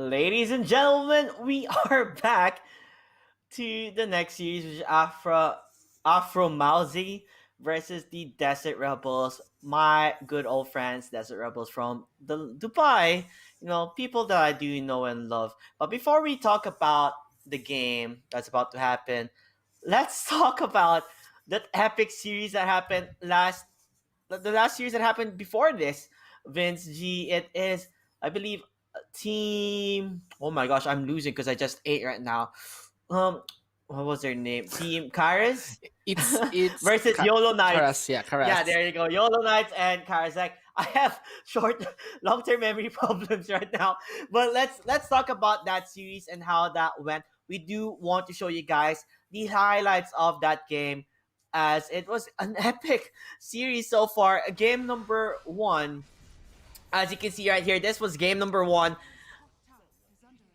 Ladies and gentlemen, we are back to the next series, which is Afromawzeh versus the Desert Rebels. My good old friends, Desert Rebels from the Dubai. People that I do know and love. But before we talk about the game that's about to happen, let's talk about that epic series that happened the last series that happened before this. Vince G, it is, I believe, team. Oh my gosh, I'm losing because I just ate right now. Um, what was their name? Team Karas It's versus YOLO Knights. Karas, yeah, Yeah, Karas. there you go. YOLO Knights and Karas. Like, I have short, long-term memory problems right now. But let's talk about that series and how that went. We do want to show you guys the highlights of that game, as it was an epic series so far. Game number one, as you can see right here, this was game number one.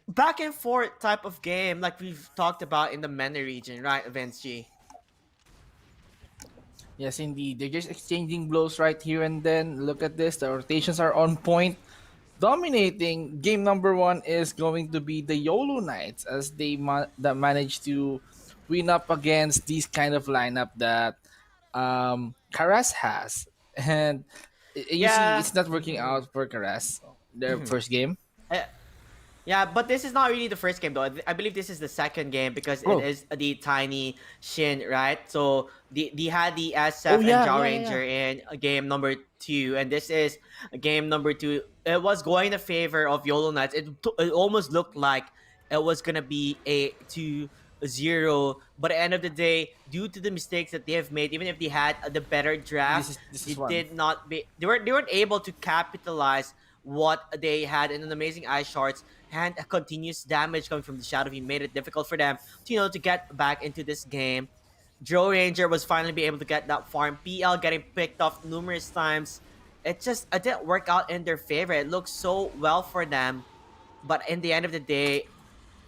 Back and forth type of game, like we've talked about in the MENA region, right, Vince G? Yes, indeed. They're just exchanging blows right here and then. Look at this. The rotations are on point. Dominating game number one is going to be the YOLO Knights as that managed to win up against this kind of lineup that Karas has. And you see, Yeah. it's not working out for Karas, their first game. Uh, Yeah, but this is not really the first game though. I believe this is the second game because it Oh, is the tiny Shin, right? So they had the oh SF and yeah, Jaw yeah, yeah, yeah. Ranger in game number two, and this is game number two. It was going in favor of YOLO Knights. It almost looked like it was gonna be a 2-0, but at the end of the day, due to the mistakes that they have made, even if they had the better draft, This is they one. did not be. They weren't able to capitalize what they had in an amazing eye shorts and a continuous damage coming from the shadow. He made it difficult for them to get back into this game. Joe Ranger was finally be able to get that farm. PL getting picked off numerous times. It didn't work out in their favor. It looked so well for them, but in the end of the day,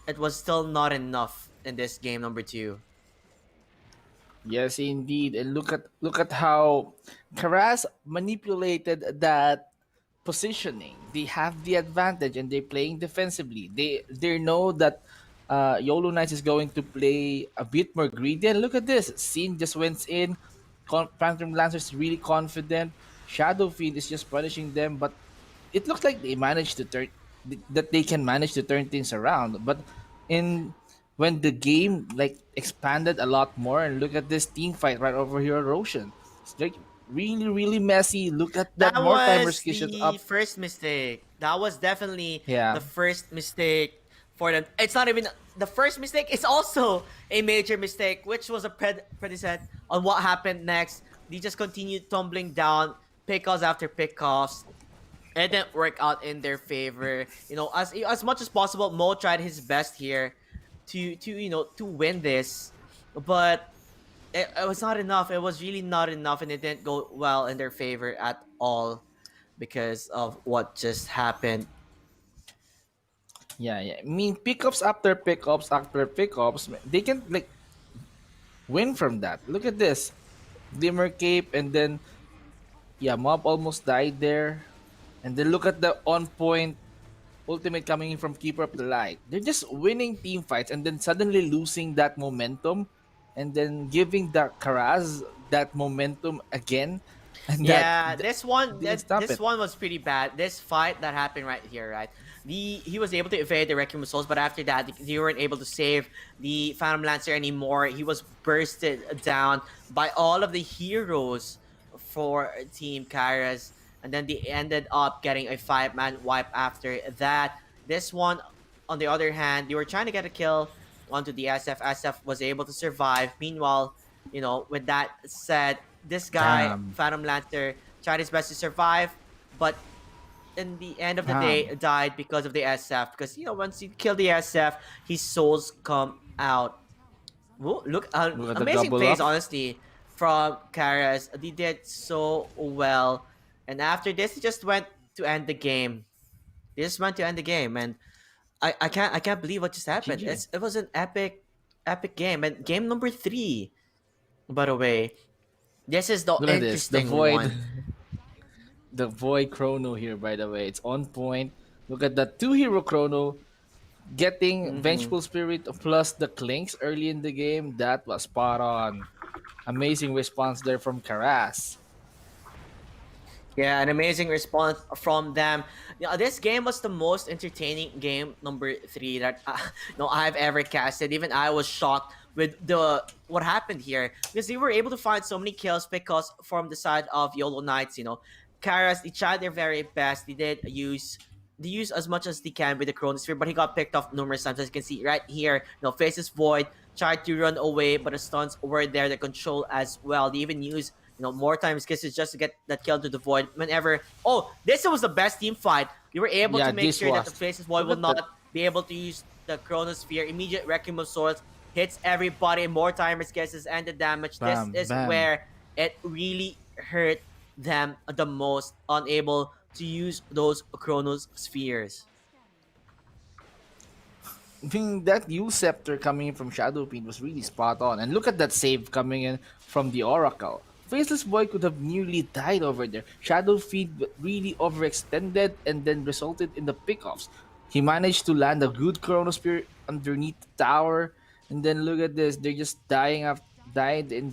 it was still not enough in this game number two. Yes, indeed. And look at how Karas manipulated that positioning. They have the advantage and they're playing defensively. They know that YOLO Knights is going to play a bit more greedy. And look at this. Scene just went in. Phantom Lancer is really confident. Shadowfiend is just punishing them, but it looks like they managed to turn that they can manage to turn things around. But in when the game like expanded a lot more, and look at this team fight right over here, Roshan. It's like really messy. Look at that That more timer was skill shot the up. first mistake. That was definitely the Yeah. first mistake for them. It's not even the first mistake. It's also a major mistake, which was a predecessor on what happened next. They just continued tumbling down, pickoffs after pickoffs. It didn't work out in their favor. As much as possible, Mo tried his best here to win this, but it was not enough. It was really not enough, and it didn't go well in their favor at all because of what just happened. Yeah. I mean, pickups after pickups, they can like win from that. Look at this. Glimmer Cape, and then yeah, Mob almost died there. And then look at the on point ultimate coming in from Keeper of the Light. They're just winning team fights and then suddenly losing that momentum and then giving the Karaz that momentum again and Yeah, this one didn't that stop this it. one was pretty bad. This fight that happened right here, right? He was able to evade the Requiem of Souls, but after that, they weren't able to save the Phantom Lancer anymore. He was bursted down by all of the heroes for Team Kairos, and then they ended up getting a 5-man wipe after that. This one, on the other hand, they were trying to get a kill onto the SF. SF was able to survive. Meanwhile, with that said, this guy, Damn. Phantom Lancer, tried his best to survive, but in the end of the day, Damn. died because of the SF. Because once you kill the SF, his souls come out. Whoa, look, Look at the amazing double plays, up. honestly, from Karas. They did so well, and after this, he just went to end the game. They just went to end the game, and I can't believe what just happened. GG. It was an epic game, and game number three. By the way, this is the Look at this. interesting one. The void chrono here, by the way. It's on point. Look at that two hero chrono getting Mm-hmm. Vengeful Spirit plus the Clinks early in the game. That was spot on. Amazing response there from Karas. Yeah, an amazing response from them. This game was the most entertaining game number three that I've ever casted. Even I was shocked with the what happened here because they were able to find so many kills because from the side of YOLO Knights, Karas, they tried their very best. They use as much as they can with the Chronosphere, but he got picked off numerous times. As you can see right here, faces Void, tried to run away, but the stuns were there, the control as well. They even use more times kisses just to get that kill to the void whenever. Oh, this was the best team fight. We were able Yeah, to make this sure that the was. faces void Look will at that. not be able to use the chronosphere. Immediate Requiem of Swords hits everybody, more timers kisses and the damage. This Bam, is bam. where it really hurt them the most, unable to use those chronos spheres. I mean, that U scepter coming in from Shadowfiend was really spot on. And look at that save coming in from the Oracle. Faceless Boy could have nearly died over there. Shadowfiend really overextended and then resulted in the pickoffs. He managed to land a good Chronosphere underneath the tower. And then look at this. They're just died and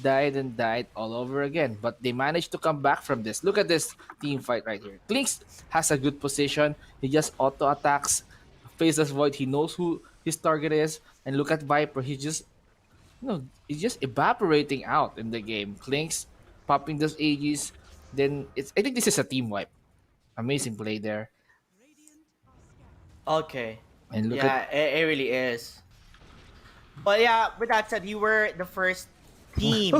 died and died all over again. But they managed to come back from this. Look at this team fight right here. Klinks has a good position. He just auto attacks Faceless Void. He knows who his target is. And look at Viper. He's just evaporating out in the game. Clinks popping those AGs. Then I think this is a team wipe. Amazing play there. Okay. And look at Yeah, it really is. But yeah, with that said, you were the first team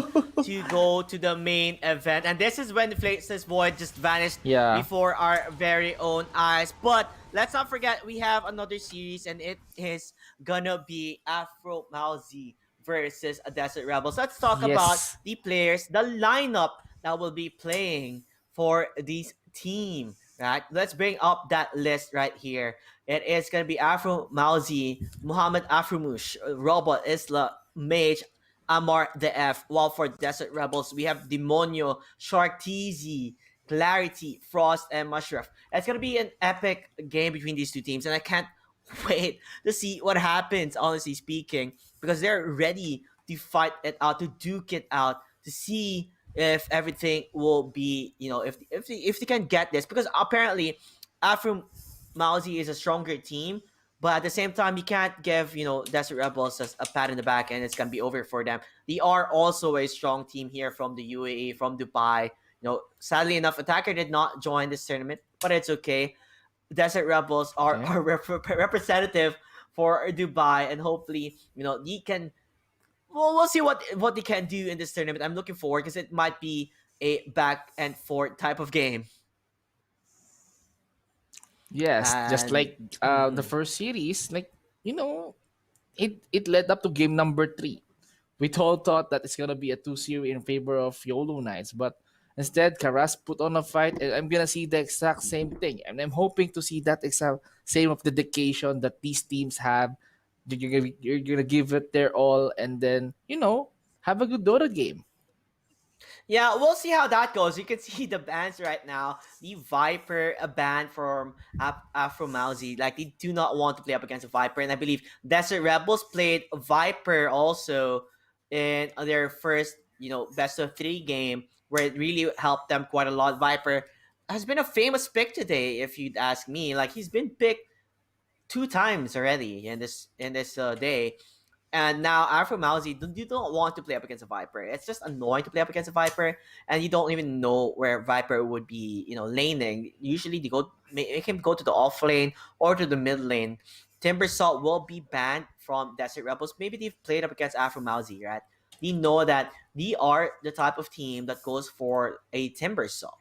to go to the main event. And this is when the Faceless Void just vanished yeah. before our very own eyes. But let's not forget, we have another series, and it is gonna be Afromawzeh versus a Desert Rebels. Let's talk about Yes. the players, the lineup that will be playing for this team. Right? Let's bring up that list right here. It is going to be Afromawzeh, Muhammad Afromush, Robot Isla, Mage, Amar the F. While for Desert Rebels, we have Demonio, Shartizi, Clarity, Frost, and Mushref. It's going to be an epic game between these two teams, and I can't wait to see what happens, honestly speaking, because they're ready to fight it out, to duke it out, to see if everything will be, if they can get this, because apparently Afro Mauzi is a stronger team, but at the same time, you can't give Desert Rebels a pat in the back and it's gonna be over for them. They are also a strong team here from the UAE, from Dubai. Sadly enough, Attacker did not join this tournament, but it's okay. Desert Rebels are Okay. our representative for Dubai, and hopefully, they can. Well, we'll see what they can do in this tournament. I'm looking forward because it might be a back and forth type of game. Yes. Just And like the mhm. first series, you know, it led up to game number 3. We all thought that it's gonna be a 2-0 in favor of YOLO Knights, but instead Karas put on a fight, and I'm gonna see the exact same thing. And I'm hoping to see that exact same of dedication that these teams have. You're gonna give it their all, and then have a good Dota game. Yeah, we'll see how that goes. You can see the bans right now. The Viper, a ban from Afromawzeh. Like, they do not want to play up against a Viper. And I believe Desert Rebels played Viper also in their first, best of three game, where it really helped them quite a lot. Viper has been a famous pick today, if you'd ask me. Like, he's been picked two times already in this day. And now Afro Mousy, you don't want to play up against a Viper. It's just annoying to play up against a Viper, and you don't even know where Viper would be, laning. Usually they make him go to the off lane or to the mid lane. Timbersaw will be banned from Desert Rebels. Maybe they've played up against Afro Mousy, right? They know that they are the type of team that goes for a Timbersaw.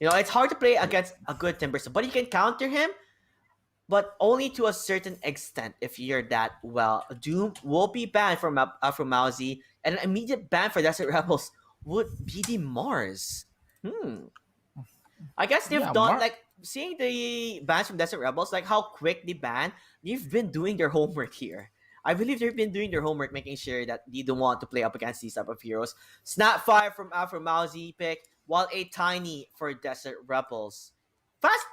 It's hard to play against a good Timbersaw, but you can counter him, but only to a certain extent if you're that well. Doom will be banned from Mousy, and an immediate ban for Desert Rebels would be the Mars. I guess they've Yeah, done, Mark. like, seeing the bans from Desert Rebels, like how quick they ban. They've been doing their homework here. I believe they've been doing their homework, making sure that they don't want to play up against these type of heroes. Snapfire from Afro Mousy pick, while a Tiny for Desert Rebels. Fast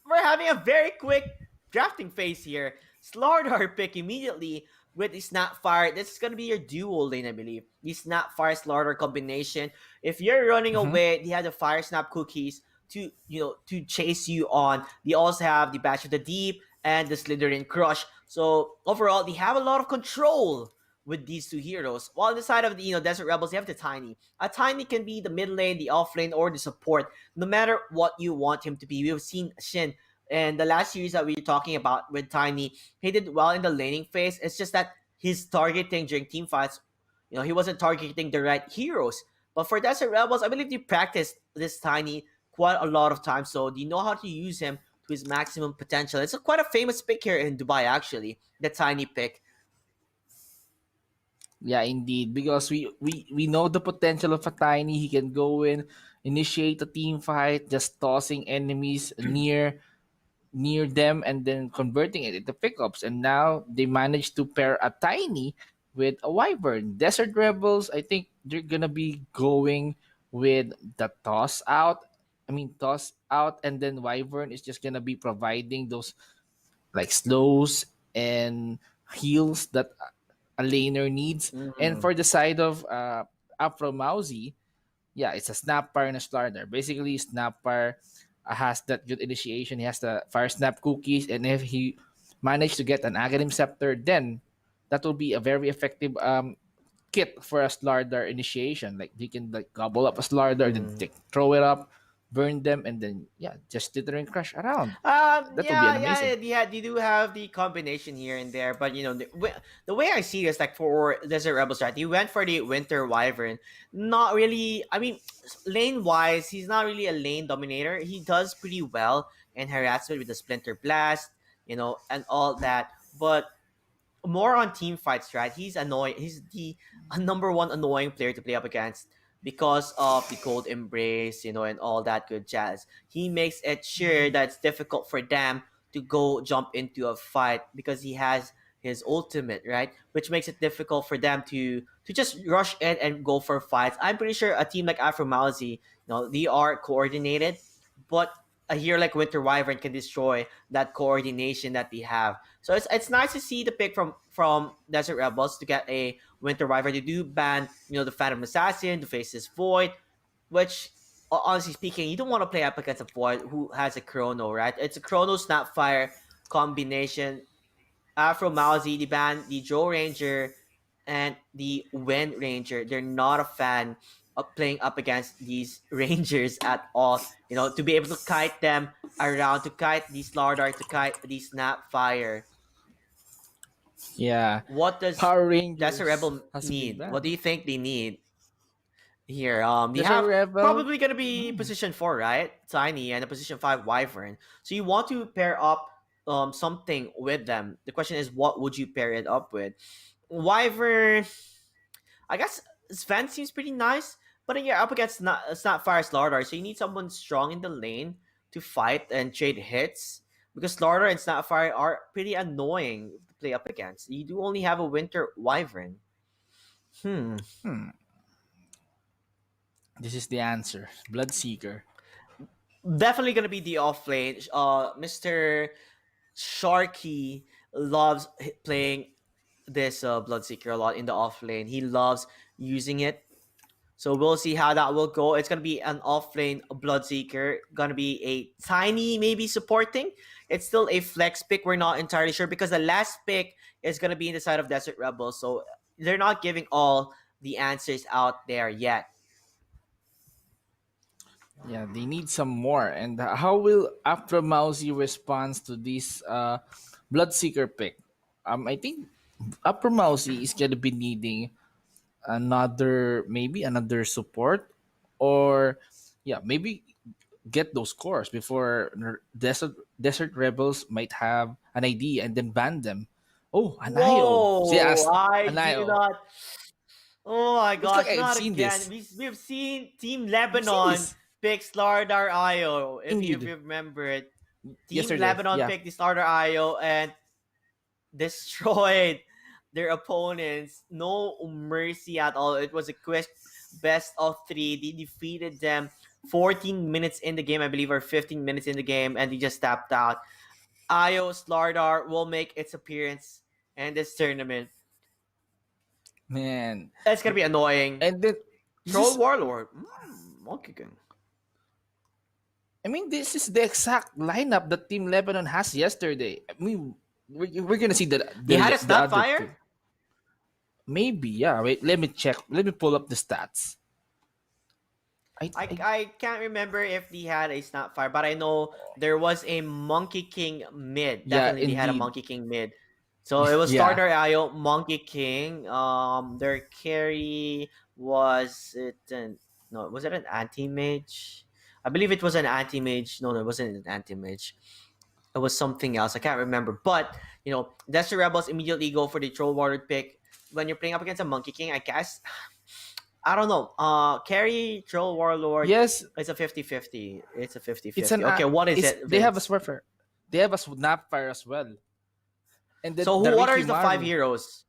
we're having a very quick drafting phase here. Slardar pick immediately with the Snapfire. This is gonna be your dual lane, I believe. The Snapfire Slardar combination. If you're running Mm-hmm. away, they have the Fire Snap cookies to to chase you on. They also have the Bash of the Deep and the Slytherin Crush. So overall, they have a lot of control with these two heroes. While on the side of the Desert Rebels, you have the Tiny. A Tiny can be the mid lane, the off lane, or the support no matter what you want him to be. We've seen Shin and the last series that we were talking about with Tiny. He did well in the laning phase. It's just that his targeting during team fights, he wasn't targeting the right heroes. But for Desert Rebels, I believe they practiced this Tiny quite a lot of times, so they know how to use him to his maximum potential. It's quite a famous pick here in Dubai, actually, the Tiny pick. Yeah, indeed. Because we know the potential of a Tiny. He can go in, initiate a team fight, just tossing enemies near them and then converting it into pickups. And now they managed to pair a Tiny with a Wyvern. Desert Rebels, I think they're gonna be going with the toss out. I mean toss out, and then Wyvern is just gonna be providing those like slows and heals that a laner needs. And Mm. for the side of Afromawzeh, yeah, it's a snapper and a starter. Basically, snapper has that good initiation. He has the fire snap cookies, and if he managed to get an Aghanim scepter, then that will be a very effective kit for a Slardar initiation. Like he can like gobble up a Slardar, then Mm. throw it up, burn them, and then yeah, just slither and crush around. That will be an Yeah, amazing. yeah, they do have the combination here and there, but the way I see it is like for Desert Rebels, right? He went for the Winter Wyvern. Not really. I mean, lane wise, he's not really a lane dominator. He does pretty well in harassment with the Splinter Blast, and all that. But more on team fights, right? He's annoying. He's the number one annoying player to play up against because of the cold embrace, and all that good jazz. He makes it sure that it's difficult for them to go jump into a fight because he has his ultimate, right? Which makes it difficult for them to just rush in and go for fights. I'm pretty sure a team like Afromawzeh, they are coordinated, but a hero like Winter Wyvern can destroy that coordination that they have. So it's nice to see the pick from Desert Rebels to get a Winter Wyvern. They do ban the Phantom Assassin, the Faceless Void, which honestly speaking, you don't want to play up against a Void who has a Chrono, right? It's a Chrono Snapfire combination. Afromawzeh, the band, the Joe Ranger, and the Wind Ranger. They're not a fan of playing up against these Rangers at all. To be able to kite them around, to kite the Slardar, to kite the Snapfire. Yeah, What does Power Desert Rangers Rebel has been need? What do banned. you think they need here? They Desert have Rebel. probably gonna be Hmm. position 4, right? Tiny and a position 5 Wyvern. So you want to pair up something with them. The question is, what would you pair it up with? Wyvern, I guess Sven seems pretty nice, but then you're up against Snapfire Slardar, so you need someone strong in the lane to fight and trade hits. Because Slardar and Snapfire are pretty annoying to play up against. You do only have a Winter Wyvern. Hmm. Hmm. This is the answer. Bloodseeker. Definitely gonna be the off lane. Mr. Sharky loves playing this Bloodseeker a lot in the off lane. He loves using it. So we'll see how that will go. It's gonna be an offlane Bloodseeker, gonna be a tiny maybe supporting. It's still a flex pick. We're not entirely sure because the last pick is gonna be in the side of Desert Rebels. So they're not giving all the answers out there yet. Yeah, they need some more. And how will Afromawzeh respond to this Bloodseeker pick? I think Afromawzeh is gonna be needing another support, or yeah, maybe get those cores before Desert Rebels might have an idea and then ban them. Oh, an IO. See, Whoa! as I an do IO. not. Oh my Looks like gosh! I've Not seen again. this. We've seen Team I've seen Lebanon this. pick Slardar IO. If Indeed. you remember it, Team Yesterday. Lebanon Yeah. picked the Slardar IO and destroyed their opponents. No mercy at all. It was a quick best of three. They defeated them 14 minutes in the game, I believe, or 15 minutes in the game, and he just tapped out. Io Slardar will make its appearance in this tournament. Man. That's gonna be annoying. And then this Troll is, Warlord. Monkey King. I mean, this is the exact lineup that Team Lebanon has yesterday. I mean, we're gonna see He had a the other Snapfire? two. Maybe, yeah. Wait, let me check. Let me pull up the stats. I I can't remember if they had a Snapfire, but I know there was a Monkey King mid. yeah, Definitely, they had a indeed. Monkey King mid. So it was Yeah, starter Io, Monkey King. Their carry was it? No, was it an anti mage? I believe it was an anti mage. No, it wasn't an anti mage. It was something else. I can't remember. But Desert Rebels immediately go for the Troll Warlord pick. When you're playing up against a Monkey King, I guess I don't know. Carry Troll Warlord. yes, It's a 50-50. It's a it's 50-50. an Okay, what is it's it, they have a Vince? Smurfer. They have a Snapfire as well. And then So the what are Ricky the five Maru. heroes?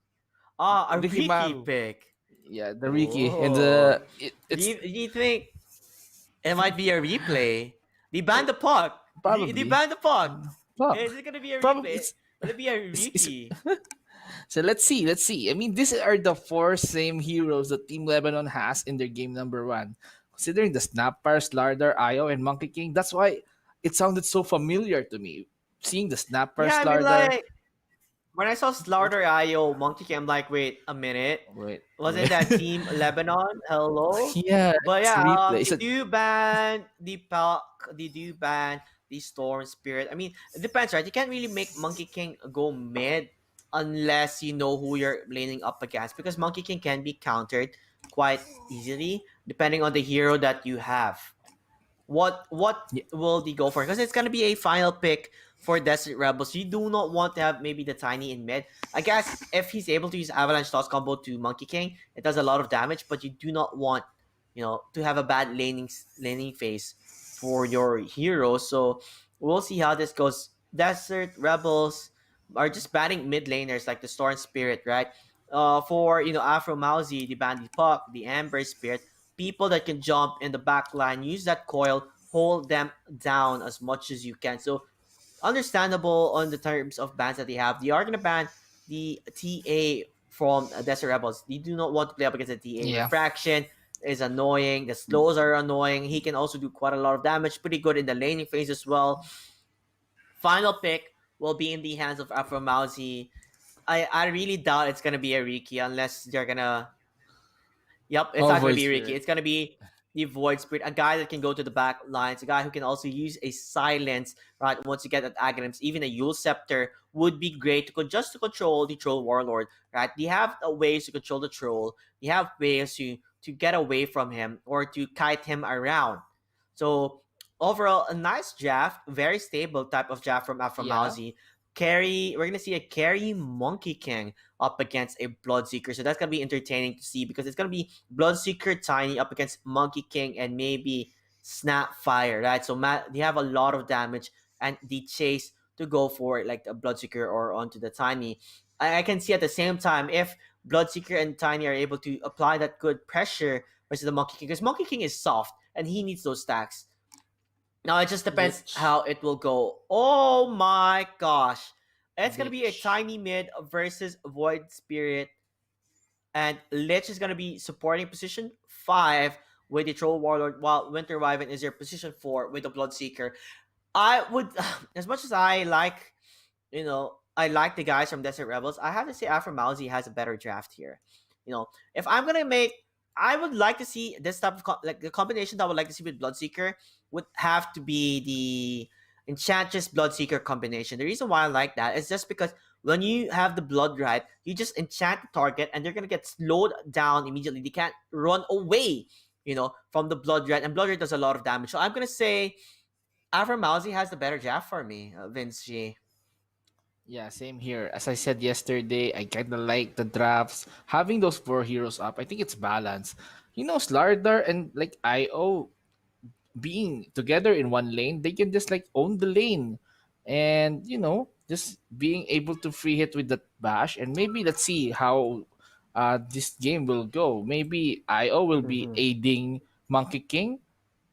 A Ricky Ricky Maru. pick. Yeah, the Ricky. And Oh. Do it's you think it might be a replay? They banned the puck. They probably banned the puck. fuck. Is it gonna be a Probably replay? Will it be a it's Ricky? so let's see, let's see. I mean, these are the four same heroes that Team Lebanon has in their game number one. Considering the Snapfire, Slardar, Io, and Monkey King, that's why it sounded so familiar to me. Seeing the Snapfire, Yeah, I mean, Slardar. like, when I saw Slaughter IO Monkey King, I'm like, wait a minute. Wait, Wasn't wait. that Team Lebanon? Hello? Yeah, But it's yeah, replay. they So do ban the Palk, they do ban the Storm Spirit. I mean, it depends, right? You can't really make Monkey King go mid unless you know who you're laning up against, because Monkey King can be countered quite easily depending on the hero that you have. What yeah, will they go for? Because it's gonna be a final pick for Desert Rebels. You do not want to have maybe the Tiny in mid. I guess if he's able to use Avalanche Toss combo to Monkey King, it does a lot of damage, but you do not want to have a bad laning phase for your hero. So we'll see how this goes. Desert Rebels are just banning mid laners like the Storm Spirit, right? For Afromawzeh, the Bandy Puck, the Amber Spirit, people that can jump in the back line, use that coil, hold them down as much as you can. So understandable on the terms of bans that they have. They are gonna ban the TA from Desert Rebels. They do not want to play up against the TA. yeah. Refraction is annoying. The slows are annoying. He can also do quite a lot of damage. Pretty good in the laning phase as well. Final pick will be in the hands of Afromawzeh. I really doubt it's gonna be a Riki unless they're gonna. Yep, it's Oh, not gonna voice be Ricky. spirit. It's gonna be the Void Spirit, a guy that can go to the back lines, a guy who can also use a silence, right? Once you get at Aghanims, even a Yule Scepter would be great just to control the Troll Warlord, right? They have ways to control the Troll. They have ways to get away from him or to kite him around. So overall, a nice draft, very stable type of draft from Yeah. Afromawzeh. We're gonna see a carry Monkey King up against a Bloodseeker. So that's gonna be entertaining to see because it's gonna be Bloodseeker Tiny up against Monkey King and maybe Snapfire, right? So they have a lot of damage and the chase to go for it, like the Bloodseeker or onto the Tiny. I can see at the same time if Bloodseeker and Tiny are able to apply that good pressure versus the Monkey King, because Monkey King is soft and he needs those stacks. Now it just depends Lich. how it will go. Oh my gosh. It's gonna be a Lich. Tiny mid versus Void Spirit, and Lich is gonna be supporting position 5 with the Troll Warlord, while Winter Wyvern is your position 4 with the Bloodseeker. I would, as much as I like the guys from Desert Rebels, I have to say Afromawzeh has a better draft here. If I'm gonna make, I would like to see this type of like the combination that I would like to see with Bloodseeker would have to be the Enchantress Bloodseeker combination. The reason why I like that is just because when you have the blood right, you just enchant the target and they're gonna get slowed down immediately. They can't run away, from the blood red, and blood red does a lot of damage. So I'm gonna say Afromawzeh has the better draft for me, Vince G. Yeah, same here. As I said yesterday, I kind of like the drafts. Having those four heroes up, I think it's balanced. Slardar and like IO being together in one lane, they can just like own the lane. And, just being able to free hit with that bash. And maybe let's see how this game will go. Maybe IO will be Mm-hmm. aiding Monkey King.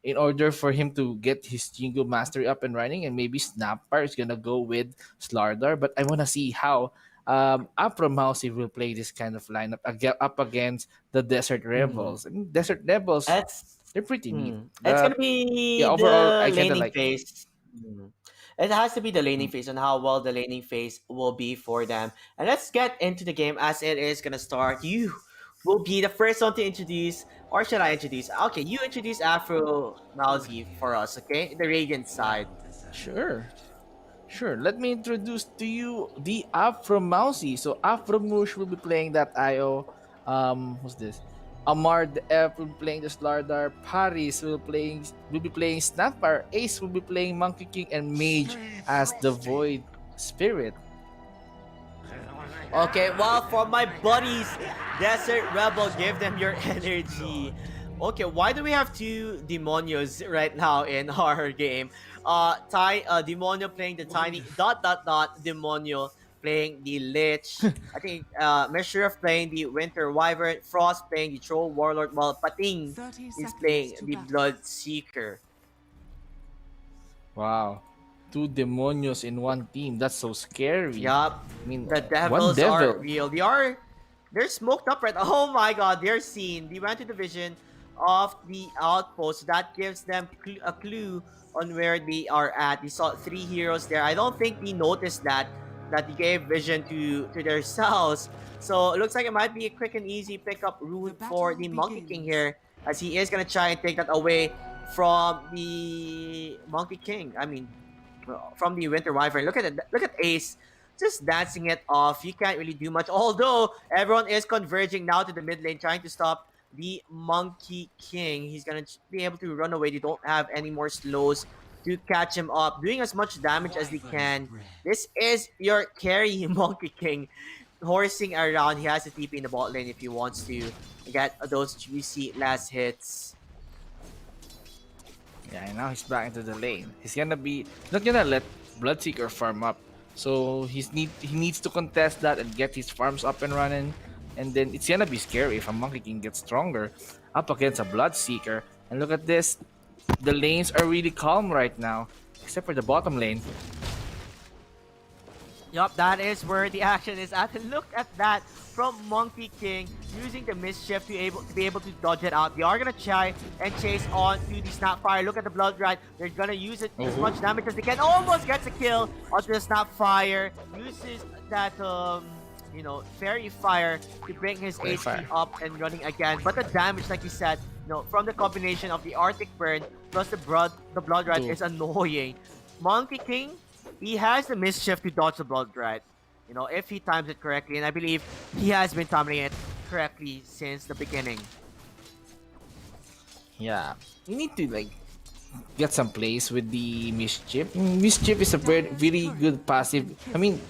in order for him to get his Jingo Mastery up and running, and maybe Snapper is gonna go with Slardar. But I wanna see how Afromawzeh will play this kind of lineup up against the Desert Mhm. Rebels. I mean, Desert Rebels, It's they're pretty neat. it's gonna But yeah, be overall, the I kinda laning like. phase. It has to be the laning Mm, phase and how well the laning phase will be for them. And let's get into the game as it is gonna start. You will be the first one to introduce, or should I introduce? Okay, you introduce Afro Malzi for us, okay? The Radiant side. sure. Sure, let me introduce to you the Afromawzeh. So Afromush will be playing that IO. Who's this? Amar the F will be playing the Slardar. Paris will be playing Snapper. Ace will be playing Monkey King, and Mage as the Void Spirit. Okay, well, for my buddies, Desert Rebel, give them your energy. Okay, why do we have two demonios right now in our game? Demonio playing the tiny demonio playing the Lich. I think Meshuraf playing the Winter Wyvern, Frost playing the Troll Warlord, while Pating is playing the Blood Seeker. Wow, two demonios in one team. That's so scary. Yup. I mean, The one devils are devil. real. They're smoked up right. Oh my god, they're seen. They went to the vision of the outpost. That gives them a clue on where they are at. They saw three heroes there. I don't think they noticed that they gave vision to themselves. So it looks like it might be a quick and easy pickup route for the Monkey King here, as he is gonna try and take that away from the Monkey King. I mean, from the Winter Wyvern. Look at it. Look at Ace just dancing it off. You can't really do much. Although everyone is converging now to the mid lane, trying to stop the Monkey King. He's gonna be able to run away. They don't have any more slows to catch him up, doing as much damage as they can. This is your carry, Monkey King, horsing around. He has a TP in the bot lane if he wants to get those juicy last hits. Yeah, and now he's back into the lane. He's not gonna let Bloodseeker farm up. So he needs to contest that and get his farms up and running. And then it's gonna be scary if a Monkey King gets stronger up against a Bloodseeker. And look at this. The lanes are really calm right now. Except for the bottom lane. Yup, that is where the action is at. And look at that from Monkey King using the mischief to be able to dodge it out. They are gonna try and chase on to the Snapfire. Look at the Blood Rat. They're gonna use it as much damage as they can. Almost gets a kill onto the Snapfire. Uses that Fairy Fire to bring his Very HP fire. up and running again. But the damage, like you said, from the combination of the Arctic Burn plus the Blood Rat Two. is annoying. Monkey King, he has the mischief to dodge the Blood Rat. If he times it correctly, and I believe he has been timing it correctly since the beginning. Yeah. You need to like get some plays with the mischief. Mischief is a very good passive. I mean,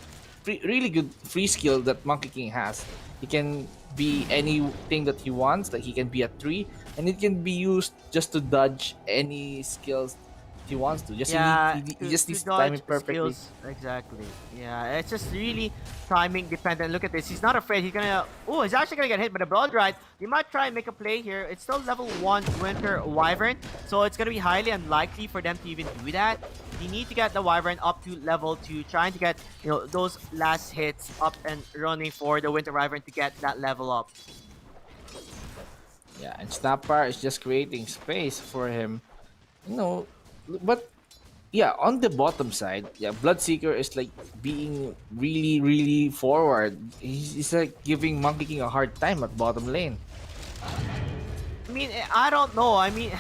really good free skill that Monkey King has. He can be anything that he wants. Like he can be a tree, and it can be used just to dodge any skills he wants to. Yeah, He just to needs to time dodge it perfectly. skills exactly. Yeah, it's just really timing dependent. Look at this. He's not afraid. He's gonna. Oh, he's actually gonna get hit by the Blood Ride. He might try and make a play here. It's still level 1 Winter Wyvern, so it's gonna be highly unlikely for them to even do that. They need to get the Wyvern up to level 2, trying to get those last hits up and running for the Winter Wyvern to get that level up. Yeah, and Snapper is just creating space for him. You know, but yeah, on the bottom side, yeah, Bloodseeker is like being really forward. He's like giving Monkey King a hard time at bottom lane. I mean, I don't know. I mean,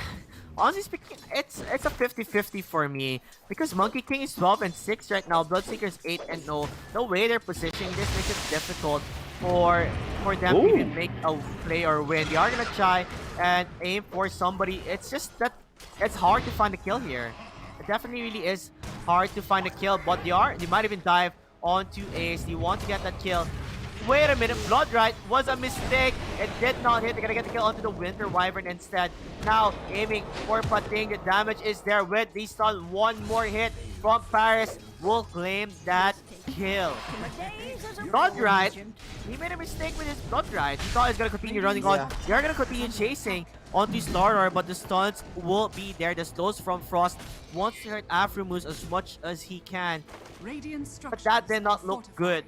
honestly speaking, it's a 50-50 for me because Monkey King is 12 and 6 right now. Bloodseeker is 8 and 0. The way they're positioning this makes it difficult for them to Ooh. even make a play or win. They are gonna try and aim for somebody. It's just that it's hard to find a kill here. It definitely really is hard to find a kill, but they might even dive onto Ace. They want to get that kill. Wait a minute, Blood Right was a mistake. It did not hit. They're gonna get the kill onto the Winter Wyvern instead. Now aiming for Pating. The damage is there with the stun. One more hit from Paris will claim that kill. Blood Right, he made a mistake with his Blood Right. He thought he was gonna continue running on. Yeah. They are gonna continue chasing. onto Slardar, but the stuns will be there. The slows from Frost wants to hurt Afromawzeh as much as he can, Radiant but that structures did are not look good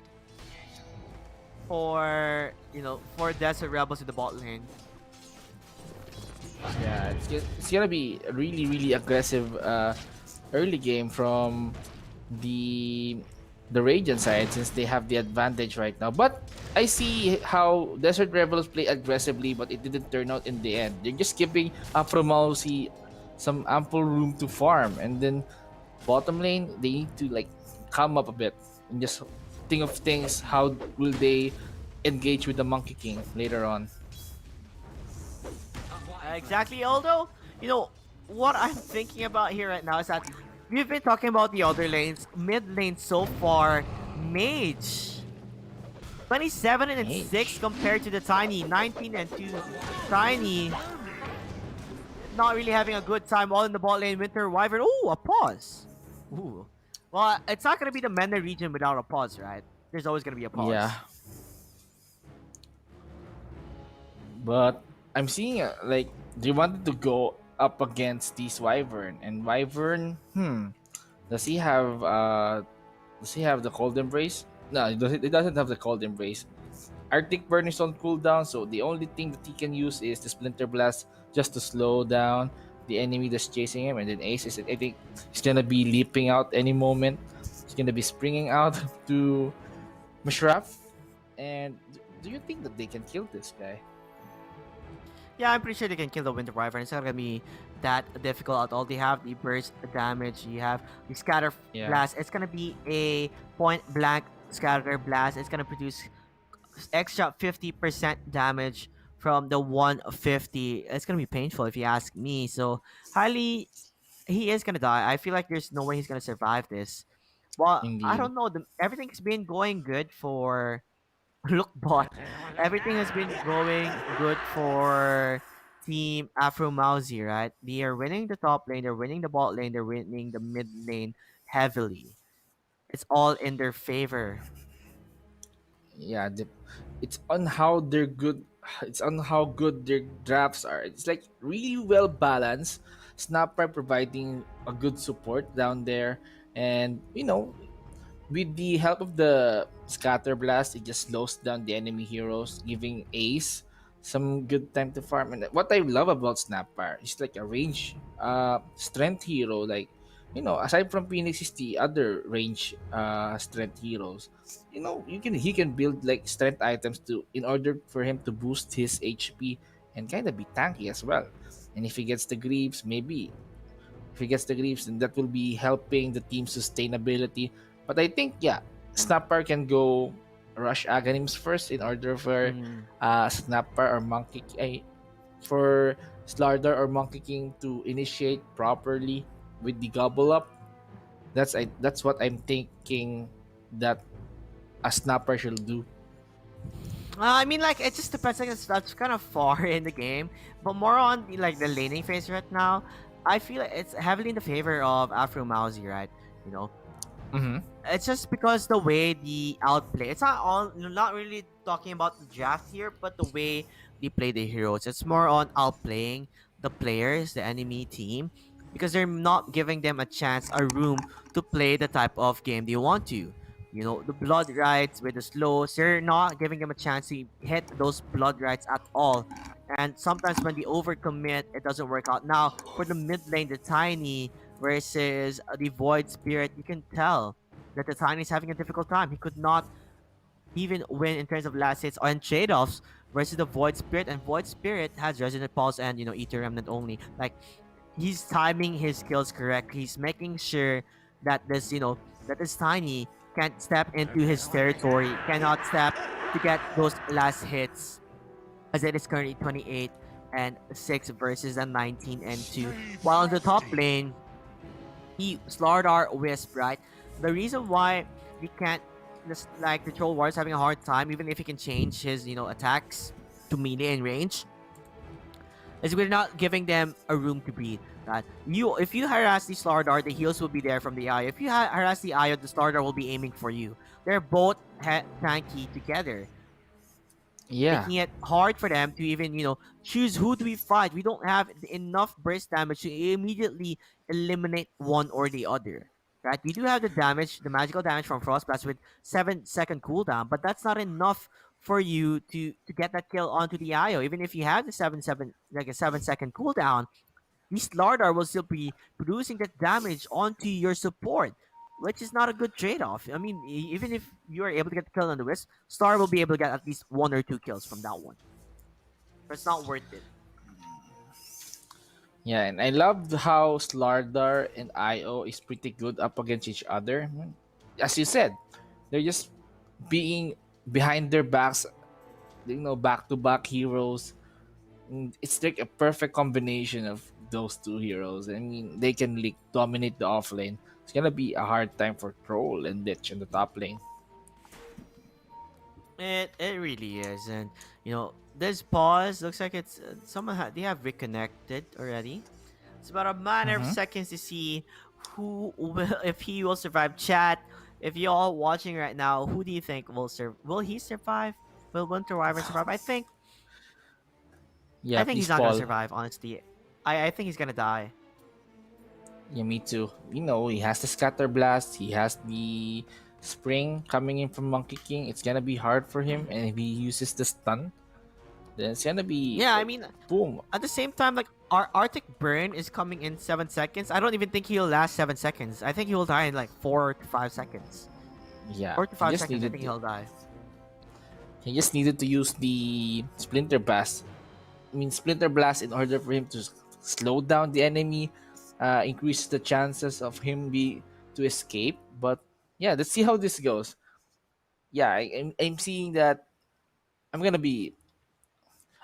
fortified. for for Desert Rebels in the bot lane. Yeah, it's gonna be a really really aggressive early game from the the Radiant side since they have the advantage right now. But I see how Desert Rebels play aggressively, but it didn't turn out in the end. They're just giving Afromawzeh some ample room to farm, and then bottom lane they need to like come up a bit and just think of things. How will they engage with the Monkey King later on? Exactly. Although, what I'm thinking about here right now is that we've been talking about the other lanes. Mid lane so far, Mage 27 and 6 Mage. compared to the Tiny 19 and 2. Tiny not really having a good time all in the bot lane. Winter Wyvern. Ooh, a pause. Ooh. Well, it's not gonna be the MENA region without a pause, right? There's always gonna be a Yeah, pause. but I'm seeing like they wanted to go up against this Wyvern, and Wyvern, does he have the cold embrace? No, it doesn't have the cold embrace. Arctic burn is on cooldown, so the only thing that he can use is the splinter blast just to slow down the enemy that's chasing him. And then Ace is, I think, he's gonna be leaping out any moment. He's gonna be springing out to Mishraf. And do you think that they can kill this guy? Yeah, I'm pretty sure they can kill the Winter Wyvern. It's not gonna be that difficult at all. They have the burst damage. You have the scatter Yeah, blast. It's gonna be a point blank scatter blast. It's gonna produce extra 50% damage from the 150. It's gonna be painful if you ask me. So highly, he is gonna die. I feel like there's no way he's gonna survive this. Well, I indeed. don't know. Everything's been going good for Look bot. Everything has been going good for Team Afromawzeh, right? They are winning the top lane, they're winning the bot lane, they're winning the mid lane heavily. It's all in their favor. Yeah, it's on how they're good. It's on how good their drafts are. It's like really well balanced. Snapper providing a good support down there, and with the help of the scatter blast, it just slows down the enemy heroes, giving Ace some good time to farm. And what I love about Snapfire is like a range strength hero. Like, aside from Phoenix is the other range strength heroes. He can build like strength items to in order for him to boost his HP and kind of be tanky as well. And if he gets the greaves, maybe if he gets the greaves, then that will be helping the team sustainability. But I think, yeah, Snapper can go rush Aghanims first in order for Mm. Snapper or for Slardar or Monkey King to initiate properly with the gobble up. That's what I'm thinking that a Snapper should do. I mean, like, it just depends. Like, that's kind of far in the game, but more on the laning phase right now. I feel like it's heavily in the favor of Afromawzeh, right? You know, Mm-hmm. it's just because the way the outplay. It's not all. Not really talking about the draft here, but the way they play the heroes. It's more on outplaying the players, the enemy team, because they're not giving them a chance, a room to play the type of game they want to. The blood rights with the slows, they're not giving them a chance to hit those blood rights at all. And sometimes when they overcommit, it doesn't work out. Now, for the mid lane, the Tiny versus the Void Spirit, you can tell that the Tiny is having a difficult time. He could not even win in terms of last hits and trade-offs versus the Void Spirit, and Void Spirit has Resonant Pulse and Ether Remnant only. Like, he's timing his skills correctly. He's making sure that this Tiny can't step into his territory, cannot step to get those last hits, as it is currently 28 and 6 versus the 19 and 2. While on the top lane, he Slardar Wisp, right? The reason why we can't just like the Troll War is having a hard time, even if he can change his attacks to melee and range, is we're not giving them a room to breathe. Right? If you harass the Slardar, the heals will be there from the Io. If you harass the Io, the Slardar will be aiming for you. They're both tanky together. Yeah. making it hard for them to even choose who do we fight. We don't have enough burst damage to immediately eliminate one or the other. Right? We do have the damage, the magical damage from Frostblast with 7 second cooldown, but that's not enough for you to get that kill onto the IO. Even if you have the 7 second cooldown, this Lardar will still be producing that damage onto your support, which is not a good trade-off. I mean, even if you are able to get the kill on the Wisp, Star will be able to get at least 1 or 2 kills from that one. But it's not worth it. Yeah, and I love how Slardar and IO is pretty good up against each other. As you said, they're just being behind their backs, back to back heroes. It's like a perfect combination of those two heroes. I mean, they can like dominate the offlane. It's gonna be a hard time for Troll and Lich in the top lane. It really is, and this pause looks like it's they have reconnected already. It's about a matter of Mm-hmm. seconds to see who will, if he will survive. Chat, if you're all watching right now, who do you think will Will he survive? Will Winter Wyvern survive? I Yeah, think please, he's not gonna Paul. survive. Honestly, I think he's gonna die. Yeah, me too. He has the scatter blast. He has the spring coming in from Monkey King. It's gonna be hard for him, and if he uses the stun, then it's gonna be Yeah, I like mean, boom. at the same time, like our Arctic Burn is coming in 7 seconds. I don't even think he'll last 7 seconds. I think he will die in like 4 to 5 seconds. Yeah, Four to five seconds. I think he'll die. he just needed to use the splinter blast. I mean, splinter blast in order for him to slow down the enemy, increase the chances of him be to escape. But yeah, let's see how this goes. Yeah, I'm seeing that I'm gonna be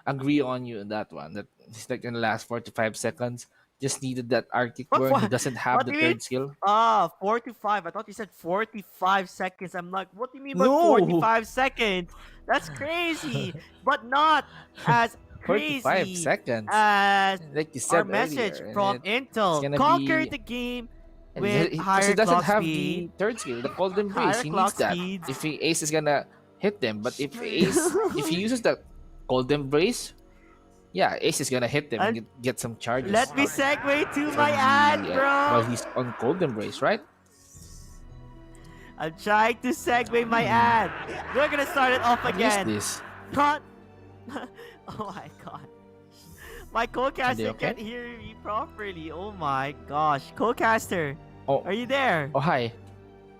agree on you on that one. That it's like in the last 45 seconds, just needed that Arctic What burn. for? He doesn't have What the do you mean? third skill. 4 to 5. I thought you said 45 seconds. I'm like, what do you mean by No, 45 seconds? That's crazy, but not as 45 crazy seconds, as like you our said message earlier, and from it's Intel. gonna Conquer be the game with because he higher doesn't clock have speed, the third skill, the golden brace. higher He needs clock that. speeds. If he ace is gonna hit them, but if he uses the golden brace, yeah, ace is gonna hit them and And get some charges let me segue to my from ad, the while bro. he's on golden brace, right? I'm trying to segue my ad. We're gonna start it off What is again. this? Cut. Oh my god. My Are they co-caster okay? can't hear me properly. Oh my gosh. Co-caster, Oh, are you there? oh, hi.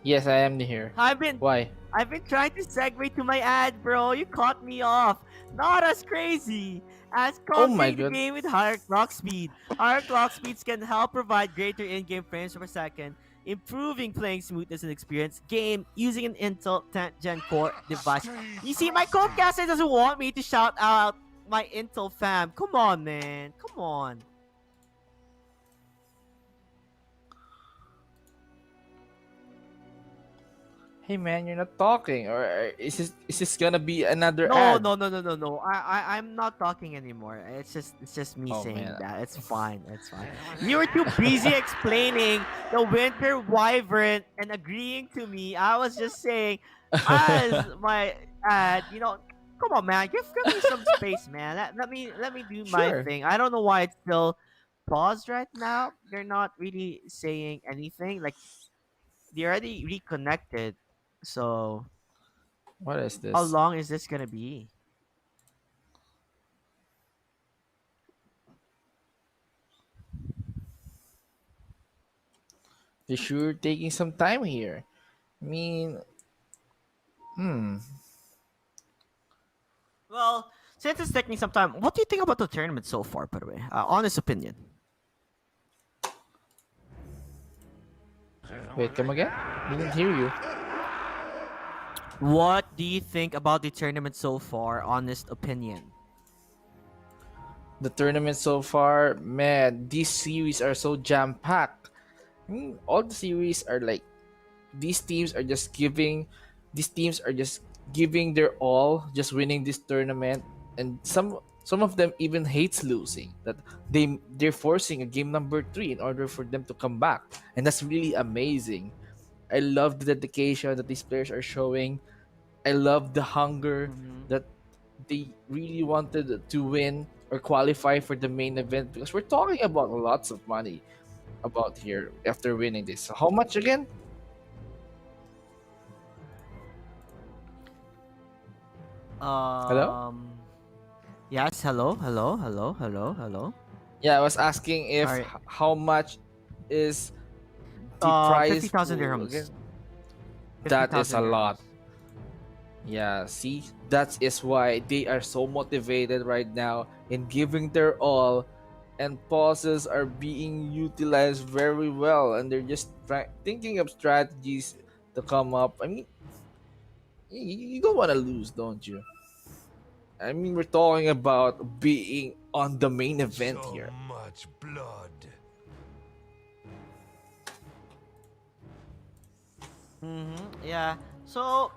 Yes, I am here. I've been Why? I've been trying to segue to my ad, bro. You caught me off. Not as crazy as Oh my conquering the god. game with higher clock speed. Higher clock speeds can help provide greater in-game frames per second, improving playing smoothness and experience. Game using an Intel 10th Gen Core device. You see, my co-caster doesn't want me to shout out my Intel fam. Come on, man. Come on. Hey man, you're not talking, or is this gonna be another No, ad? no, no, no, no, no. I'm not talking anymore. It's just me Oh saying man. that. It's fine. It's fine. You were too busy explaining the winter wyvern and agreeing to me. I was just saying, as my ad, come on, man. Give me some space, man. Let me do my Sure. thing. I don't know why it's still paused right now. They're not really saying anything. Like they already reconnected. So What is how this? long is this gonna be? They're sure taking some time here. I mean, hmm. Well, since it's taking some time, what do you think about the tournament so far, by the way? Honest opinion. Wait, come again? Didn't hear you. What do you think about the tournament so far? Honest opinion. The tournament so far, man, these series are so jam packed. I mean, all the series are like these teams are just giving these teams are just giving their all, just winning this tournament, and some of them even hates losing. That they're forcing a game number 3 in order for them to come back, and that's really amazing. I love the dedication that these players are showing. I love the hunger Mm-hmm. that they really wanted to win or qualify for the main event, because we're talking about lots of money about here after winning this. So how much again? Hello? Um. Yes. Hello. Hello. Hello. Hello. Hello. Yeah, I was asking All if right. how much is the Fifty prize thousand pool dirhams. again? Fifty That is a thousand lot. dirhams. Yeah, see, that is why they are so motivated right now in giving their all, and pauses are being utilized very well, and they're just thinking of strategies to come up. I mean, you don't want to lose, don't you? I mean, we're talking about being on the main event So here. much blood. Yeah. So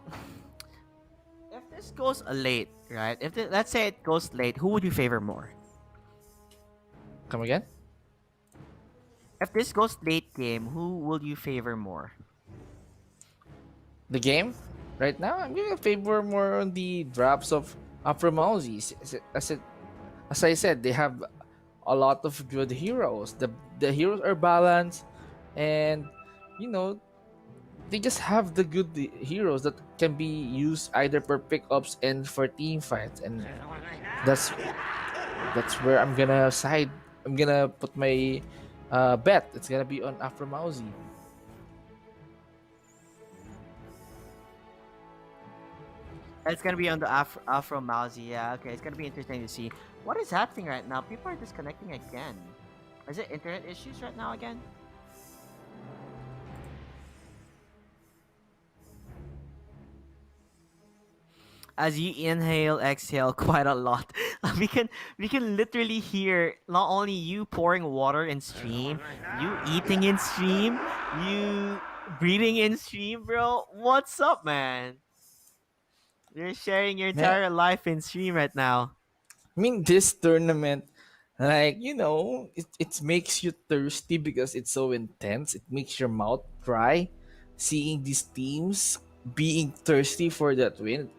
if this goes late, right? Let's say it goes late, who would you favor more? Come again? If this goes late game, who will you favor more? The game right now, I'm gonna favor more on the drops of Afromawzeh. As I said, they have a lot of good heroes. The heroes are balanced, and you know they just have the good heroes that can be used either for pickups and for team fights, and that's that's where I'm gonna side. I'm gonna put my bet. It's gonna be on Afromawzeh. It's gonna be on the Afromawzeh. Yeah, okay. It's gonna be interesting to see what is happening right now. People are disconnecting again. Is it internet issues right now again? As you inhale, exhale quite a lot, we can literally hear not only you pouring water in stream, you eating in stream, you breathing in stream, bro. What's up, man? You're sharing your Man, entire life in stream right now. I mean, this tournament, like, it makes you thirsty because it's so intense. It makes your mouth dry. Seeing these teams being thirsty for that win,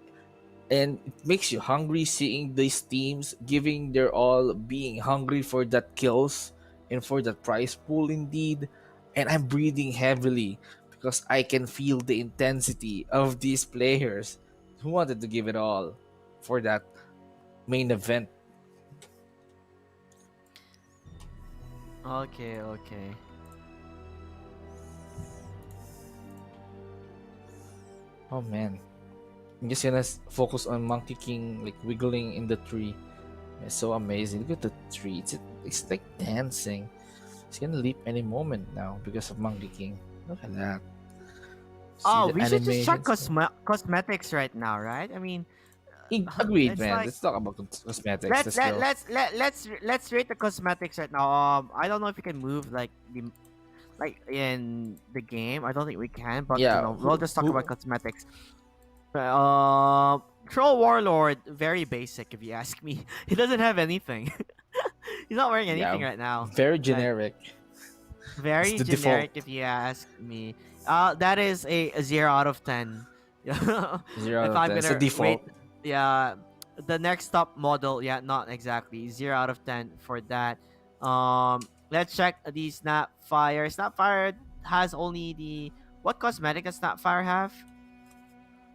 and it makes you hungry seeing these teams giving their all, being hungry for that kills and for that prize pool indeed. And I'm breathing heavily because I can feel the intensity of these players who wanted to give it all for that main event. Okay, okay. Oh man, I'm just gonna focus on Monkey King like wiggling in the tree. It's so amazing. Look at the tree. It's like dancing. It's gonna leap any moment now because of Monkey King. Look at that. See Oh, the we should just check animations. cosmetics right now, right? I mean, Agreed, it's man. like Let's talk about cosmetics. Let's go. let's rate the cosmetics right now. I don't know if we can move like in the game. I don't think we can, but Yeah. we'll just talk about Who? cosmetics. Troll Warlord, very basic if you ask me. He doesn't have anything. He's not wearing anything Yeah. right now. Very Like generic. It's very the default. generic if you ask me. That is a 0 out of 10. Zero If out of I'm 10. It's the gonna rate, default. yeah, the next top model, yeah, not exactly 0 out of 10 for that. Let's check the Snapfire. Snapfire has only the what cosmetic does Snapfire have?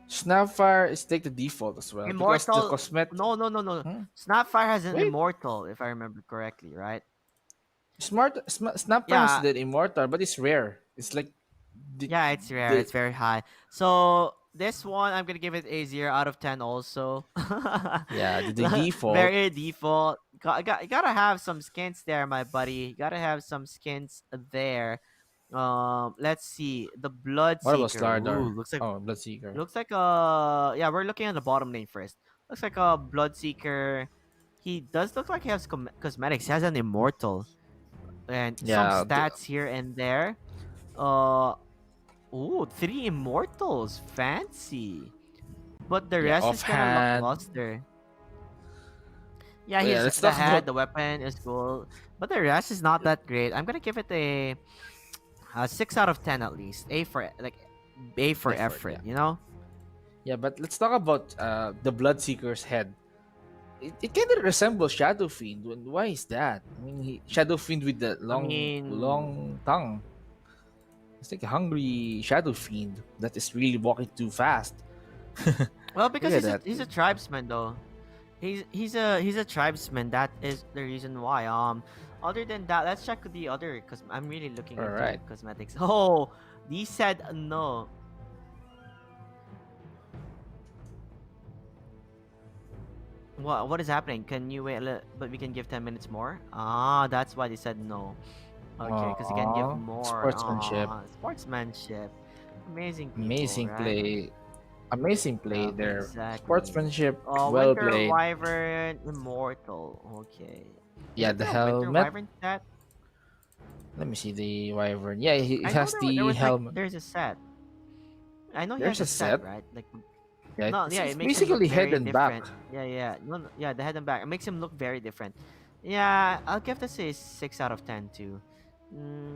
Snapfire is like the default as well because the Immortal. cosmet. No, no, no, no. Hmm? Snapfire has an Wait. immortal, if I remember correctly, right? Snapfire has Yeah, the immortal, but it's rare. It's like the yeah, it's rare. the It's very high. So this one, I'm gonna give it a 0 out of 10. Also, yeah the default. very default. Gotta have some skins there, my buddy. Gotta have some skins there. Let's see. The What about Bloodseeker. Ooh, Slardar? Oh, Bloodseeker. looks like yeah. We're looking at the bottom lane first. Looks like a Bloodseeker. He does look like he has cosmetics. He has an immortal and some Yeah, stats here and there. Uh, ooh, three immortals, fancy. But the yeah. rest is kind of Offhand. lackluster. Yeah, Yeah, he's let's the talk head, about. the weapon is cool, but the rest is not that great. I'm gonna give it a 6 out of 10 at least. A for Effort. effort, Yeah, you know. yeah. But let's talk about the Bloodseeker's head. it kind of resembles Shadow Fiend. Why is that? I mean, Shadow Fiend with the I long, mean, long tongue. It's like a hungry Shadow Fiend that is really walking too fast. well, Look because at that. he's a tribesman though. He's a tribesman. That is the reason why. Other than that, let's check the other because I'm really looking All into right. cosmetics. Oh, these said no. What is happening? Can you wait but we can give 10 minutes more? Ah, that's why they said no. Okay, because you can give Aww. more. Sportsmanship. Ah, sportsmanship. Amazing people, Amazing right? play. Amazing play Yeah, there. exactly. Sportsmanship. Well Winter played. Wyvern Immortal. Okay. Is Yeah, it the the Winter helmet. Wyvern set? Let me see the wyvern. Yeah, he I know has there the was like helmet. there's a set. I know he There's has a a set, set. right? Like Yeah, no, it's, yeah, it's it makes him look basically head very and back. different. Yeah, yeah. No, no, yeah, the head and back. It makes him look very different. Yeah, I'll give this a 6 out of 10 too.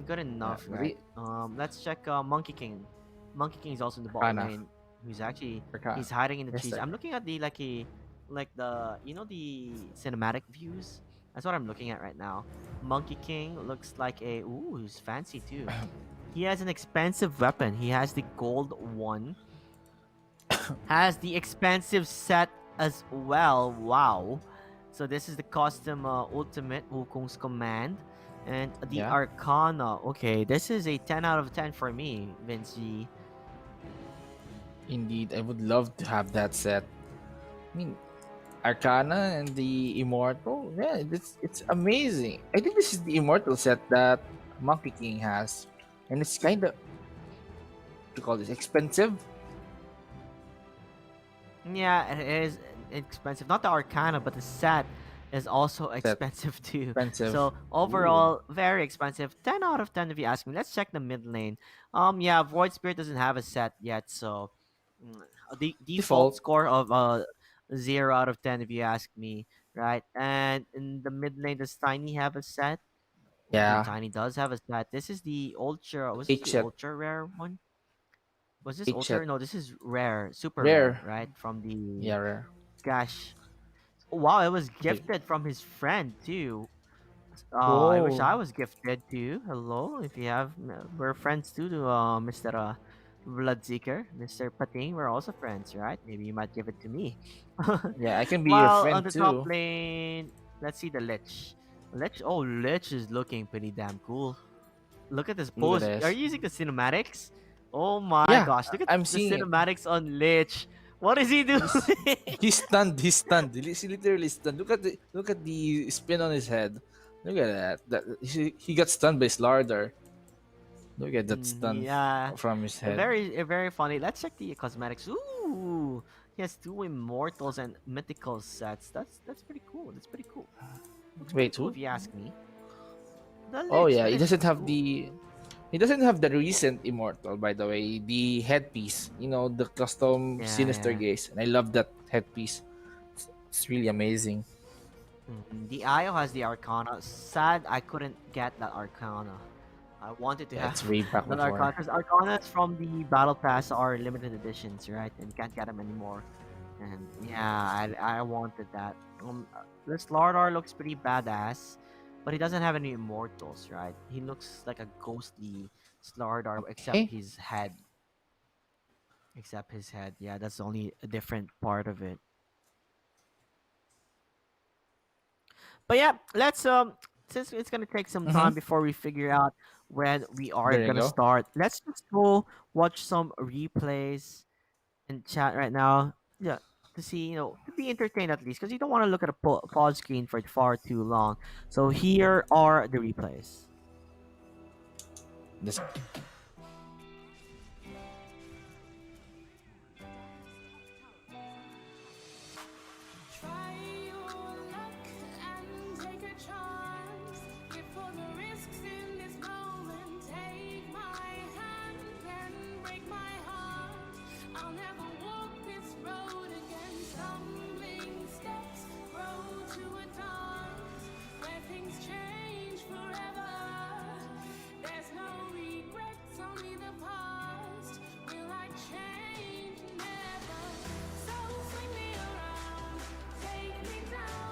Good enough, right? Let's check Monkey King. Monkey King is also in the bot Arcana. lane. Who's actually Arcana. he's hiding in the Yes, trees. sir. I'm looking at the like the the cinematic views. That's what I'm looking at right now. Monkey King looks like a ooh, he's fancy too. He has an expensive weapon. He has the gold one. Has the expensive set as well. Wow. So this is the custom ultimate Wukong's command and the Yeah, Arcana. Okay, this is a 10 out of 10 for me, Vince G. indeed. I would love to have that set. I mean, Arcana and the Immortal. Yeah, it's amazing. I think this is the Immortal set that Monkey King has, and it's kind of to call this expensive Yeah, it is expensive. Not the Arcana, but the set is also set. expensive too. Expensive. So Ooh, overall, very expensive. 10 out of 10 if you ask me. Let's check the mid lane. Yeah, Void Spirit doesn't have a set yet, so mm, the default default. score of 0 out of 10 if you ask me, right? And in the mid lane, does Tiny have a set? Ooh, Yeah, Tiny does have a set. This is the ultra. Was this H the set. ultra rare one? Was this H set. ultra? No, this is rare, super rare, Rare. right? From the Yeah, rare. Gosh. Wow, it was Okay. gifted from his friend too. I wish Whoa. I was gifted too. Hello, if you have, we're friends too, to Mr. Bloodseeker, Mr. Pating. We're also friends, right? Maybe you might give it to me. Yeah, I can be your While on friend the top too. lane, let's see the Lich. Lich is looking pretty damn cool. Look at this Look at pose. Are this. you using the cinematics? Oh my Yeah, gosh, look at I'm the seeing it. cinematics on Lich. What is he doing? He's he's stunned. He's stunned. He's literally stunned. Look at the spin on his head. Look at that. He got stunned by Slardar. Look at that stun Yeah, from his head. very funny. Let's check the cosmetics. Ooh, he has two immortals and mythical sets. That's pretty cool. That's pretty cool. Looks pretty Wait, cool who? if you ask me. Oh yeah, The he Lich doesn't looks have cool. the he doesn't have the recent immortal, by the way. The headpiece, the custom Yeah, sinister yeah. gaze, and I love that headpiece. It's really amazing. The IO has the Arcana. Sad I couldn't get that Arcana. I wanted to Yeah, have it's way back that Arcana before. because Arcanas from the Battle Pass are limited editions, right? And you can't get them anymore. And yeah, I wanted that. This Lardar looks pretty badass, but he doesn't have any immortals, right? He looks like a ghostly Slardar, except Okay. his head. Except his head. Yeah, that's only a different part of it. But yeah, let's since it's gonna take some Mm-hmm. time before we figure out when we are There you gonna go. start. Let's just go watch some replays and chat right now. Yeah, to see to be entertained at least, because you don't want to look at a pause screen for far too long. So here are the replays. This Try your luck and take a chance. Before the risks in this moment, take my hand and break my heart. I'll never walk this road again. Stumbling steps grow to a dance where things change forever. There's no regrets, only the past. Will I change? Never. So swing me around, take me down.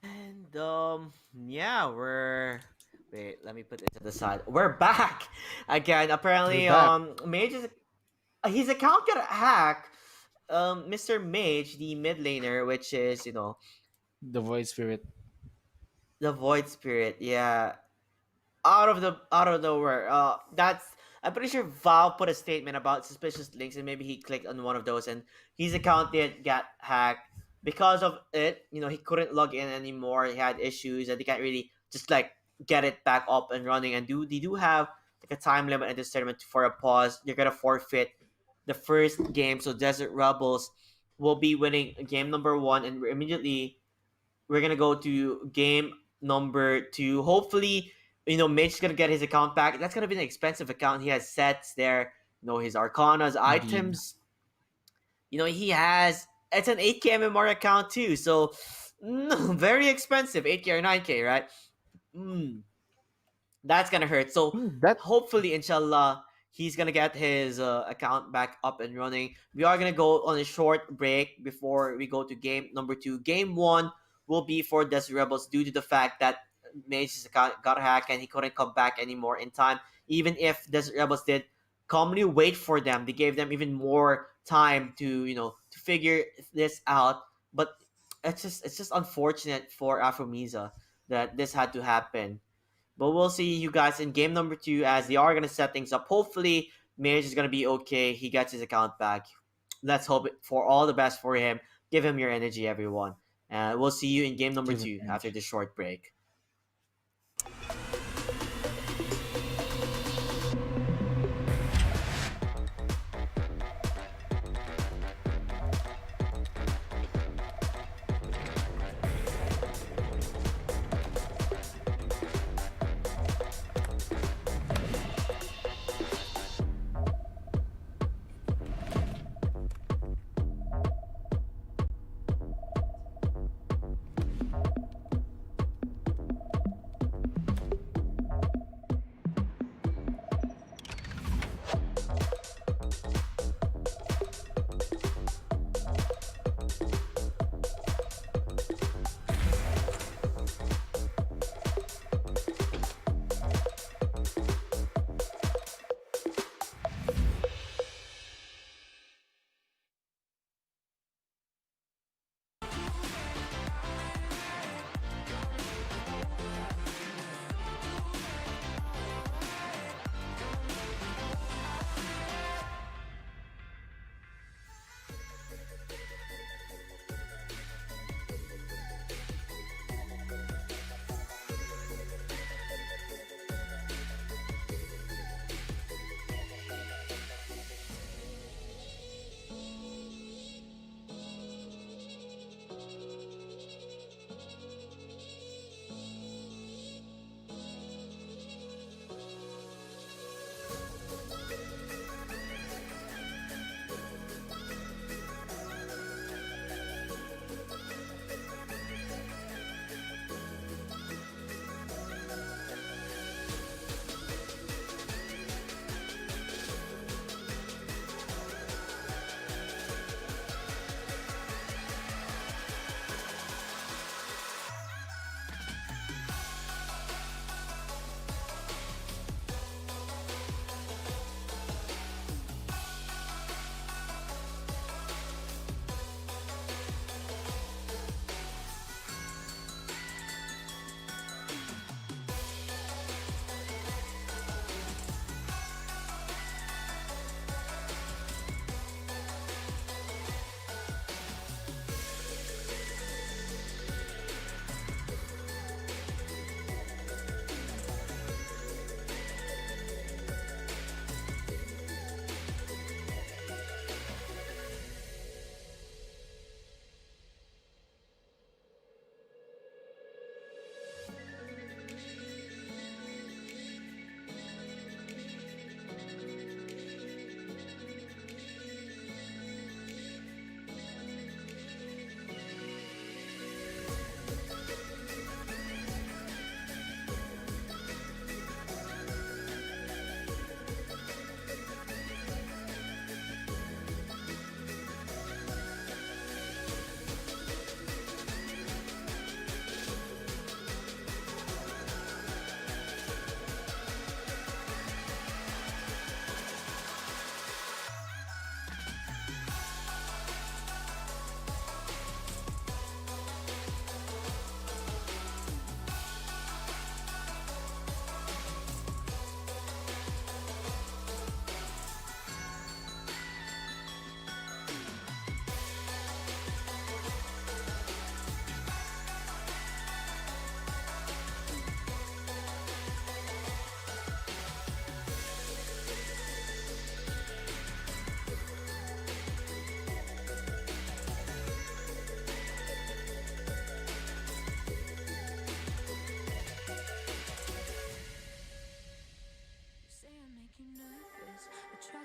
And yeah, we're wait. Let me put it to the side. We're back again. We're Apparently, back. Mage is his account got hacked. Mr. Mage, the mid laner, which is The void spirit. the Void Spirit. Yeah, out of nowhere. That's I'm pretty sure Val put a statement about suspicious links, and maybe he clicked on one of those, and his account did get hacked because of it. He couldn't log in anymore. He had issues, and he can't really just like get it back up and running. And they do have like a time limit in this tournament for a pause. You're gonna forfeit the first game, so Desert Rebels will be winning game number one, and immediately we're gonna go to game number two. Hopefully, Mitch's gonna get his account back. That's gonna be an expensive account. He has sets there, his Arcanas, Indeed. items. He has it's an 8K MMR account too. So very expensive, 8K or 9K, right? Mm, that's gonna hurt. So That hopefully, inshallah, he's gonna get his account back up and running. We are gonna go on a short break before we go to game number two. Game one will be for Desert Rebels due to the fact that Mage's account got hacked and he couldn't come back anymore in time. Even if Desert Rebels did calmly wait for them, they gave them even more time to to figure this out. But it's just unfortunate for Afromawzeh that this had to happen. But we'll see you guys in game number two as they are gonna set things up. Hopefully, Mage is gonna be okay. He gets his account back. Let's hope for all the best for him. Give him your energy, everyone. And we'll see you in game number give him two after energy. this short break.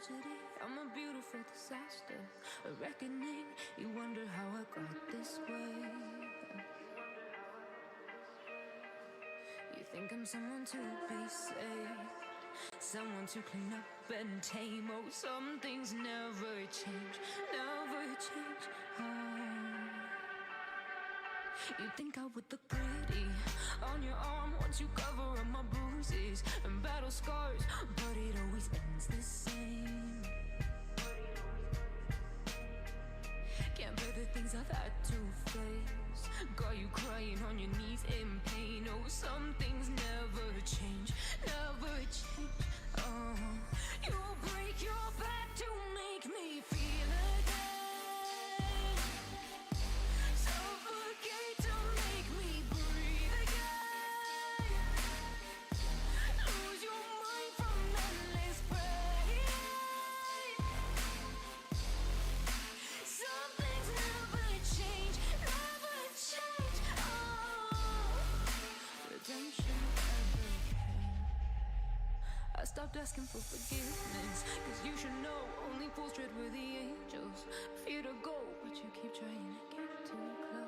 tragedy. I'm a beautiful disaster, a reckoning. You wonder how I got this way. You think I'm someone to be saved, someone to clean up and tame. Oh, some things never change, never change. Oh, you think I would look pretty on your arm once you cover up my bruises and battle scars, but it always ends the same. Can't bear the things I've had to face, got you crying on your knees in pain. Oh, some things never change, never change. Oh, you'll break your back to make me feel again, suffocate to make me breathe again, lose your mind from endless pain. Some things never change, never change. Oh, redemption never came. I stopped asking for forgiveness, cause you should know only fools tread where the angels fear to go, but you keep trying to get too close.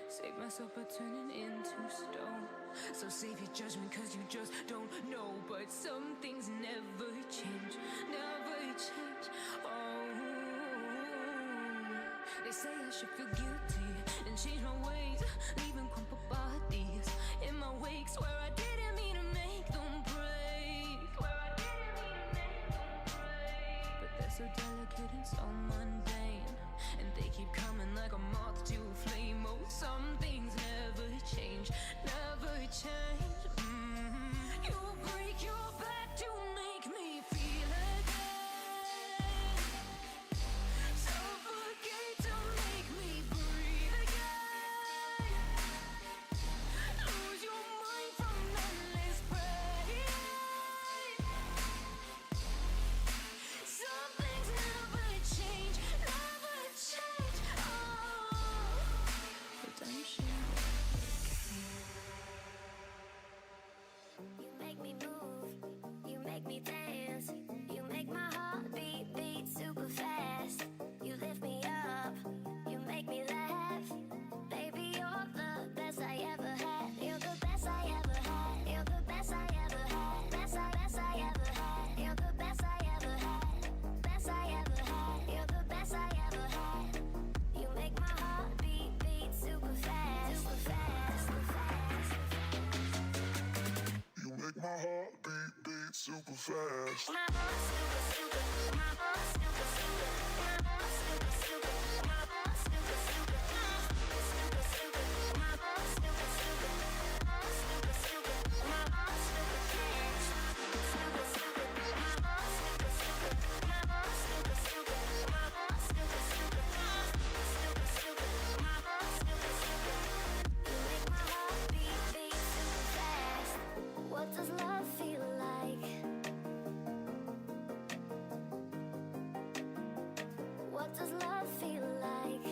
Save myself by turning into stone, so save your judgment cause you just don't know. But some things never change, never change. Oh, they say I should feel guilty and change my ways, leaving crumpled bodies in my wake. Swear I didn't mean to make them break, swear I didn't mean to make them break. But they're so delicate and so mundane, and they keep coming like a moth to a flame. Oh, some things never change, never change. You break your back to make me feel again, suffocate to make me breathe again, lose your mind from endless pain. Some things never change, never change. Oh, redemption. You make me move, you make me dance, you make my heart beat super fast. You lift me up, you make me laugh. Baby, you're the best I ever had. You're the best I ever had. You're the best I ever had. Best I ever had. You're the best I ever had. Best I ever had. You're the best I ever had. You make my heart beat super fast. Super fast, super fast. You make my heart beat super fast. My heart super, super, my heart super, super, my heart super, super, my heart super, super, super, super, my heart super, super, my heart super, super, my heart super, super, super, my heart super, super, my heart super, super, my heart super, super, super, super, my heart super, super. You make my heart beat super fast. What does love feel like? What does love feel like?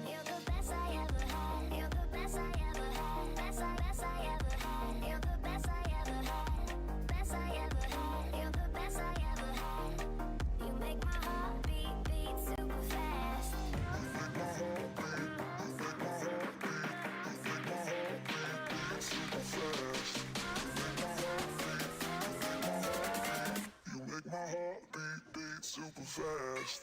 You're the best I ever had. You're the best I ever had. Best I ever had. You're the best I ever had. Best I ever had. You're the best I ever had. You make my heart beat super fast. You make my heart beat super fast. You make my heart beat super fast.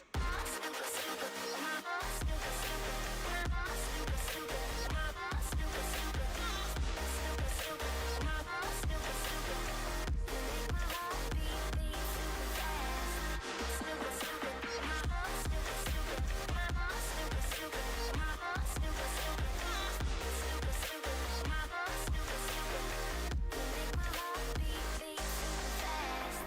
Super, super, my heart super, super, my heart super, super, my heart super, super, super, super, my heart super, super. You make my heart beat super fast. Super, super, my heart super, super, my heart super, super, my heart super, super, super, super, my heart super, super. You make my heart beat super fast.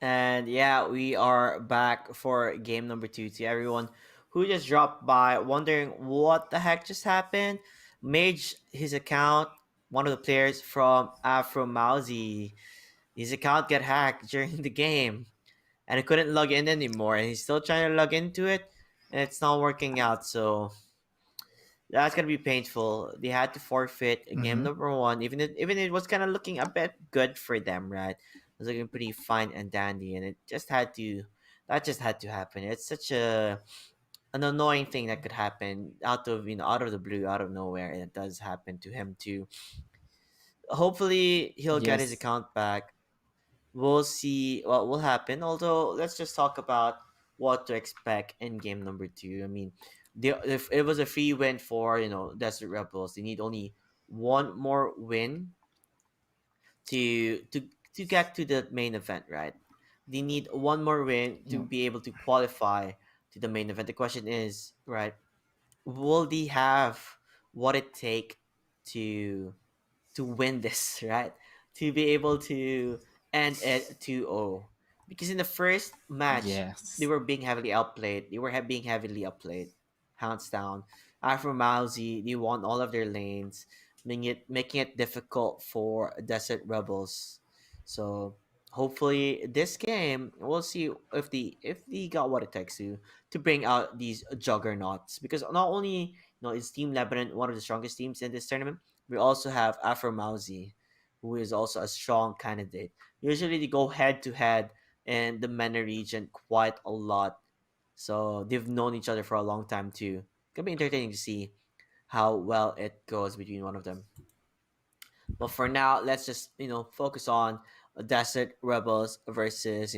And yeah, we are back for game number two. To everyone who just dropped by wondering what the heck just happened, Mage, his account, one of the players from Afromawzeh, his account got hacked during the game and he couldn't log in anymore. And he's still trying to log into it and it's not working out. So that's gonna be painful. They had to forfeit game Mm-hmm. number one, even it was kind of looking a bit good for them, right? It was looking pretty fine and dandy, and it just had to that just had to happen. It's such a an annoying thing that could happen out of out of the blue, out of nowhere, and it does happen to him too. Hopefully, he'll get his Yes. account back. We'll see what will happen. Although, let's just talk about what to expect in game number two. I mean, if it was a free win for Desert Rebels, they need only one more win to to to get to the main event, right? They need one more win to Yeah. be able to qualify to the main event. The question is, right? Will they have what it take to win this, right? To be able to end it 2-0. Because in the first match, they Yes. were being heavily outplayed. They were being heavily outplayed, hands down. Afromawzeh, they won all of their lanes, making it difficult for Desert Rebels. So hopefully this game we'll see if they got what it takes to bring out these juggernauts, because not only is Team Lebanon one of the strongest teams in this tournament, we also have Afromawzeh, who is also a strong candidate. Usually they go head to head in the MENA region quite a lot. So they've known each other for a long time too. It's gonna be entertaining to see how well it goes between one of them. But for now, let's just focus on Desert Rebels versus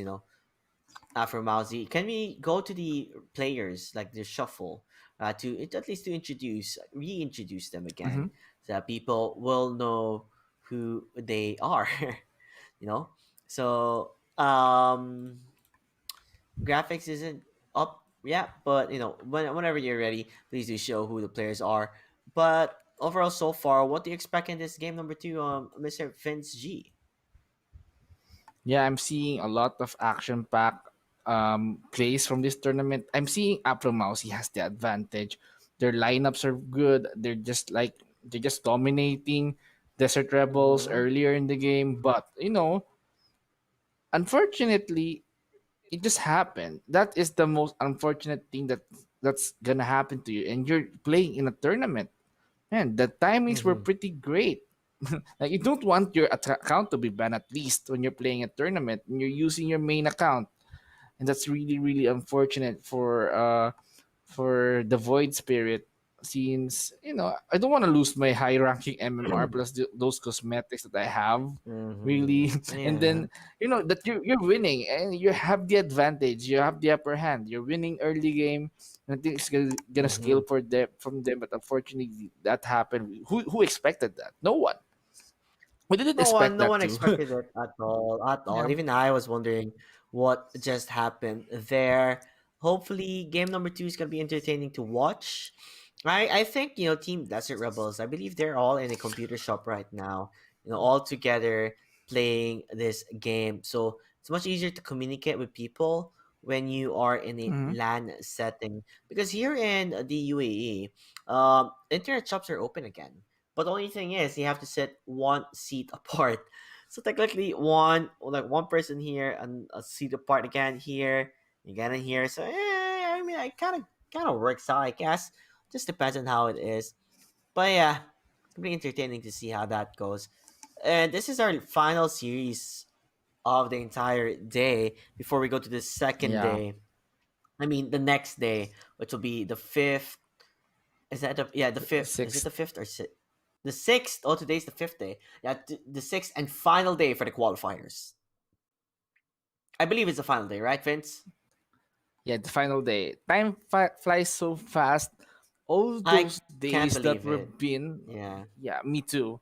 Afromawzeh. Can we go to the players, like the shuffle, to at least to reintroduce them Mm-hmm. again, so that people will know who they are, you know? So, graphics isn't up yet, but whenever you're ready, please do show who the players are. But overall, so far, what do you expect in this game number two, Mr. Vince G? Yeah, I'm seeing a lot of action-packed plays from this tournament. I'm seeing Afromawzeh has the advantage. Their lineups are good. They're just dominating Desert Rebels Mm-hmm. earlier in the game. But unfortunately, it just happened. That is the most unfortunate thing that's gonna happen to you. And you're playing in a tournament. Man, the timings were Mm-hmm. pretty great. Like you don't want your account to be banned at least when you're playing a tournament and you're using your main account, and that's really really unfortunate for the Void Spirit, since I don't want to lose my high ranking MMR plus those cosmetics that I have, really. Mm-hmm. And Yeah. then that you're winning and you have the advantage, you have the upper hand, you're winning early game. I think it's gonna scale Mm-hmm. for them from them, but unfortunately that happened. Who expected that? No one. We didn't No expect one, no that one too. expected it at all. At all. Yeah. Even I was wondering what just happened there. Hopefully, game number two is gonna be entertaining to watch. I think Team Desert Rebels. I believe they're all in a computer shop right now. All together playing this game. So it's much easier to communicate with people when you are in a Hmm. LAN setting. Because here in the UAE, internet shops are open again. But the only thing is, you have to sit one seat apart. So technically, one person here and a seat apart again here, again in here. So I mean, it kind of works out, I guess. Just depends on how it is. But yeah, it's gonna be entertaining to see how that goes. And this is our final series of the entire day before we go to the second Yeah. day. I mean, the next day, which will be the fifth. Is that the fifth? Is it Six. the fifth or the sixth? Oh, today's the fifth day. Yeah, the sixth and final day for the qualifiers. I believe it's the final day, right, Vince? Yeah, the final day. Time flies so fast. All I those can't days that believe were it. been, Yeah. yeah, me too.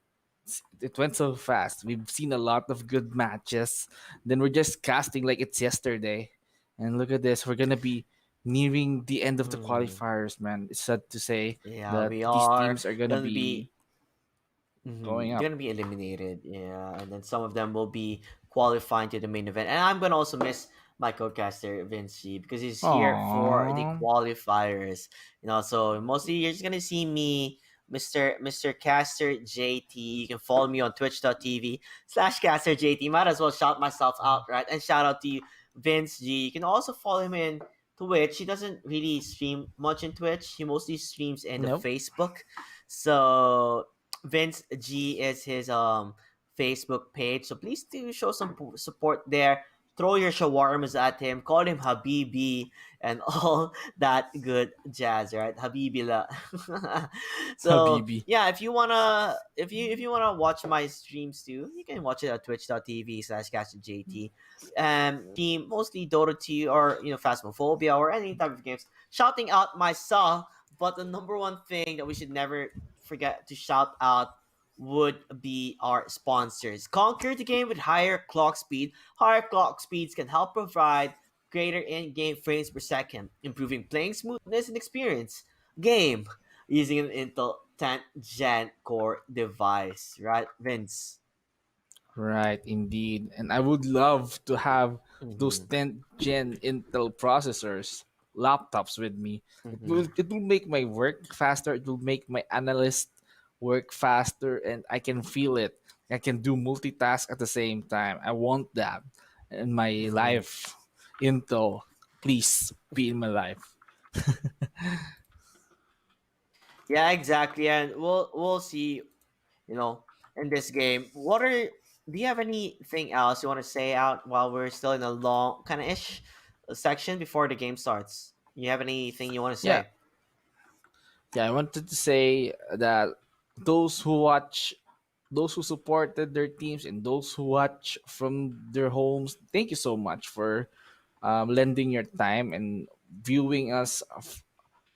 It went so fast. We've seen a lot of good matches. Then we're just casting like it's yesterday. And look at this. We're gonna be nearing the end of the Hmm. qualifiers, man. It's sad to say Yeah, that we these are teams are gonna gonna be. be. Mm-hmm. going up. Gonna be eliminated, yeah, and then some of them will be qualifying to the main event. And I'm gonna also miss my co-caster Vinci because he's here for the Aww. qualifiers. So mostly you're just gonna see me, Mr. Caster JT. You can follow me on twitch.tv/caster JT. Might as well shout myself out, right? And shout out to you, Vince G. You can also follow him in Twitch. He doesn't really stream much in Twitch. He mostly streams in the Nope. Facebook. So Vince G is his Facebook page. So please do show some support there. Throw your shawarmas at him. Call him Habibi and all that good jazz, right? Habibila. So Habibi. yeah, if you wanna watch my streams too, you can watch it at twitch.tv/catchjt. Stream mostly Dota 2 or Phasmophobia or any type of games. Shouting out myself, but the number one thing that we should never forget to shout out would be our sponsors. Conquer the game with higher clock speed. Higher clock speeds can help provide greater in-game frames per second, improving playing smoothness and experience. Game using an Intel 10th Gen core device, right, Vince? Right, indeed. And I would love to have those Mm-hmm. 10th gen Intel processors, laptops with me. It Mm-hmm. will it will make my work faster. It will make my analyst work faster, and I can feel it. I can do multitask at the same time. I want that in my Mm-hmm. life. Intel, please be in my life. Yeah, exactly. And we'll see, you know, in this game. Do you have anything else you want to say out while we're still in a long kind of ish section before the game starts? You have anything you want to Yeah, say? yeah. I wanted to say that those who watch, those who supported their teams, and those who watch from their homes, thank you so much for lending your time and viewing us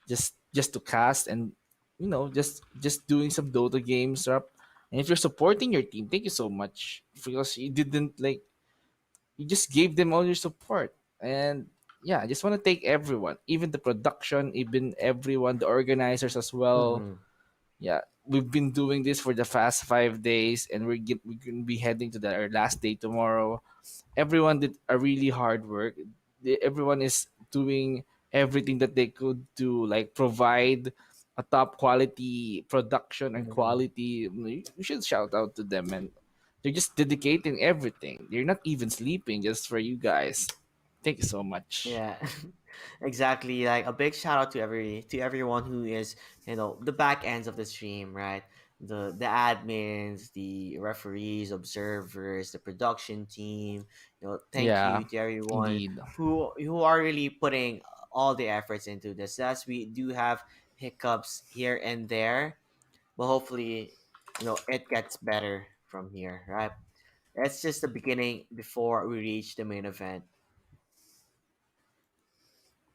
just to cast and just doing some Dota games up. And if you're supporting your team, thank you so much because you didn't like you just gave them all your support. And yeah, I just want to thank everyone, even the production, even everyone, the organizers as well. Mm-hmm. Yeah, we've been doing this for the past 5 days, and we're gonna be heading to our last day tomorrow. Everyone did a really hard work. Everyone is doing everything that they could to like provide a top quality production and Mm-hmm. quality. You should shout out to them, and they're just dedicating everything. They're not even sleeping just for you guys. Thank you so much. Yeah, exactly. Like a big shout out to everyone who is the back ends of the stream, right? The admins, the referees, observers, the production team. Thank Yeah, you to everyone indeed. who are really putting all the efforts into this. As we do have hiccups here and there, but hopefully, it gets better from here, right? It's just the beginning before we reach the main event.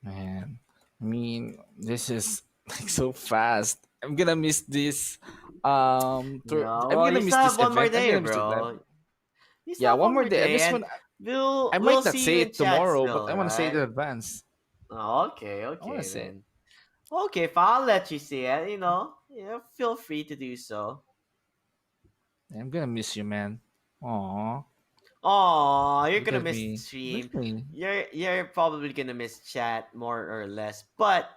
Man, I mean, this is like so fast. I'm gonna miss this. I'm Well, gonna you miss still have this one more event. I'm day, gonna miss the live. bro. You still Yeah, have one one more more day. I day, just and want. we'll I we'll might not see say you in it chat tomorrow, but still, I want to say it in right? advance. Oh, okay, I want to okay say it. then. Okay, fine. I'll let you see it. Yeah, feel free to do so. I'm gonna miss you, man. Aw, Oh, you're gonna miss the look stream. at me. You're probably gonna miss chat more or less, but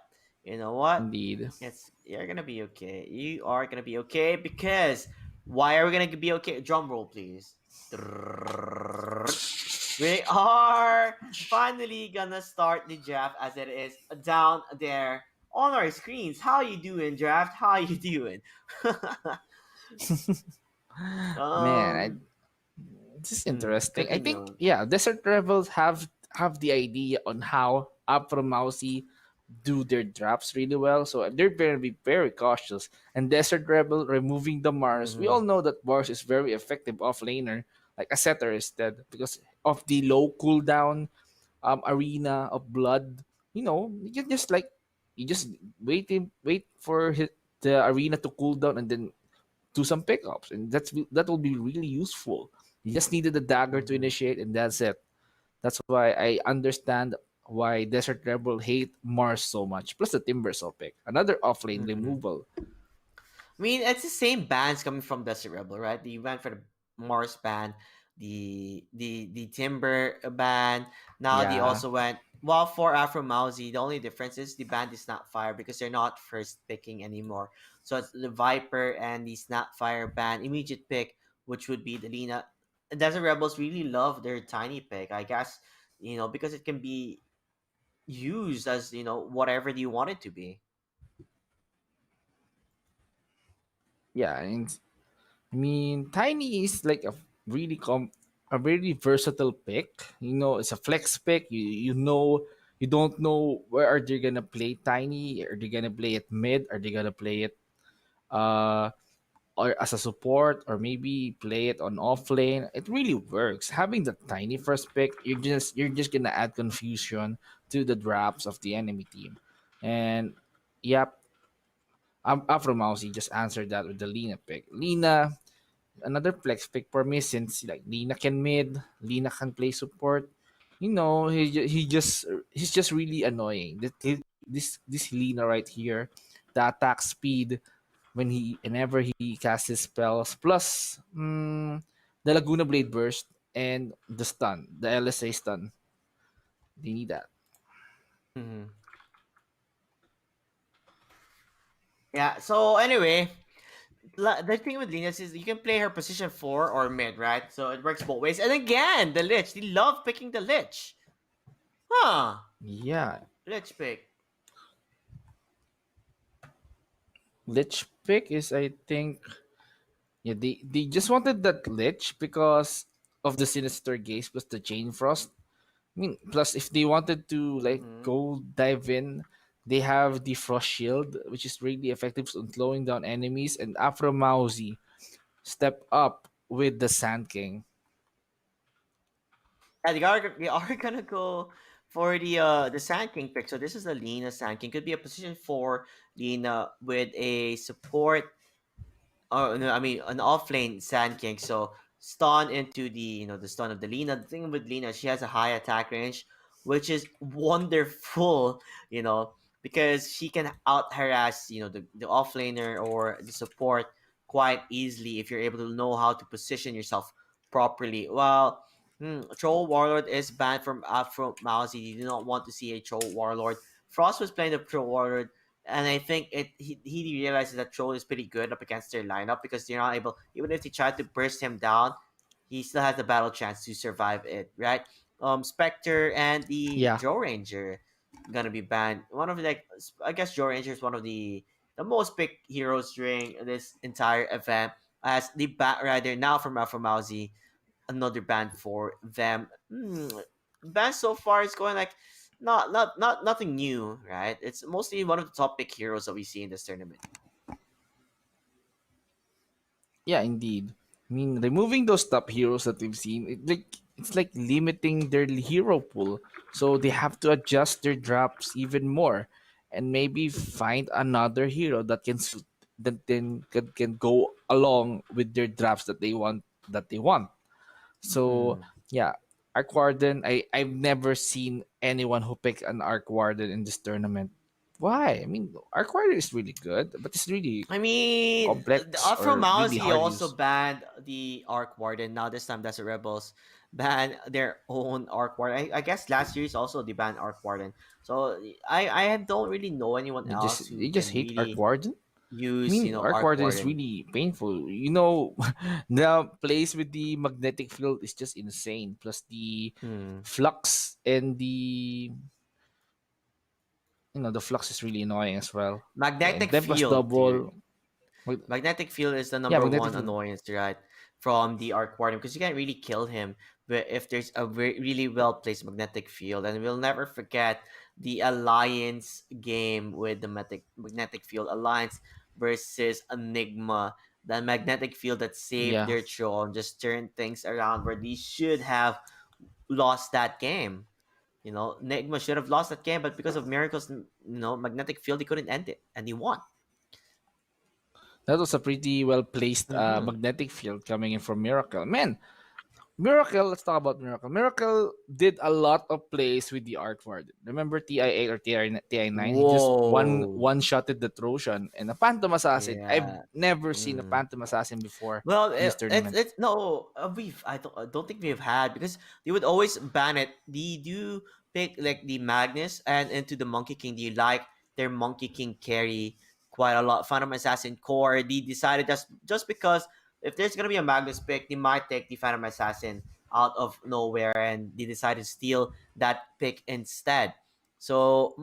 you know what? Indeed. You're gonna be okay. You are gonna be okay because why are we gonna be okay? Drum roll, please. We are finally gonna start the draft as it is down there on our screens. How you doing, draft? How you doing? Man, um, this is interesting. I think Continue. yeah, Desert Rebels have the idea on how Afromawzeh do their drops really well. So they're going to be very cautious. And Desert Rebel removing the Mars. We Mm-hmm. all know that Mars is very effective off laner, like a setter instead, because of the low cooldown arena of blood. You can just like you just wait for the arena to cool down and then do some pickups, and that will be really useful. You just needed a dagger to Mm-hmm. initiate, and that's it. That's why I understand why Desert Rebel hate Mars so much. Plus the Timbersaw pick, another offlane Mm-hmm. removal. I mean, it's the same bands coming from Desert Rebel, right? You went for the Mars band, the Timber band. Now they Yeah. also went well for Afromawzeh. The only difference is the band is not fire because they're not first picking anymore. So it's the Viper and the Snapfire band immediate pick, which would be the Lena. Desert Rebels really love their tiny pick, I guess. Because it can be used as whatever you want it to be. Yeah, and I mean, Tiny is like a very versatile pick. It's a flex pick. You don't know where are they gonna play Tiny. Are they gonna play it mid? Are they gonna play it uh or as a support, or maybe play it on off lane? It really works. Having the Tiny first pick, you're just gonna add confusion to the drafts of the enemy team. And yep, Afromawzeh just answered that with the Lina pick. Lina, another flex pick for me, since like Lina can mid, Lina can play support. He's just really annoying. This Lina right here, the attack speed whenever he casts his spells, plus the Laguna Blade burst and the stun, the LSA stun. They need that. Mhm. Yeah. So anyway, the thing with Linus is you can play her position 4 or mid, right? So it works both ways. And again, the Lich. They love picking the Lich. Huh. Yeah, Lich pick. Lich pick is, I think, yeah, they just wanted that Lich because of the Sinister Gaze plus the Chain Frost. I mean, plus if they wanted to like Mm-hmm. go dive in, they have the Frost Shield, which is really effective on slowing down enemies, and Afromawzeh step up with the Sand King. Yeah, they are gonna go for the Sand King pick. So this is a Lina Sand King. Could be a position 4 Lina with a support. Oh no, I mean an offlane Sand King. So stun into the stun of the Lina. The thing with Lina, she has a high attack range, which is wonderful. You know because she can out harass the offlaner or the support quite easily if you're able to know how to position yourself properly. Well, Troll Warlord is banned from Afro Mousy. You do not want to see a Troll Warlord. Frost was playing the Troll Warlord, and I think he realizes that Troll is pretty good up against their lineup because they're not able, even if they try to burst him down, he still has the battle chance to survive it, right? Spectre and the Yeah, Joe Ranger gonna be banned. One of the, like, I guess Joe Ranger is one of the most picked heroes during this entire event. As the Bat Rider now from Alpha Mousy, another band for them. Band so far is going like not nothing new, right? It's mostly one of the top pick heroes that we see in this tournament. yeah, indeed. I mean, removing those top heroes that we've seen, it's like limiting their hero pool. So they have to adjust their drops even more, and maybe find another hero that then can go along with their drops that they want. So Hmm. yeah, Arc Warden. I've never seen anyone who pick an Arc Warden in this tournament. Why? I mean, Arc Warden is really good, but it's really I mean, the complex Afro or really Mousy hard to also use. banned the Arc Warden. Now this time, that's the Rebels ban their own Arc Warden. I guess last year's also the banned Arc Warden. So I don't really know anyone else who They just can hate Arc really Warden. I use mean, Arc Arc Warden is Warden. really painful. The plays with the magnetic field is just insane. Plus the Hmm. flux and the flux is really annoying as well. And Magnetic Tempest field, dude. double. Mag- Magnetic field is the Yeah, number magnetic one field. annoyance, right? From the Arc Warden because you can't really kill him, but if there's a really well placed magnetic field, and we'll never forget the Alliance game with the magnetic field Alliance versus Enigma. The magnetic field that saved Yeah, their throne just turned things around where they should have lost that game. Enigma should have lost that game, but because of miracles, magnetic field, they couldn't end it, and they won. that was a pretty well placed Hmm. magnetic field coming in from Miracle. Man, Miracle, let's talk about Miracle. Miracle did a lot of plays with the Arc Warden. Remember TI8 or TI9? He just Whoa. one shotted the Trojan and a Phantom Assassin. I've Yeah. never seen a Mm. Phantom Assassin before Well, in this it's tournament. it's no, I don't think we've had because they would always ban it. They do pick like the Magnus and into the Monkey King. Do you like their Monkey King carry quite a lot? Phantom Assassin core. They decided just because if there's gonna be a Magnus pick, they might take the Phantom Assassin out of nowhere, and they decided to steal that pick instead. So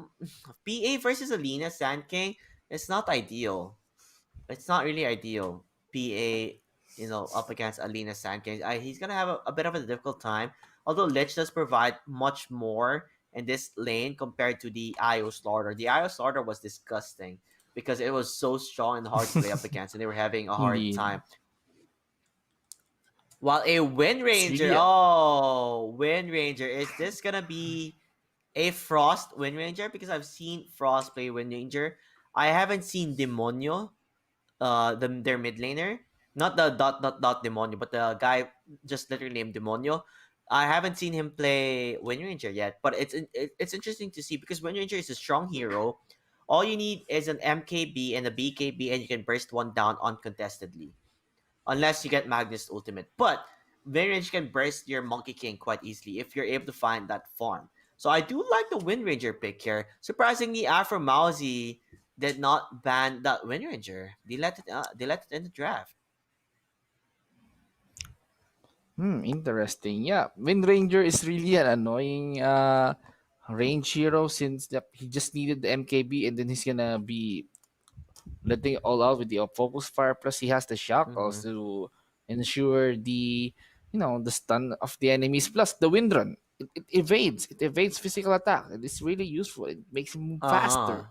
PA versus Alina Sand King, it's not ideal. It's not really ideal. PA, up against Alina Sankey. He's gonna have a bit of a difficult time. Although Lich does provide much more in this lane compared to the IO Slaughter. The IO Slaughter was disgusting because it was so strong and hard to play up against, and they were having a hard Indeed. time. While a Wind It's Ranger, really Wind Ranger, is this gonna be a Frost Wind Ranger? Because I've seen Frost play Wind Ranger. I haven't seen Demonio, their mid laner, not the dot demonio, but the guy just literally named Demonio. I haven't seen him play Wind Ranger yet, but it's interesting to see because Wind Ranger is a strong hero. All you need is an MKB and a BKB, and you can burst one down uncontestedly, unless you get Magnus ultimate. But Wind Ranger can burst your Monkey King quite easily if you're able to find that farm. So I do like the Wind Ranger pick here. Surprisingly, Afromawzeh did not ban that Wind Ranger. They let it in the draft. interesting. Yeah, Wind Ranger is really an annoying range hero since he just needed the MKB and then he's gonna be letting it all out with the focus fire. Plus, he has the shock Mm-hmm. also to ensure the stun of the enemies. Plus, the wind run. It evades. It evades physical attack. It is really useful. It makes him move Uh-huh. faster.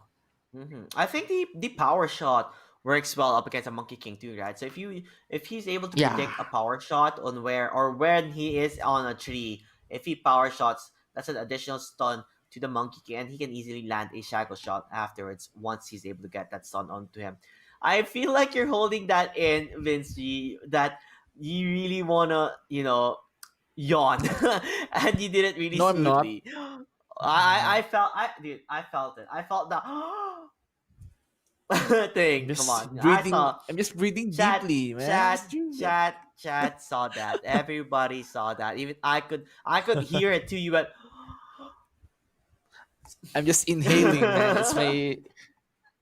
I think the power shot works well up against a Monkey King too, right? So if he's able to Yeah. predict a power shot on where or when he is on a tree, if he power shots, that's an additional stun to the Monkey King, and he can easily land a shackle shot afterwards once he's able to get that stun onto him. I feel like you're holding that in, Vince G, that you really wanna, yawn, and you did it really No, I'm not. smoothly. I felt it. I felt the I'm thing. Come just on, I breathing. saw I'm just breathing chat, deeply, man. chat, It's true. chat saw that. Everybody saw that. Even I could hear it too. You went. I'm just inhaling, man. It's my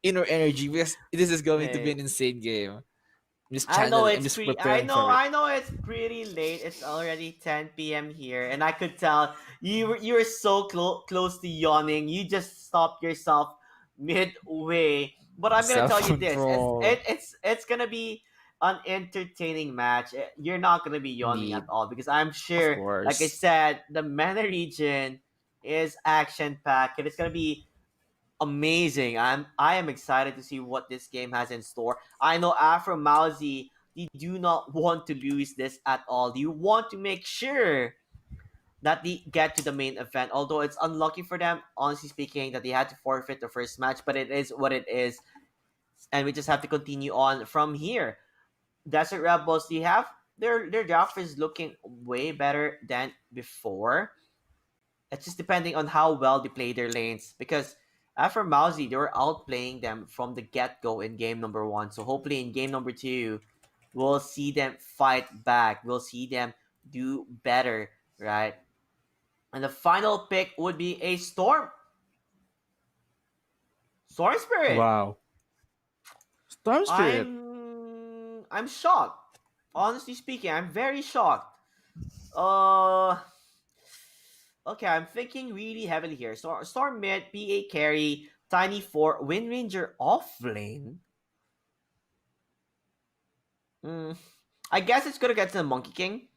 inner energy because this is going to be Hey, an insane game. I'm just I know channeling. I'm it's just pretty. I preparing know. for it. I know it's pretty late. It's already 10 p.m. here, and I could tell you were so close to yawning. You just stopped yourself midway. But I'm gonna tell Self you this: control. it's gonna be an entertaining match. You're not gonna be yawning at Indeed. all because I'm Of sure, like I course. said, the MENA region is action packed, and it's gonna be amazing. I am excited to see what this game has in store. I know Afromawzeh, they do not want to lose this at all. You want to make sure that they get to the main event. Although it's unlucky for them, honestly speaking, that they had to forfeit the first match, but it is what it is, and we just have to continue on from here. Desert Rebels, they have their draft is looking way better than before. It's just depending on how well they play their lanes because after Mousy, they were outplaying them from the get go in game number one. So hopefully in game number two, we'll see them fight back. We'll see them do better, right? And the final pick would be a Storm Spirit. Wow. Storm Spirit. I'm shocked. Honestly speaking, I'm very shocked. Uh Okay, I'm thinking really heavily here. Storm mid, PA carry, Tiny 4, Wind Ranger off lane. Mm, I guess it's gonna get to the Monkey King.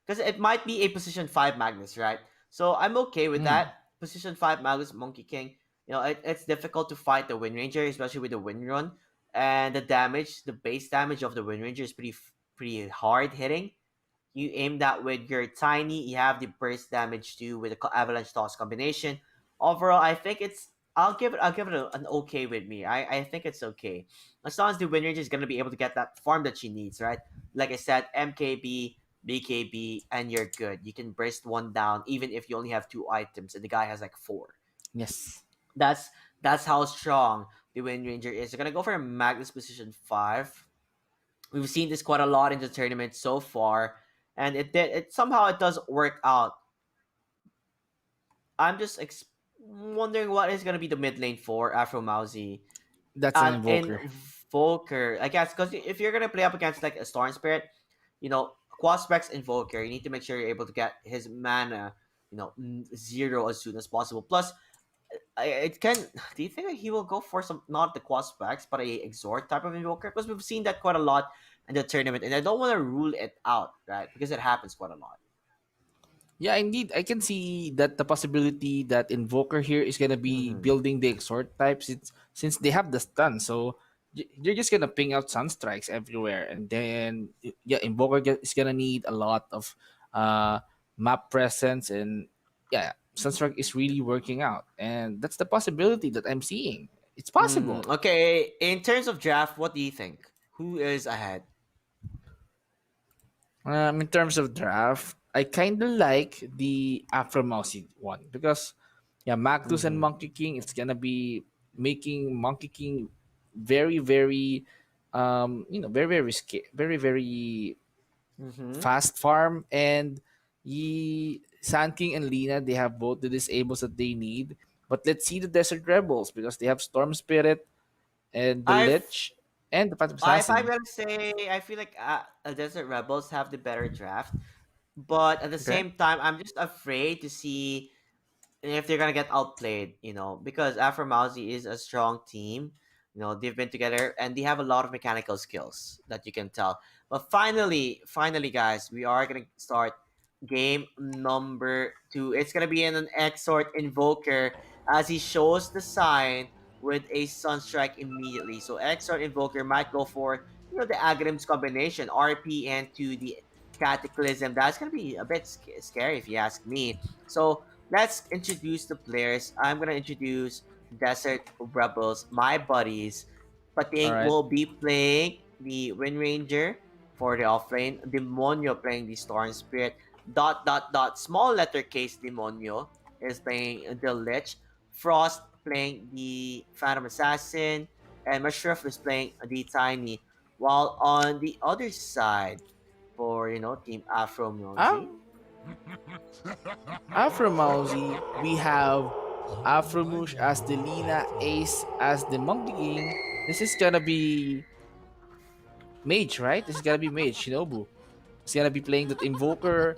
Because it might be a position 5 Magnus, right? So I'm okay with Mm. that. Position 5 Magnus, Monkey King. It's difficult to fight the Wind Ranger, especially with the Wind Run. And the base damage of the Wind Ranger is pretty hard hitting. You aim that with your tiny, you have the burst damage too with the avalanche toss combination. Overall, I think I'll give it an okay with me. I think it's okay as long as the Wind Ranger is gonna be able to get that farm that she needs, right? Like I said, MKB, BKB, and you're good. You can burst one down even if you only have two items, and the guy has like four. Yes. That's that's how strong the Wind Ranger is. They're gonna go for Magnus position 5. We've seen this quite a lot in the tournament so far, and it somehow it does work out. I'm just wondering what is gonna be the mid lane for Afromawzeh That's an and invoker. Invoker. I guess because if you're gonna play up against like a Storm Spirit, Quaspex Invoker, you need to make sure you're able to get his mana, zero as soon as possible. Plus, it can. Do you think that he will go for some not the Quaspex but a Exhort type of Invoker? Because we've seen that quite a lot in the tournament, and I don't want to rule it out, right? Because it happens quite a lot. Yeah, indeed. I can see that the possibility that Invoker here is gonna be Mm-hmm. building the Exhort types since they have the stun. So you're just gonna ping out Sunstrikes everywhere, and then yeah, is gonna need a lot of uh map presence, and yeah, Sunstrike is really working out, and that's the possibility that I'm seeing. It's possible. Okay, in terms of draft, what do you think? Who is ahead? In terms of draft, I kind of like the Afromawzeh one because, yeah, Mactus and Mm-hmm. Monkey King, it's gonna be making Monkey King very, very, very, very very, very Mm-hmm. fast farm, and Sand King and Lina, they have both the disables that they need. But let's see the Desert Rebels because they have Storm Spirit and the I Lich and the Phantom if I'm Assassin. gonna say, I feel like Desert Rebels have the better draft, but at the Okay. same time, I'm just afraid to see if they're gonna get outplayed. Because Afromawzeh is a strong team. They've been together and they have a lot of mechanical skills that you can tell. But finally, guys, we are gonna start game number 2. It's gonna be an Exort Invoker as he shows the sign with a Sunstrike immediately. So Exort Invoker might go for the Aghanim's combination, RP and to the Cataclysm. That's gonna be a bit scary if you ask me. So let's introduce the players. I'm gonna introduce Desert Rebels, my buddies. All Pating right. will be playing the Wind Ranger for the offlane. Demonio playing the Storm Spirit. Small letter case Demonio is playing the Lich. Frost playing the Phantom Assassin. And Mashruff is playing the Tiny. While on the other side, for Team Afro Ah, Mosey. Afromawzeh, we have Afromush as the Lina, Ace as the Monkey King. This is gonna be Mage, right? This is gonna be Mage, Shinobu. He's gonna be playing that Invoker.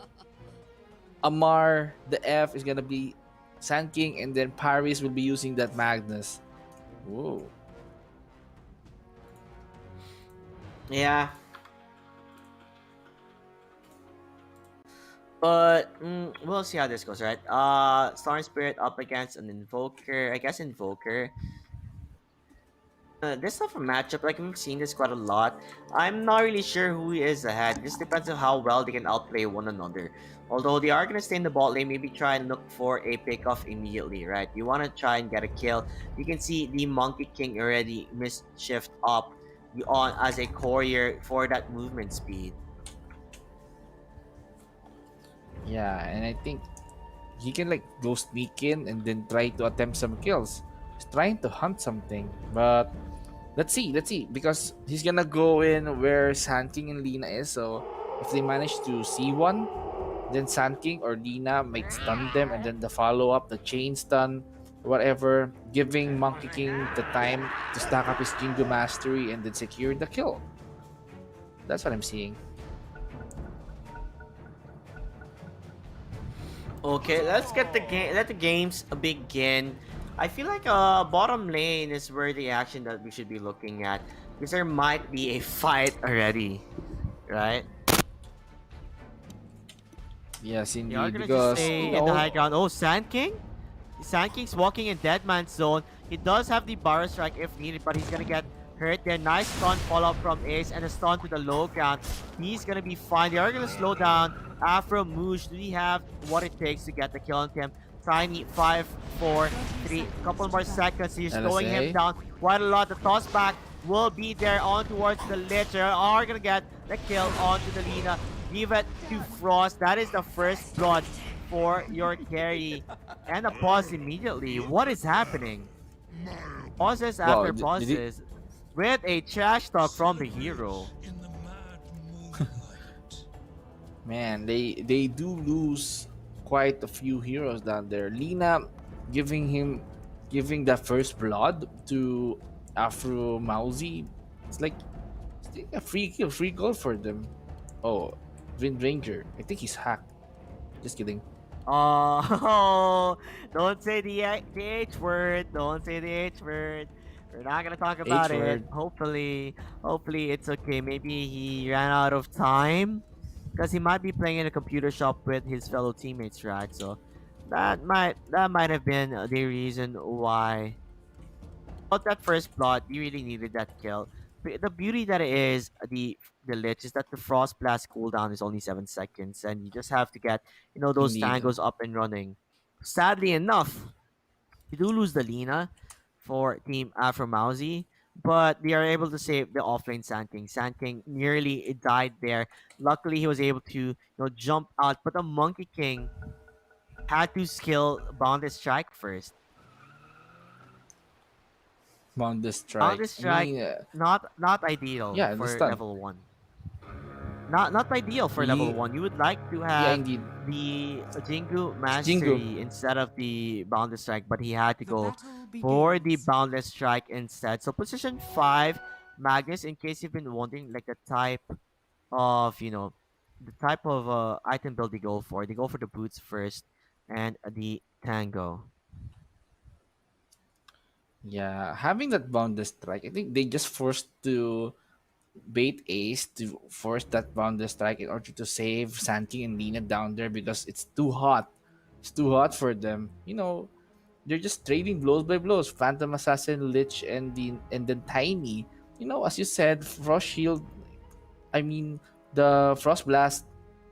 Amar, the F is gonna be Sand King, and then Paris will be using that Magnus. Whoa. Yeah, but we'll see how this goes, right? Storm Spirit up against an Invoker. I guess Invoker. This type of matchup, like we've seen this quite a lot. I'm not really sure who is ahead. This depends on how well they can outplay one another. Although they are gonna stay in the bot lane, maybe try and look for a pickoff immediately, right? You want to try and get a kill. You can see the Monkey King already mischieved up on as a courier for that movement speed. Yeah, and I think he can like go sneak in and then try to attempt some kills. He's trying to hunt something, but let's see, because he's gonna go in where Sand King and Lina is. So if they manage to see one, then Sand King or Lina might stun them, and then the follow up, the chain stun, whatever, giving Monkey King the time to stack up his Jingo Mastery and then secure the kill. That's what I'm seeing. Okay, let's get the game. Let the games begin. I feel like bottom lane is where the action that we should be looking at because there might be a fight already, right? Yes, They are indeed, gonna just because stay in the high ground. Oh, Sand King? Sand King's walking in Dead Man's Zone. He does have the Barrow Strike if needed, but he's gonna get hurt there. Nice stun follow up from Ace and a stun to the low ground. He's gonna be fine. They are gonna slow down Afromawzeh. Do he have what it takes to get the kill on him? Tiny 5, 4, 3, couple more seconds. He's slowing him LSA. down quite a lot. The toss back will be there on towards the Lich. They are gonna get the kill onto the Lina. Give it to Frost. That is the first blood for your carry. And a pause immediately. What is happening? Pauses Well, after did it? pauses with a trash talk from the hero. Man, they do lose quite a few heroes down there. Lina giving the first blood to Afromawzeh. It's like a free kill, free goal for them. Oh, Wind Ranger. I think he's hacked. Just kidding. Oh, don't say the H word. Don't say the H word. We're not gonna talk H about it. word. Hopefully it's okay. Maybe he ran out of time because he might be playing in a computer shop with his fellow teammates, right? So that might have been the reason why. But that first plot, you really needed that kill. The beauty that it is the lich is that the frost blast cooldown is only 7 seconds, and you just have to get those Indeed. tangos up and running. Sadly enough, you do lose the Lina for Team Afromawzeh, but they are able to save the offlane Sand King. Sand King nearly died there. Luckily, he was able to jump out, but the Monkey King had to skill Boundless Strike first. Boundless strike. Boundless I Strike, mean, not ideal yeah, I for understand. level 1. Not ideal for level He, 1. You would like to yeah, have indeed. the Jingu Jingu. Mastery instead of the Boundless Strike, but he had to The go battle for the begins. Boundless Strike instead. So position 5, Magnus, in case you've been wondering, like the type of, item build they go for. They go for the boots first and the Tango. Yeah, having that boundless strike, I think they just forced to bait Ace to force that boundless strike in order to save Santi and Lina down there because it's too hot. It's too hot for them. They're just trading blows by blows. Phantom Assassin, Lich, and then Tiny. As you said, Frost Shield. I mean, the Frost Blast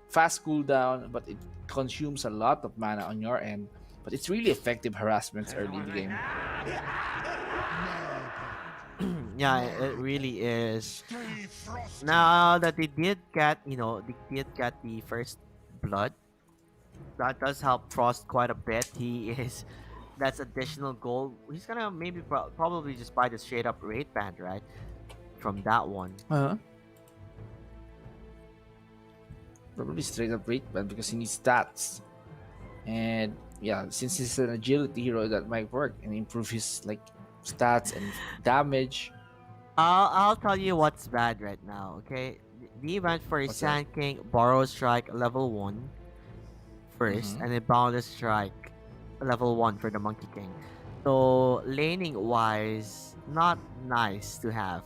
fast cooldown, but it consumes a lot of mana on your end. But it's really effective harassments early in the game. Yeah, it really is. Now that they did get the first blood, that does help Frost quite a bit. That's additional gold. He's gonna maybe probably just buy the straight up rate band, right? From that one. Uh-huh. Probably straight up rate band because he needs stats. And yeah, since he's an agility hero, that might work and improve his stats and damage. I'll tell you what's bad right now, okay? The event for What's that? Sand King Borrow Strike level 1 first, Mm-hmm. and then Boundless Strike level 1 for the Monkey King. So, laning wise, not nice to have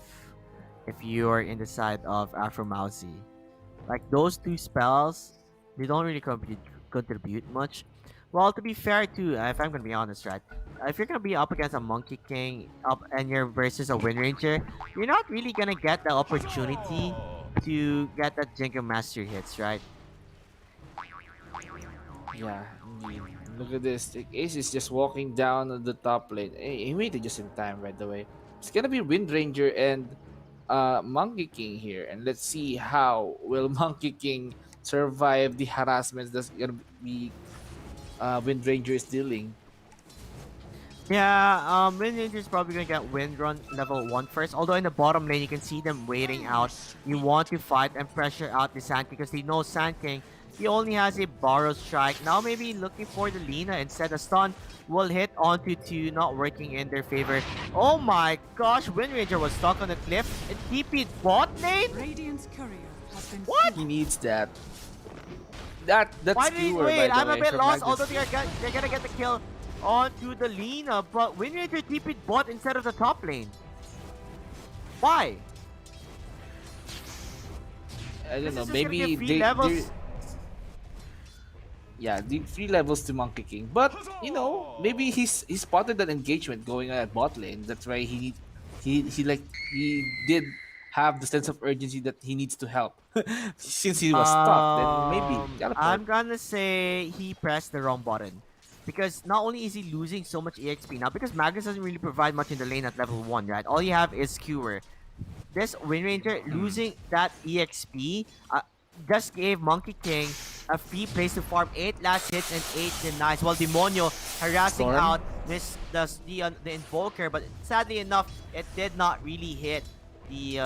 if you're in the side of Afromawzeh. Like, those two spells, they don't really contribute much. Well, to be fair, too, if I'm gonna be honest, right? If you're gonna be up against a Monkey King up and you're versus a Wind Ranger, you're not really gonna get the opportunity to get that Jingle Master hits, right? Yeah, indeed. Look at this. Ace is just walking down on the top lane. He waited just in time, by the way. It's gonna be Wind Ranger and Monkey King here, and let's see how will Monkey King survive the harassments that's gonna be Wind Ranger is dealing. Yeah, Wind Ranger's probably gonna get Wind Run level 1 first. Although in the bottom lane, you can see them waiting out. You want to fight and pressure out the Sand King because they know Sand King, he only has a Borrow Strike. Now maybe looking for the Lina instead. A stun will hit onto 2, not working in their favor. Oh my gosh, Wind Ranger was stuck on the cliff. It TP'd bot lane? Radiant's courier has been What? He needs that. That Why did he skewer, wait? by the I'm a way, bit from lost, Magnus. although they're gonna get the kill onto the Lina, but Wind Ranger TP'd bot instead of the top lane. Why? I don't This know. is just gonna Maybe give free they levels. yeah, the 3 levels to Monkey King. But maybe he spotted that engagement going on at bot lane. That's why he did have the sense of urgency that he needs to help. Since he was stuck, then maybe teleport. I'm gonna say he pressed the wrong button. Because not only is he losing so much EXP now, because Magnus doesn't really provide much in the lane at level 1, right? All you have is Skewer. This Wind Ranger losing that EXP, just gave Monkey King a free place to farm 8 last hits and 8 denies, while Demonio harassing Storm. out the Invoker, but sadly enough, it did not really hit the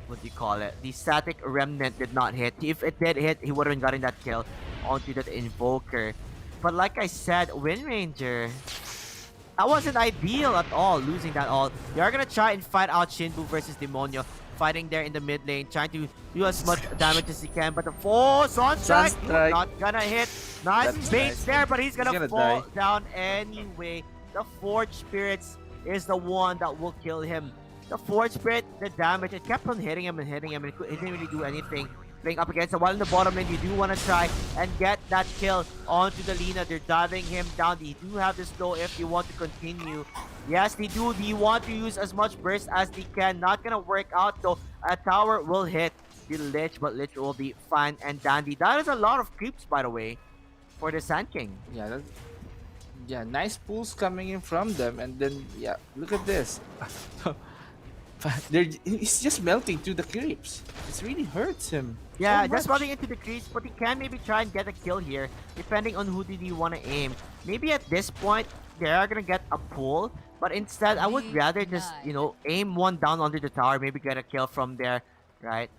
what do you call it? The static remnant did not hit. If it did hit, he wouldn't gotten that kill onto that Invoker. But like I said, Wind Ranger, that wasn't ideal at all, losing that all. They are gonna try and fight out Shinbu versus Demonio, fighting there in the mid lane, trying to do as much damage as he can. But the full Sunstrike, Sunstrike. not gonna hit. Nice That's bait nice. there, but he's gonna gonna fall die. down anyway. The Forge Spirits is the one that will kill him. The Forge Spirit, the damage, it kept on hitting him and hitting him, and it didn't really do anything. Playing up against him, while in the bottom lane, you do want to try and get that kill onto the Lina. They're diving him down. They do have the slow if you want to continue. Yes, they do. They want to use as much burst as they can. Not gonna work out though. A tower will hit the Lich, but Lich will be fine and dandy. That is a lot of creeps, by the way, for the Sand King. Yeah, yeah, nice pulls coming in from them, and then yeah, look at this. He's just melting through the creeps. It really hurts him. Yeah, so just much. running into the creeps, but he can maybe try and get a kill here, depending on who did he want to aim. Maybe at this point, they are gonna get a pull, but instead, I would rather just, you know, aim one down under the tower, maybe get a kill from there, right?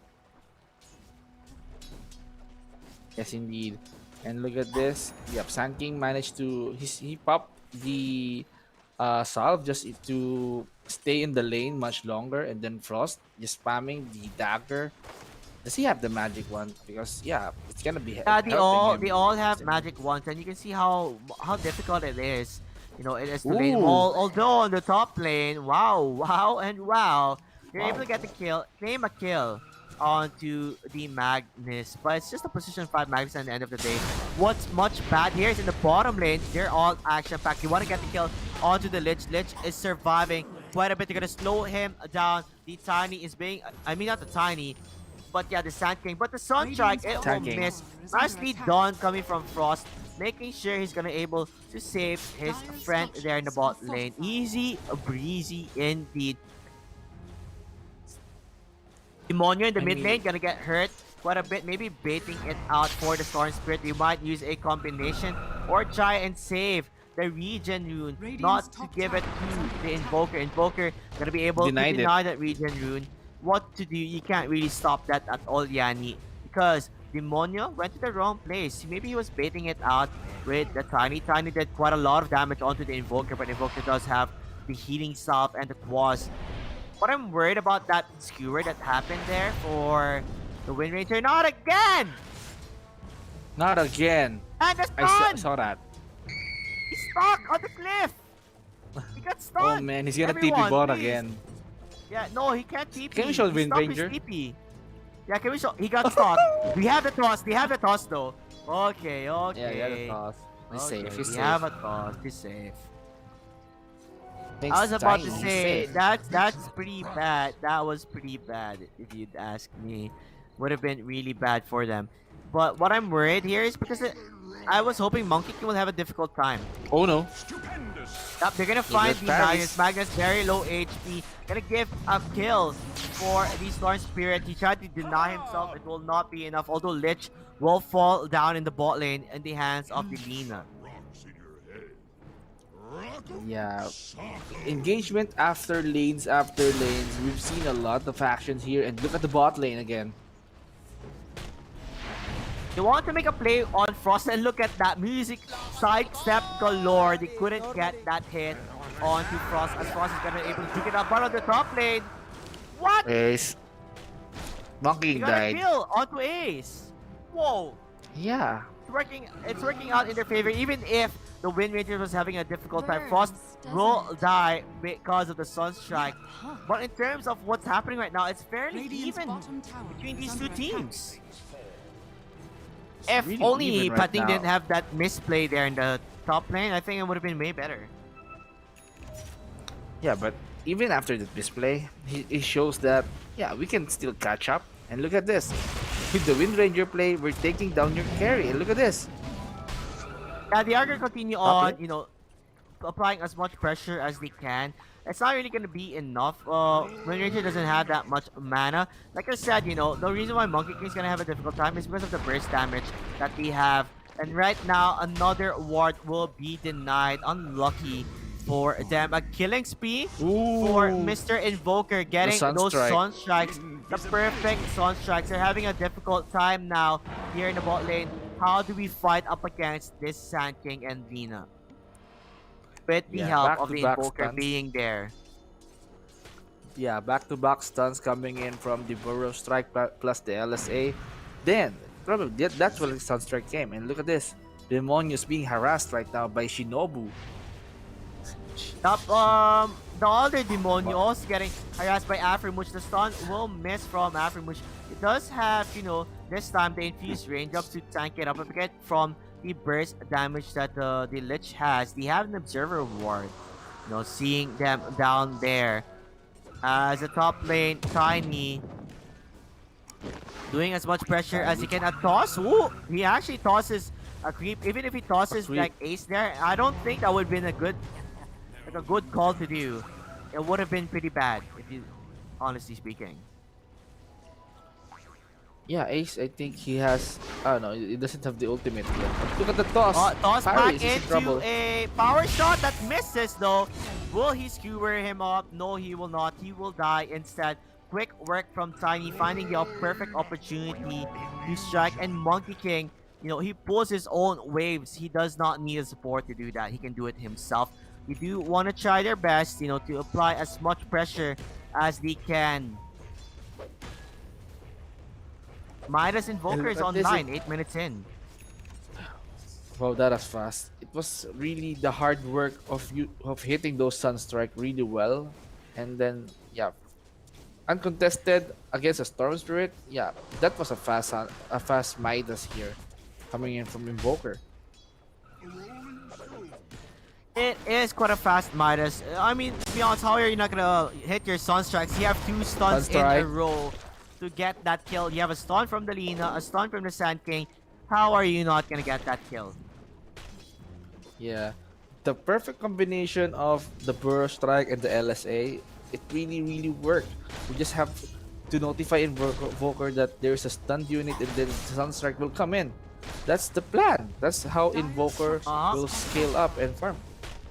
Yes, indeed. And look at this. Yep, Sand King managed to he popped the salve just to stay in the lane much longer, and then Frost just spamming the dagger. Does he have the magic one? Because yeah, it's gonna be Yeah, helping him. they all have So- magic wands, and you can see how difficult it is. You know, it is to lane. Ooh. Although on the top lane, wow, and wow, you're able to get the kill, claim a kill onto the Magnus, but it's just a position 5 Magnus at the end of the day. What's much bad here is in the bottom lane, they're all action packed. You want to get the kill onto the Lich. Lich is surviving quite a bit. They're gonna slow him down. The Tiny is being, I mean not the Tiny, but yeah, the Sand King. But the Sunstrike, it will Sand King. miss. Nicely done coming from Frost, making sure he's gonna able to save his friend there in the bot lane. Easy breezy indeed. Demonio in the I mid mean- lane gonna get hurt quite a bit, maybe baiting it out for the Storm Spirit. You might use a combination or try and save the regen rune, not to give it to the Invoker. Invoker gonna be able Denied to it. deny that regen rune. What to do? You can't really stop that at all, Yanni, because Demonio went to the wrong place. Maybe he was baiting it out with the Tiny. Tiny did quite a lot of damage onto the Invoker, but Invoker does have the healing salve and the Quas. But I'm worried about that skewer that happened there for the Wind Ranger. Not again! Not again. And the I stun! saw that. He's stuck on the cliff! He got Oh stunned! man, he's gonna TP Everyone, bot please. again. Yeah, no, he can't TP. Can we show He Wind stopped his Ranger? TP. Yeah, can we show? He got stuck. We have the toss. We have the toss though. Okay, okay. Yeah, yeah, the toss. He's Okay, safe. He's we safe. have a toss. He's safe. Thanks, I was about Tiny, to he's say safe. that's pretty bad. That was pretty bad if you'd ask me. Would have been really bad for them. But what I'm worried here is because I was hoping Monkey King will have a difficult time. Oh no. Yep, they're gonna find the Paris. Magnus. Magnus very low HP. Gonna give a kill for the Storm Spirit. He tried to deny himself. It will not be enough. Although Lich will fall down in the bot lane in the hands of the Lina. Yeah. Engagement after lanes after lanes. We've seen a lot of actions here, and look at the bot lane again. They want to make a play on Frost, and look at that music sidestep galore. They couldn't get that hit onto Frost, as Frost is gonna be able to pick it up. But on the top lane, what? Ace. Monkey He got a died. kill onto Ace. Whoa. Yeah. It's working out in their favor, even if the Wind Ranger was having a difficult time. Frost will die because of the Sunstrike. But in terms of what's happening right now, it's fairly even between these two teams. If really only even right Pating now. didn't have that misplay there in the top lane, I think it would have been way better. Yeah, but even after the display, it shows that yeah, we can still catch up. And look at this. With the Wind Ranger play, we're taking down your carry. And look at this. Yeah, they are gonna continue on, you know, applying as much pressure as they can. it's not really gonna be enough. Wind Ranger doesn't have that much mana. Like I said, the reason why Monkey King's gonna have a difficult time is because of the burst damage that they have. And right now, another ward will be denied. Unlucky for them. A killing spree for Ooh, Mr. Invoker getting those Sunstrike. Sun Strikes. The perfect Sun Strikes. They're having a difficult time now here in the bot lane. How do we fight up against this Sand King and Lina? With the Yeah, help of the back-to-back Invoker stuns. being there. Yeah, back-to-back stuns coming in from the Burrow Strike plus the LSA. Then, probably that's what the Sunstrike came. And look at this. Demonio's being harassed right now by Shinobu. Yup, the other Demonio also getting harassed by Afromawzeh. The stun will miss from Afromawzeh. It does have, this time the infused range up to tank it up a bit from the burst damage that the Lich has. They have an observer ward, seeing them down there. As the top lane, Tiny, doing as much pressure as he can. A toss, ooh, he actually tosses a creep. Even if he tosses creep. like Ace there, I don't think that would have been a good call to do. It would have been pretty bad, if you, honestly speaking. Yeah, Ace, I think he has. I don't know, he doesn't have the ultimate yet. But look at the toss. Toss Parry back is in trouble. into a power shot that misses though. Will he skewer him up? No, he will not. He will die instead. Quick work from Tiny, finding the perfect opportunity to strike. And Monkey King, he pulls his own waves. He does not need a support to do that. He can do it himself. You do want to try their best, to apply as much pressure as they can. Midas Invoker is look at this, online, 8 minutes in. Wow, that was fast. It was really the hard work of hitting those Sunstrike really well. And then, yeah, uncontested against a Storm Spirit. Yeah, that was a fast Midas here coming in from Invoker. It is quite a fast Midas. I mean, to be honest, how are you not gonna hit your Sunstrikes? You have 2 stuns in a Sunstrike. row to get that kill. You have a stun from the Lina, a stun from the Sand King. How are you not gonna get that kill? Yeah, the perfect combination of the Burrow Strike and the LSA, it really worked. We just have to notify Invoker that there's a stunned unit and then the Sunstrike will come in. That's the plan. That's how Invoker will scale up and farm.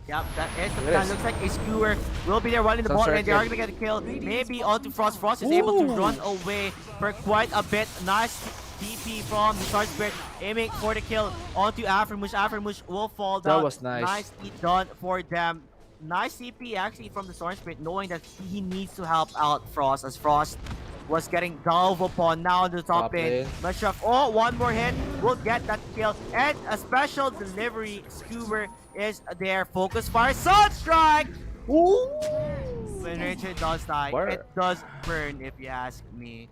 Yep, that is the Look at plan. this. Looks like a skewer will be there running the ball, and they are gonna get a kill. Maybe onto Frost. Frost is able to run away for quite a bit. Nice TP from the Star Spirit, aiming for the kill onto Afromawzeh. Afromawzeh will fall down. That was nice. Nicely done for them. Nice CP actually from the Storm Spirit, knowing that he needs to help out Frost, as Frost was getting delved upon. Now on the top lane. Mashraf, one more hit will get that kill. And a special delivery. Skewer is there. Focus fire. Sunstrike! Ooh! When Richard does die, it does burn, if you ask me.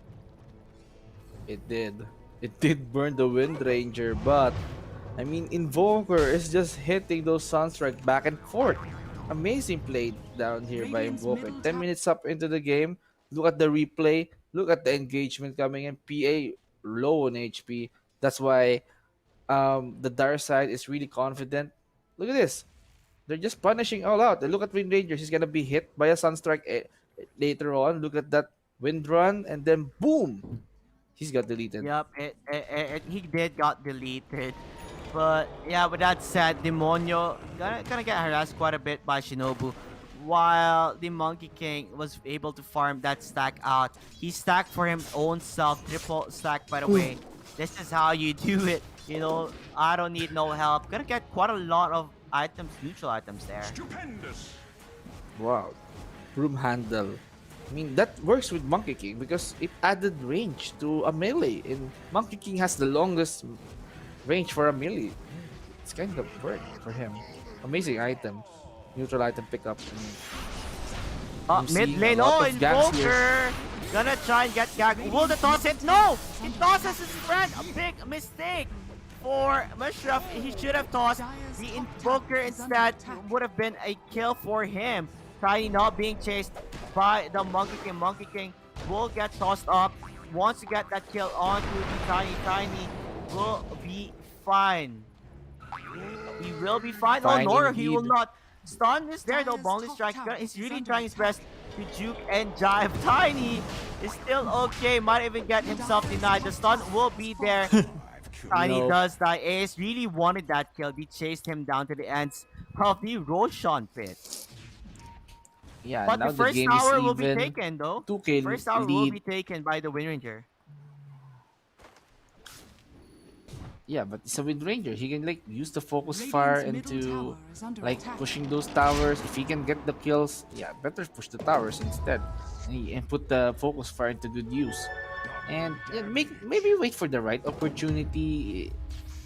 It did. It did burn the Wind Ranger, but I mean, Invoker is just hitting those Sunstrike back and forth. Amazing play down here by Invoker. 10 minutes up into the game. Look at the replay. Look at the engagement coming in. PA low on HP. That's why the dark side is really confident. Look at this. They're just punishing all out. And look at Wind Ranger. He's gonna be hit by a Sunstrike later on. Look at that Wind Run, and then boom, he's got deleted. Yep, he did got deleted. But yeah, with that said, Demonio gonna get harassed quite a bit by Shinobu. While the Monkey King was able to farm that stack out. He stacked for him own self, triple stack by the way. This is how you do it. I don't need no help. Gonna get quite a lot of items, neutral items there. Wow. Broom handle. I mean, that works with Monkey King because it added range to a melee. And Monkey King has the longest range for a melee. It's kind of work for him. Amazing item. Neutral item pickup. I'm Mid seeing lane, a lot of ganks here. Invoker! Gonna try and get gag. Will the toss hit? No! He tosses his friend! A big mistake for Mashraf. He should have tossed the Invoker instead. Would have been a kill for him. Tiny not being chased by the Monkey King. Monkey King will get tossed up. Wants to get that kill onto the Tiny. Tiny will be fine. He will be fine. Fine Nor he indeed. will not. Stun is there though. Boneless strike. He's really trying his best to juke and jive. Tiny is still okay. Might even get himself denied. The stun will be there. Tiny No. does die. Ace really wanted that kill. They chased him down to the ends of the Roshan pit. Yeah, But now the the first game is tower will be even. taken though. 2K First tower will lead. be taken by the Wind Ranger. Yeah, but it's a Wind Ranger. He can like use the focus Radiant's fire middle into tower is under like attack. pushing those towers. If he can get the kills, yeah, better push the towers instead, and put the focus fire into good use. And yeah, maybe wait for the right opportunity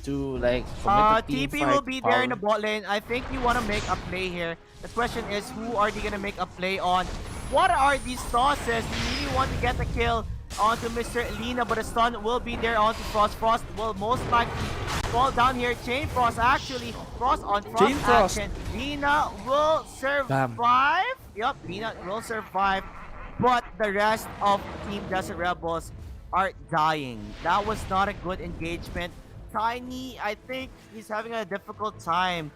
to like commit a team TP will fight. be there in the Power. bot lane. I think you want to make a play here. The question is, who are they going to make a play on? What are these tosses? You really want to get the kill onto Mr. Lina, but the stun will be there onto Frost. Frost will most likely fall down here. Chain Frost, actually. Frost on Frost Chain Frost. action. Lina will survive. Yup, Lina will survive. But the rest of Team Desert Rebels are dying. That was not a good engagement. Tiny, I think he's having a difficult time,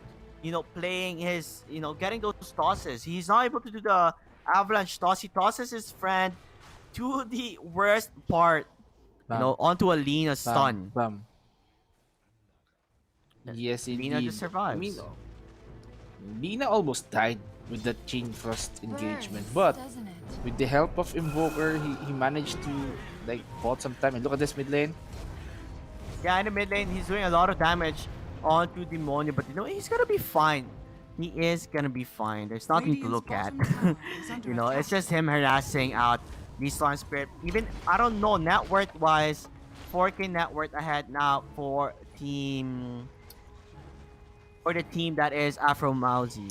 playing his, getting those tosses. He's not able to do the avalanche toss. He tosses his friend to the worst part, Bam, onto a Lina stun. bam. Yes, Lina indeed. just survives. I mean, Lina almost died with that chain frost engagement, but Doesn't it? with the help of Invoker, he managed to like bought some time. And look at this mid lane. Yeah, in the mid lane, he's doing a lot of damage onto Demonio, but he's gonna be fine. He is gonna be fine. There's nothing to Radiant's look at. bottom tower is under It's attack. just him harassing out the Storm Spirit. Even, I don't know, net worth wise, 4K net worth ahead now for the team that is Afromawzeh.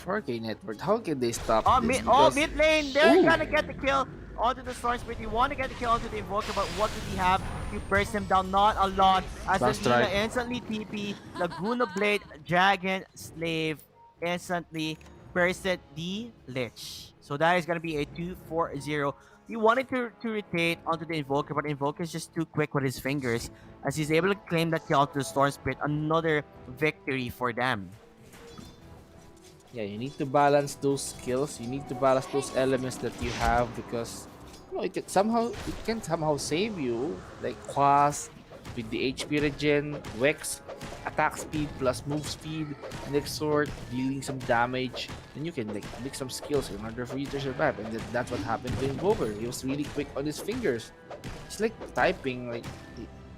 4K network. How can they stop Oh, this? mid lane, they're Ooh. gonna get the kill onto the Storm Spirit. You want to get the kill onto the Invoker, but what did he have to burst him down? Not a lot. As Fast the Lina strike. instantly TP, Laguna Blade, Dragon, Slave instantly bursted the Lich. So that is gonna be a 2-4-0. He wanted to rotate onto the Invoker, but Invoker is just too quick with his fingers, as he's able to claim that kill onto the Storm Spirit. Another victory for them. Yeah, you need to balance those skills. You need to balance those elements that you have because it can somehow save you. Like Quas with the HP regen, Wex, attack speed plus move speed, and Exort dealing some damage. Then you can like make some skills in order for you to survive. And that's what happened to Invoker. He was really quick on his fingers. It's like typing like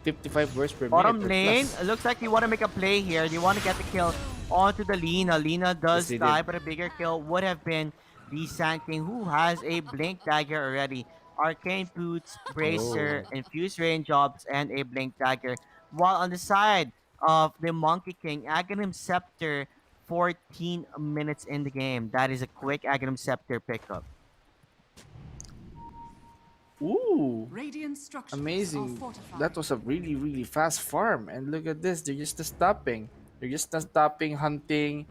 55 words per Bottom minute. or lane, plus. it looks like you want to make a play here. You want to get the kill onto the Lina. Lina does Yes, they die, did. but a bigger kill would have been the Sand King, who has a Blink Dagger already. Arcane Boots, Bracer, Oh. Infused Raindrops, and a Blink Dagger. While on the side of the Monkey King, Aghanim Scepter, 14 minutes in the game. That is a quick Aghanim Scepter pickup. Ooh. Radiant structures are Amazing. fortified. That was a really, really fast farm. And look at this. They're just not stopping. They're just not stopping hunting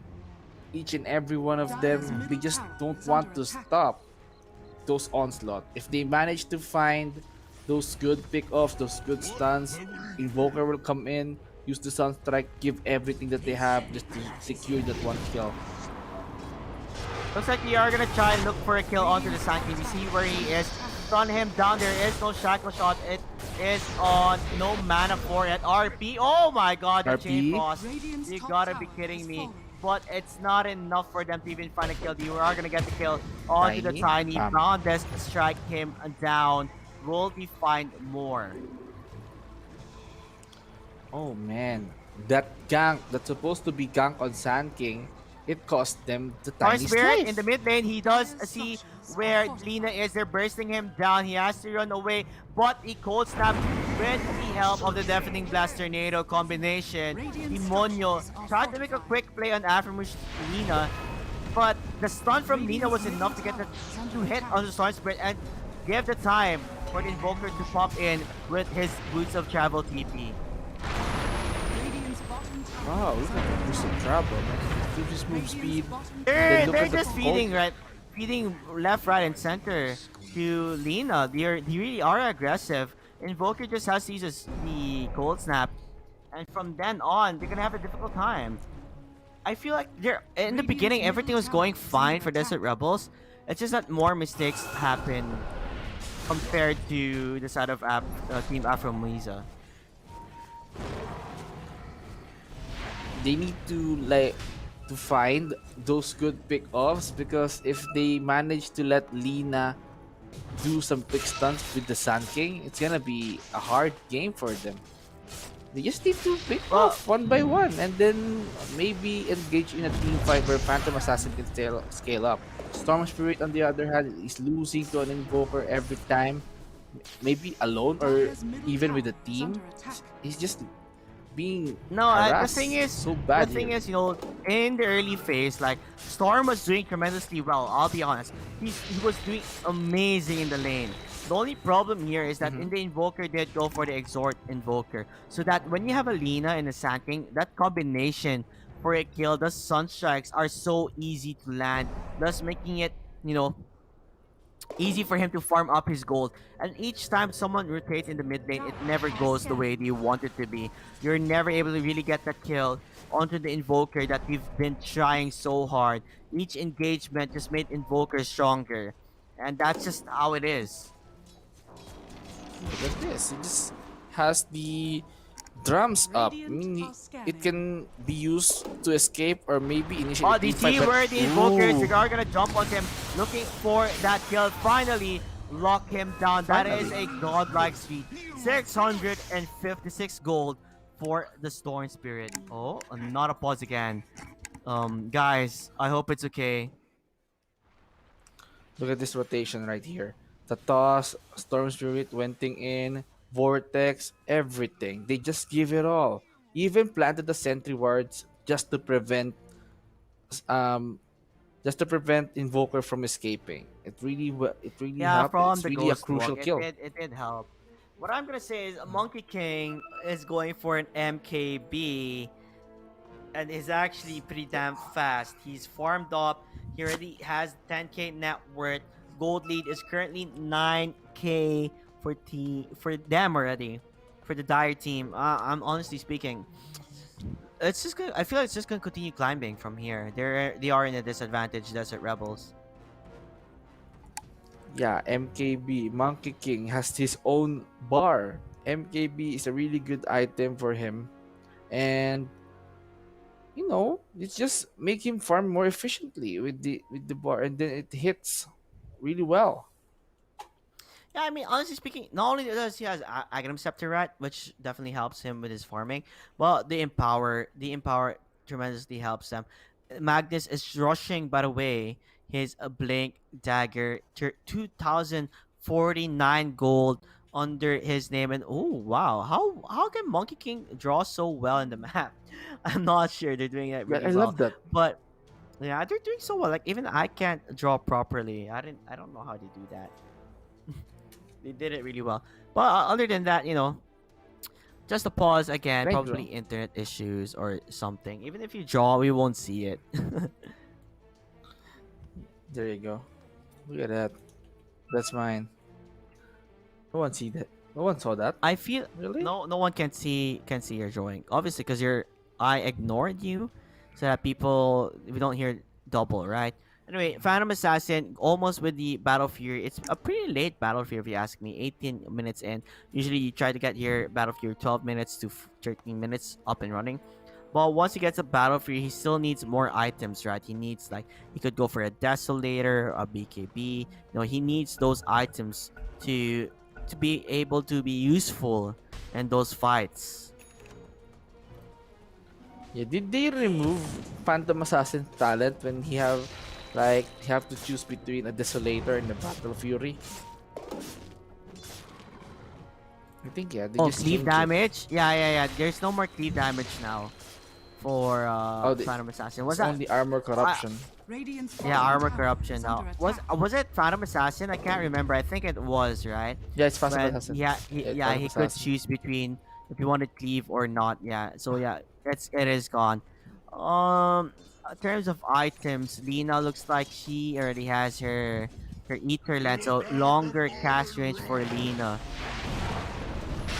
each and every one of them. They just don't want to stop those onslaught. If they manage to find those good pick-offs, those good stuns, Invoker will come in, use the Sunstrike, give everything that they have just to secure that one kill. Looks like we are gonna try and look for a kill onto the Sand King. We see where he is. Stun him down. There is no shackle shot. It is on no mana for it. RP. Oh my god, the Chain RP? Frost. Radiant's You top gotta tower be kidding has me. fallen. But it's not enough for them to even find a kill. You are gonna get the kill onto the Tiny? Tiny. Boundless strike him down. Will we find more? Oh man, that gank that's supposed to be gank on Sand King, it cost them the Our tiny Spirit slice. in the mid lane, he does see where Lina is. They're bursting him down. He has to run away, but he cold snap with the help of the Deafening Blast Tornado combination. Demonio tried to make a quick play on Afromawzeh Lina, but the stun from Lina was enough to get the to hit on the Storm Spirit and give the time for the Invoker to pop in with his Boots of Travel TP. Radiant's bottom tower Wow, is look under at that boost of attack. travel, man. Gives his move speed. Radiant's bottom They're, look they're at the just feeding cold- feeding left, right, and center to Lina. They really are aggressive. Invoker just has to use the cold snap, and from then on, they're gonna have a difficult time. I feel like there in the beginning everything was going fine for Desert Rebels. It's just that more mistakes happen compared to the side of Team Afromawzeh. They need to like to find those good pick-offs, because if they manage to let Lina do some quick stunts with the Sun King, it's gonna be a hard game for them. They just need to pick Well, off one by one and then maybe engage in a team fight where Phantom Assassin can scale up. Storm Spirit, on the other hand, is losing to an Invoker every time. Maybe alone or even with a team. He's just being no, harassed so the bad thing here. is, in the early phase, like Storm was doing tremendously well. I'll be honest, he was doing amazing in the lane. The only problem here is that in the Invoker did go for the Exhort Invoker, so that when you have a Lina and a Sand King, that combination for a kill, the Sunstrikes are so easy to land, thus making it you know easy for him to farm up his gold. And each time someone rotates in the mid lane, it never goes the way you want it to be. You're never able to really get that kill onto the Invoker that you've been trying so hard. Each engagement just made Invoker stronger. And that's just how it is. Look at this. It just has the drums up. I mean, it can be used to escape or maybe initiate Oh, a the team fight. see But where the Invokers ooh, are gonna jump on him, looking for that kill. Finally, lock him down. That is a godlike feat. 656 gold for the Storm Spirit. Oh, not a pause again. Guys, I hope it's okay. look at this rotation right here. The toss, Storm Spirit, Wenting in, Vortex, everything. They just give it all. Even planted the sentry wards um just to prevent Invoker from escaping. It really Yeah, helped. from It's the really a Ghost crucial Walk, kill. it did help. What I'm gonna say is Monkey King is going for an MKB and is actually pretty damn fast. He's farmed up. He already has 10k net worth. Gold lead is currently 9k for them already. For the Dire team. I'm honestly speaking. It's just gonna I feel like it's just gonna continue climbing from here. They are in a disadvantage, Desert Rebels. Yeah, MKB, Monkey King, has his own bar. MKB is a really good item for him. And it's just make him farm more efficiently with the bar, and then it hits really well. Yeah, I mean, honestly speaking, not only does he has Aghanim Scepter Rat, which definitely helps him with his farming, well, the empower tremendously helps them. Magnus is rushing, by the way, his Blink Dagger, 2,049 gold under his name, and oh wow, how can Monkey King draw so well in the map? I'm not sure they're doing it Yeah, really I well, love that. but yeah, they're doing so well. Like even I can't draw properly. I don't know how they do that. They did it really well. But other than that, just a pause again. Great Probably draw. internet issues or something. Even if you draw, we won't see it. There you go. Look at that. That's mine. No one see that. No one saw that. I feel Really? no one can see your drawing. Obviously, because I ignored you, so that we don't hear double, right? Anyway, Phantom Assassin almost with the Battle Fury. It's a pretty late Battle Fury if you ask me. 18 minutes in. Usually you try to get your Battle Fury 12 minutes to 13 minutes up and running. But once he gets a Battle Fury, he still needs more items, right? He needs he could go for a Desolator, a BKB. He needs those items to be able to be useful in those fights. Yeah, did they remove Phantom Assassin talent when he have to choose between a Desolator and a Battle Fury? I think yeah, they Oh, just cleave changed it. damage? Yeah. There's no more cleave damage now for Oh, Phantom Assassin. it's only armor corruption. Yeah, armor corruption now. Was it Phantom Assassin? I can't remember. I think it was, right? Yeah, it's Phantom When Assassin. he Phantom could Assassin. choose between if he wanted cleave or not. Yeah. So yeah, it is gone. In terms of items, Lina looks like she already has her Ether Lens, so longer cast range for Lina.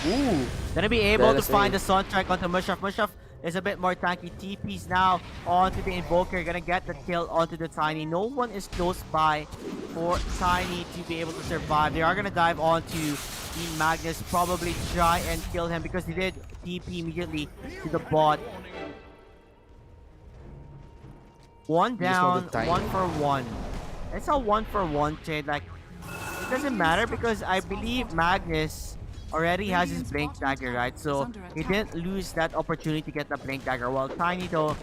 Ooh, Gonna be able that to is find a the soundtrack onto Mushaf. Mushaf is a bit more tanky. TP's now onto the Invoker, gonna get the kill onto the Tiny. No one is close by for Tiny to be able to survive. They are gonna dive onto the Magnus, probably try and kill him because he did TP immediately to the bot. One You just know the down, Tiny. 1 for 1. It's a 1 for 1 trade. Like, it doesn't matter because I believe Magnus already has his Blink Dagger, right? So he didn't lose that opportunity to get the Blink Dagger. While Tiny, though,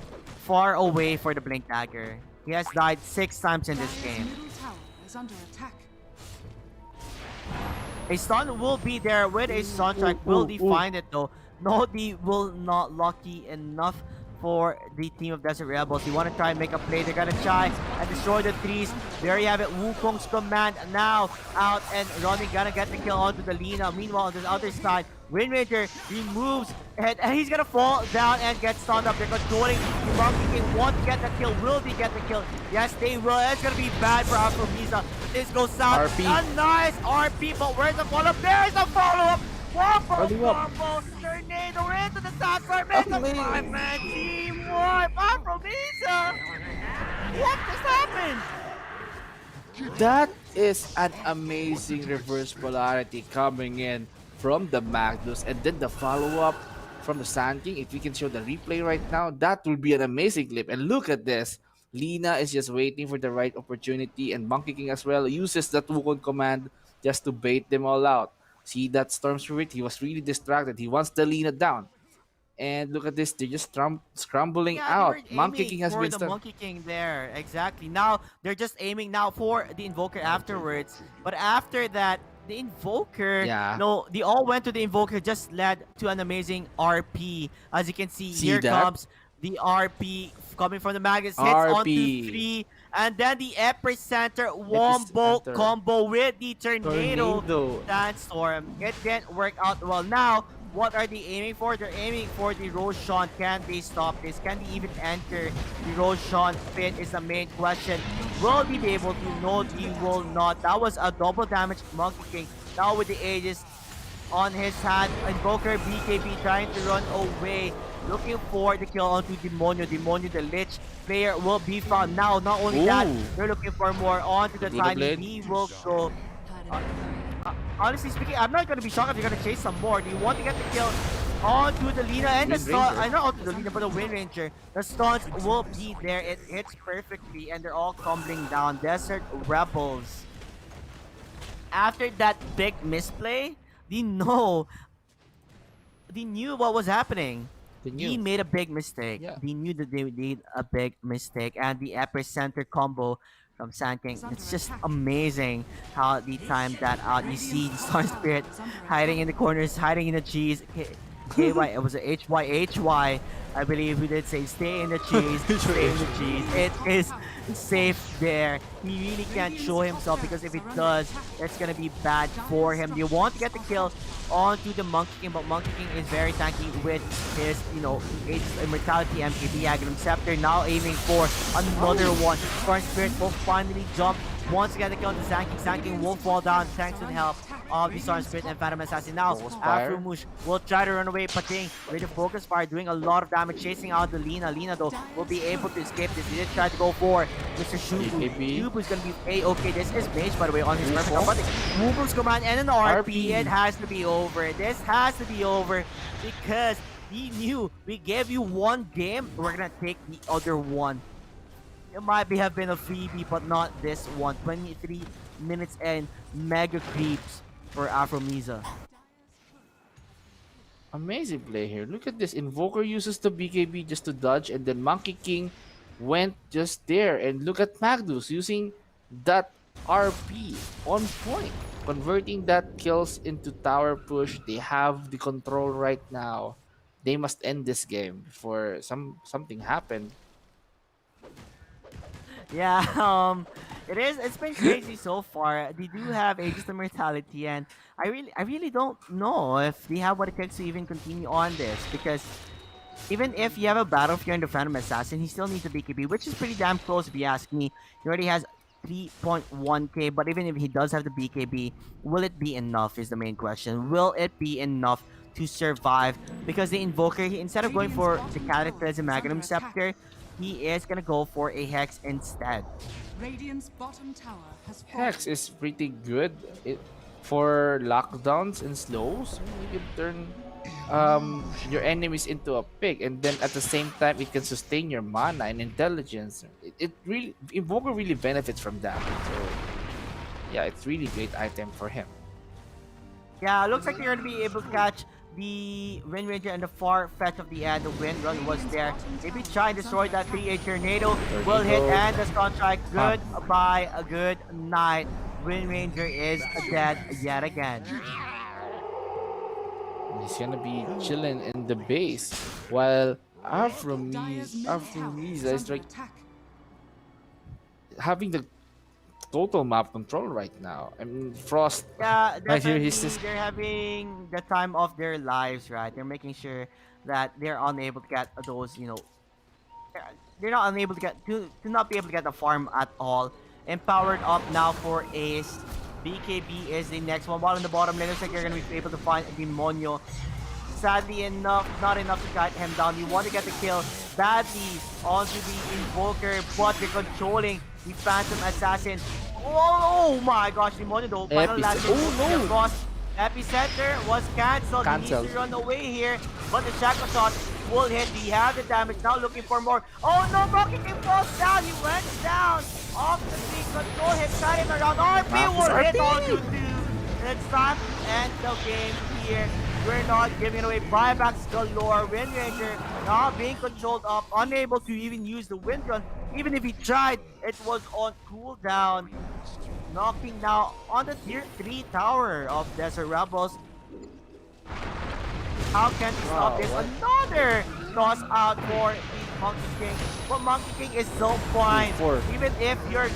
far away for the Blink Dagger. He has died 6 times in this game. Middle tower is under attack. A stun will be there with a stun strike. Will they find it though? No, they will not. Lucky enough for the team of Desert Rebels. They want to try and make a play. They're gonna try and destroy the trees. There you have it. Wukong's command now out and running. Gonna get the kill onto the Lina. Meanwhile, on the other side, Wind Ranger removes and he's gonna fall down and get stunned up. They're controlling the Monkey King. Want to get the kill? Will they get the kill? Yes, they will. It's gonna be bad for Afromawzeh. This goes south. RP. A nice RP, but where's the follow-up? There's the follow-up. Wombo Follow up. combo. Tornado into the top for Mesa. Amazing. 5-man teamwork. Afromawzeh. What just happened? That is an amazing reverse polarity coming in from the Magnus, and then the follow-up from the Sand King. If we can show the replay right now, that will be an amazing clip. And look at this. Lina is just waiting for the right opportunity, and Monkey King as well uses that Wukong command just to bait them all out. See that Storm Spirit? He was really distracted. He wants the Lina down. And look at this. They're just scrambling Yeah, out. they were Monkey aiming King has for been the stunned. Monkey King there. Exactly. Now they're just aiming now for the Invoker afterwards. But after that, the Invoker, Yeah. no, they all went to the Invoker, just led to an amazing RP. As you can see, See here that? comes the RP coming from the Magnus, hits onto RP. 3, and then the Epicenter wombo Epicenter. combo with the Tornado Tornado. Sandstorm. It didn't work out well. Now, what are they aiming for? They're aiming for the Roshan. Can they stop this? Can they even enter the Roshan pit is the main question. Will they be able to? No, they will not. That was a double damage Monkey King. Now with the Aegis on his hand, Invoker BKB trying to run away. Looking for the kill onto Demonio. Demonio, the Lich player, will be found. Now, not only that, Ooh. they're looking for more onto the Buddha Tiny. Blade. He will go. Honestly speaking, I'm not gonna be shocked if they're gonna chase some more. Do you want to get the kill onto the Lina and the Wind stun? Ranger. Not onto the Lina, but the Wind Ranger. The stuns will be there. It hits perfectly, and they're all crumbling down. Desert Rebels. After that big misplay, they knew what was happening. They He knew. made a big mistake. Yeah. They knew that they made a big mistake, and the epicenter combo from Sand King. It's just amazing how they timed that out. You see the Star Spirit hiding in the corners, hiding in the cheese. KY, it was a HY, I believe we did say stay in the cheese, stay in the cheese. It is safe there. He really can't show himself because if it does, it's gonna be bad for him. You want to get the kill onto the Monkey King, but Monkey King is very tanky with his, Aegis Immortality MKB Agnum Scepter. Now aiming for another one. Storm Spirit will finally jump. Once to get the kill on the Sand King. Sand King will fall down thanks to the help of the Storm Spirit and Phantom Assassin. Now, Focus fire. Afromawzeh will try to run away. Pating with the Focus Fire, doing a lot of damage, chasing out the Lina. Lina, though, will be able to escape this. He did try to go for Mr. Shubu. BKB. Shubu's gonna be A-okay. This is Mage, by the way, on his perfect. But Wubu's command and an RP. It has to be over. This has to be over because he knew we gave you one game. We're gonna take the other one. It might have been a freebie, but not this one. 23 minutes and mega creeps for Afromawzeh. Amazing play here. Look at this. Invoker uses the BKB just to dodge, and then Monkey King went just there. And look at Magnus using that RP on point, converting that kills into tower push. They have the control right now. They must end this game before something happened. Yeah, it's been crazy so far. They do have Aegis Immortality, and I really don't know if they have what it takes to even continue on this, because even if you have a Battlefield and the Phantom Assassin, he still needs a BKB, which is pretty damn close if you ask me. He already has 3.1k, but even if he does have the BKB, will it be enough is the main question. Will it be enough to survive because the Invoker, instead of going for the Cataclysm Magnum Scepter, he is gonna go for a Hex instead. Radiant's bottom tower has Hex fallen. is pretty good for lockdowns and slows. You can turn your enemies into a pig, and then at the same time it can sustain your mana and intelligence. It really Invoker really benefits from that. So yeah, it's really great item for him. Yeah, looks like they're gonna be able to catch the Wind Ranger and the far fetch of the end. The Wind Run was there. Maybe try and destroy that 3-8 tornado. Will hit and the stun strike. Goodbye, a good night. Wind Ranger is dead yet again. He's gonna be chilling in the base while Afromawzeh is like having the total map control right now. I mean, Frost Yeah, right here. definitely He's just they're having the time of their lives, right? They're making sure that they're unable to get those, they're not unable to get to not be able to get the farm at all. Empowered up now for Ace. BKB is the next one. While in the bottom lane, looks like you're gonna be able to find Demonio. Sadly enough, not enough to cut him down. You want to get the kill badly onto the Invoker, but they're controlling the Phantom Assassin. Oh my gosh, Demonio though. Final last hit. Oh no! Gosh, Epicenter was cancelled. He needs Cancelled. to run away here, but the Shackle Shot will hit. We have the damage. Now looking for more. Oh no, Monkey King falls down. He went down off the feet. Control hit, carrying around. RP will hit onto two. It's time to end the game here. We're not giving away buybacks galore. Wind Ranger now being controlled up, unable to even use the Wind Run. Even if he tried, it was on cooldown. Knocking now on the tier 3 tower of Desert Rebels. How can we stop this? Another toss out for the Monkey King. But Monkey King is so fine. Even if you're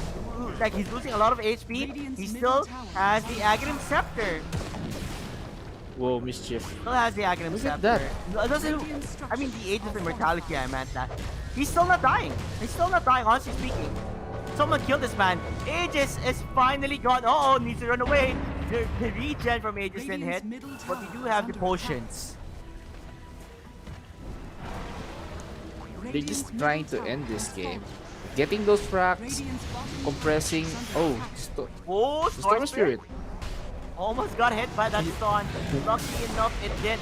like he's losing a lot of HP, he still has the Aghanim Scepter. Whoa, mischief. Still has the Aghanim Look at Scepter. that. No, it doesn't, I mean the Age of Immortality, I meant that. He's still not dying. He's still not dying, honestly speaking. Someone killed this man. Aegis is finally gone. Uh-oh, needs to run away. The regen from Aegis didn't hit, but we do have the potions. They're just trying to end this game. Getting those fracks, compressing. Oh, Oh, Storm Spirit. almost got hit by that stun. Lucky enough, it didn't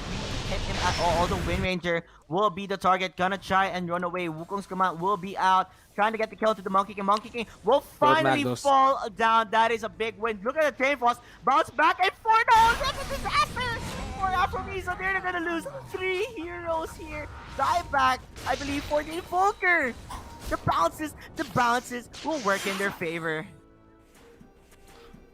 hit him at all. Although Wind Ranger will be the target, gonna try and run away. Wukong's command will be out, trying to get the kill to the Monkey King. Monkey King will finally Magnus. fall down. That is a big win. Look at the Train Frost bounce back and 4 no, that's a disaster for Afromawzeh. They're gonna lose 3 heroes here. Die back, I believe, for the Invoker. The bounces will work in their favor.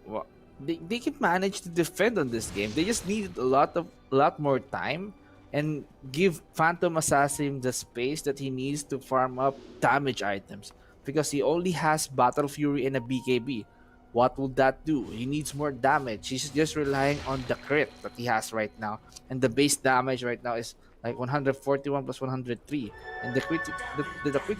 Well, they can manage to defend on this game. They just need a lot more time and give Phantom Assassin the space that he needs to farm up damage items because he only has Battle Fury and a BKB. What will that do? He needs more damage. He's just relying on the crit that he has right now, and the base damage right now is like 141 plus 103, and the crit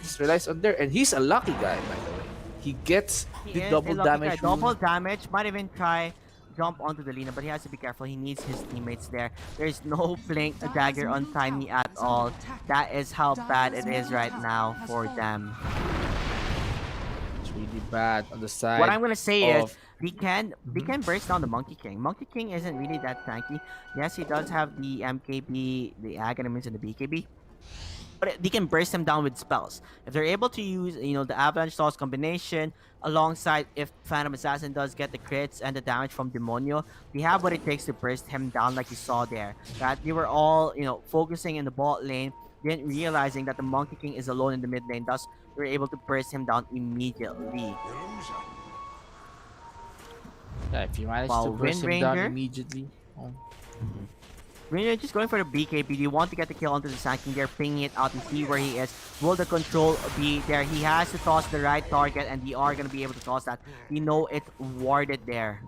just relies on there. And he's a lucky guy, by the way. He gets He the is double a lucky damage. guy. Double damage. Might even try jump onto the Lina, but he has to be careful. He needs his teammates there. There's no blink a dagger on Tiny at all. That is how bad it is right now for them. It's really bad on the side. What I'm gonna say is of- we can burst down the Monkey King. Monkey King isn't really that tanky. Yes, he does have the MKB, the Aghanims, and the BKB. But they can burst him down with spells. If they're able to use, the Avalanche Toss combination alongside if Phantom Assassin does get the crits and the damage from Demonio, they have what it takes to burst him down like you saw there. That they were all, focusing in the bot lane, didn't realizing that the Monkey King is alone in the mid lane, thus they were able to burst him down immediately. Yeah, if you manage Wow, to burst him Wind down Ranger? immediately. Oh. We're just going for the BKB. They want to get the kill onto the Sand King. They're pinging it out and see where he is. Will the control be there? He has to toss the right target, and they are going to be able to toss that. We know it's warded there.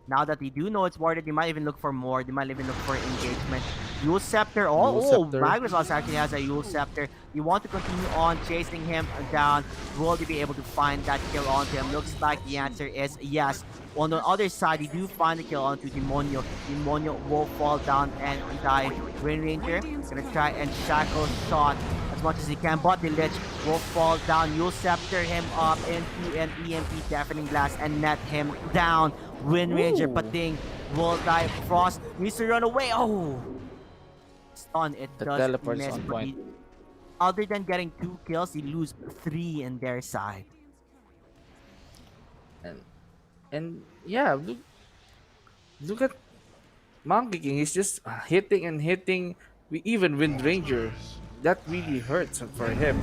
Now that they do know it's warded, they might even look for more. They might even look for engagement. Yule Scepter. Yule Scepter. Magnus also actually has a Yule Scepter. You want to continue on chasing him down. Will they be able to find that kill onto him? Looks like the answer is yes. On the other side, you do find the kill onto Demonio. Demonio will fall down and die. Wind Ranger gonna try and shackle shot as much as he can, but the Lich will fall down. You'll scepter him up into an EMP deafening blast and net him down. Wind Ranger Ooh. Pating will die. Frost needs to run away. Oh! Stun, it The does teleport is miss, on but point. other than getting 2 kills, he lose 3 in their side. And yeah, look at Monkey King. He's just hitting and hitting. We even Wind Ranger. That really hurts for him.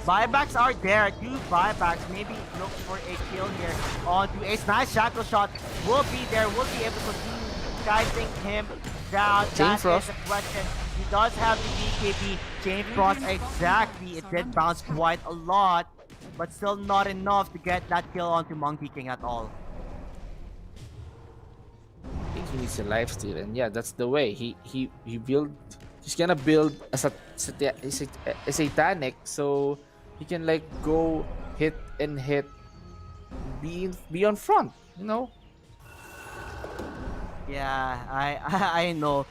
Buybacks are there. 2 buybacks. Maybe look for a kill here onto Ace. Nice shackle shot. Will be there. Will be able to continue guiding him down. Chain That Frost. is the question. He does have the BKB. Chain Frost, exactly. It did bounce quite a lot, but still not enough to get that kill onto Monkey King at all. I think he needs a life steal, and yeah, that's the way he build. He's gonna build a satanic, so he can like go hit and hit, be on front. You know, Yeah, I know.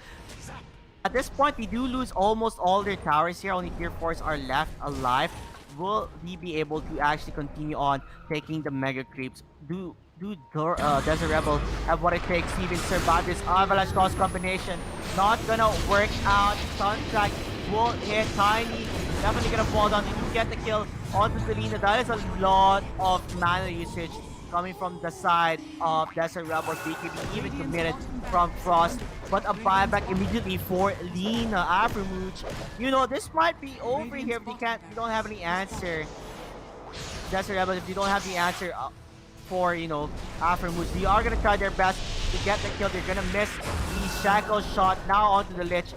At this point, we do lose almost all their towers here. Only tier 4s are left alive. Will he be able to actually continue on taking the mega creeps? Desert Rebel have what it takes to even survive this avalanche cross combination? Not gonna work out. Suntrack will hit Tiny. Definitely gonna fall down. They do get the kill onto Selena. That is a lot of mana usage coming from the side of Desert Rebels. BKB even committed from Frost, but a buyback immediately for Lina. Afromawzeh, you know, this might be over here if you don't have any answer. Desert Rebels, if you don't have the answer for, you know, Afromawzeh, they are gonna try their best to get the kill. They're gonna miss the shackle shot now onto the Lich.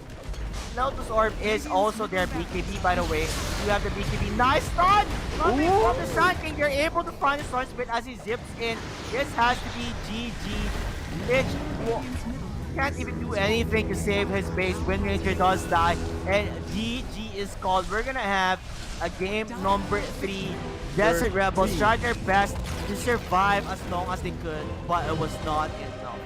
Lotus Orb is also their BKB, by the way. You have the BKB. Nice stun! Coming from the Sand King. They're able to find the Storm Spit as he zips in. This has to be GG. Lich can't even do anything to save his base. Wind Ranger does die. And GG is called. We're gonna have a game number 3. Desert Rebels tried their best to survive as long as they could, but it was not enough.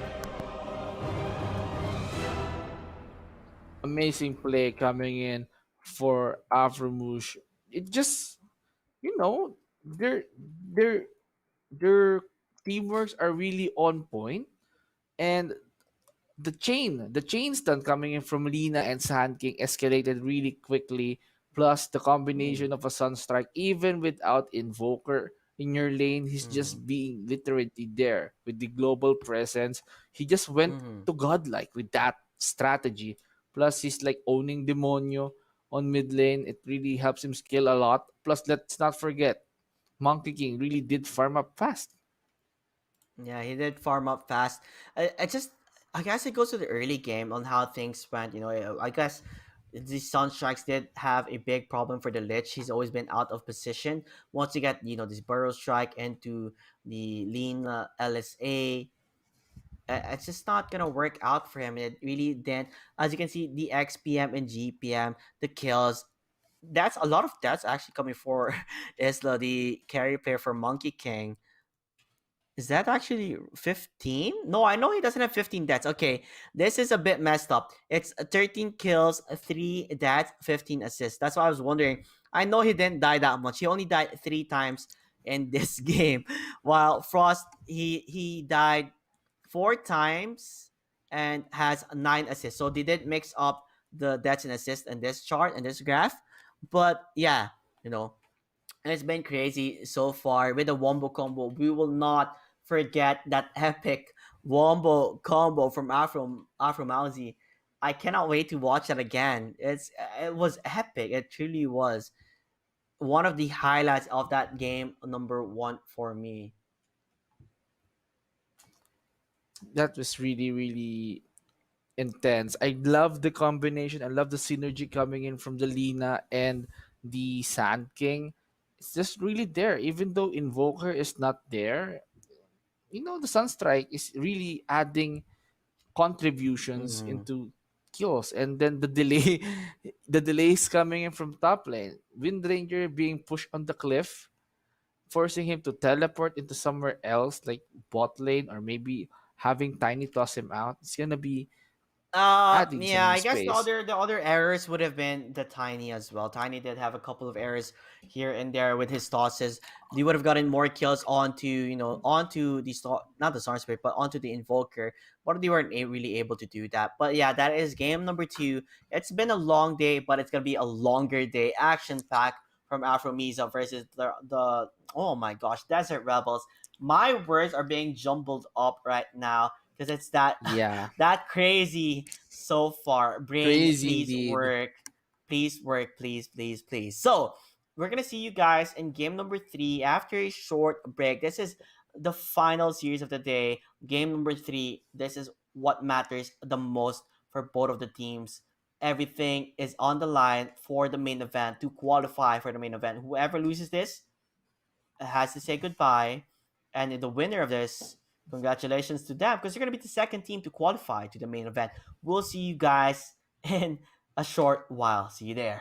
amazing play coming in for Afromawzeh. It just, you know, their their teamworks are really on point, and the chain stun coming in from Lina and Sand King escalated really quickly. Plus the combination of a Sunstrike, even without Invoker in your lane, he's just being literally there with the global presence. He just went to godlike with that strategy. Plus he's like owning Demonio on mid lane. It really helps him scale a lot. Plus let's not forget, Monkey King really did farm up fast. Yeah, he did farm up fast. I guess it goes to the early game on how things went. You know, I guess the Sunstrikes did have a big problem for the Lich. He's always been out of position. Once you get, you know, this Burrow Strike into the lean LSA, it's just not gonna work out for him. It really then, as you can see, the XPM and GPM, the kills. That's a lot of deaths actually coming for Isla, the carry player for Monkey King. Is that actually 15? No, I know he doesn't have 15 deaths. Okay, this is a bit messed up. It's 13 kills, 3 deaths, 15 assists. That's why I was wondering. I know he didn't die that much. He only died 3 times in this game. While Frost, he died 4 times and has 9 assists. So they did mix up the deaths and assists in this chart and this graph. But yeah, you know, and it's been crazy so far with the wombo combo. We will not forget that epic wombo combo from Afromawzeh. I cannot wait to watch that again. It was epic. It truly was one of the highlights of that game. Number one for me. That was really, really intense. I love the combination. I love the synergy coming in from the Lina and the Sand King. It's just really there. Even though Invoker is not there, you know, the Sunstrike is really adding contributions Mm-hmm. into kills, and then the delay, the delays coming in from top lane. Windranger being pushed on the cliff, forcing him to teleport into somewhere else, like bot lane, or maybe having Tiny toss him out. It's gonna be adding Yeah, some I guess space. the other errors would have been the Tiny as well. Tiny did have a couple of errors here and there with his tosses. They would have gotten more kills onto, onto the not the Storm Spirit, but onto the Invoker. But they weren't really able to do that. But yeah, that is game number 2. It's been a long day, but it's gonna be a longer day. Action pack from Afromawzeh versus the oh my gosh, Desert Rebels. My words are being jumbled up right now because it's that Yeah, that crazy so far. Brain, crazy please indeed. work. Please work, please, please, please. So, we're going to see you guys in game number 3 after a short break. This is the final series of the day. Game number 3. This is what matters the most for both of the teams. Everything is on the line for the main event to qualify for the main event. Whoever loses this has to say goodbye. And the winner of this, congratulations to them because you're going to be the second team to qualify to the main event. We'll see you guys in a short while. See you there.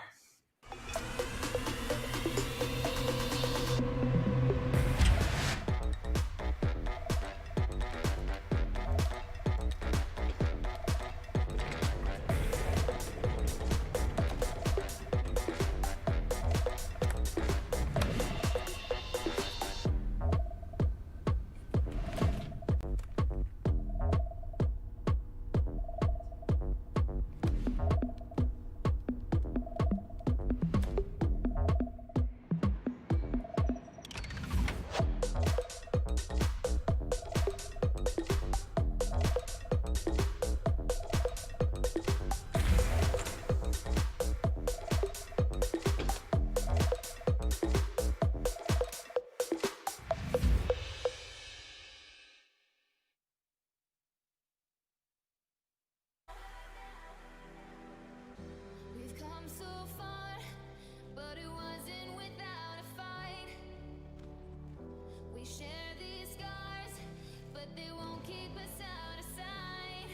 We've come so far, but it wasn't without a fight. We share these scars, but they won't keep us out of sight.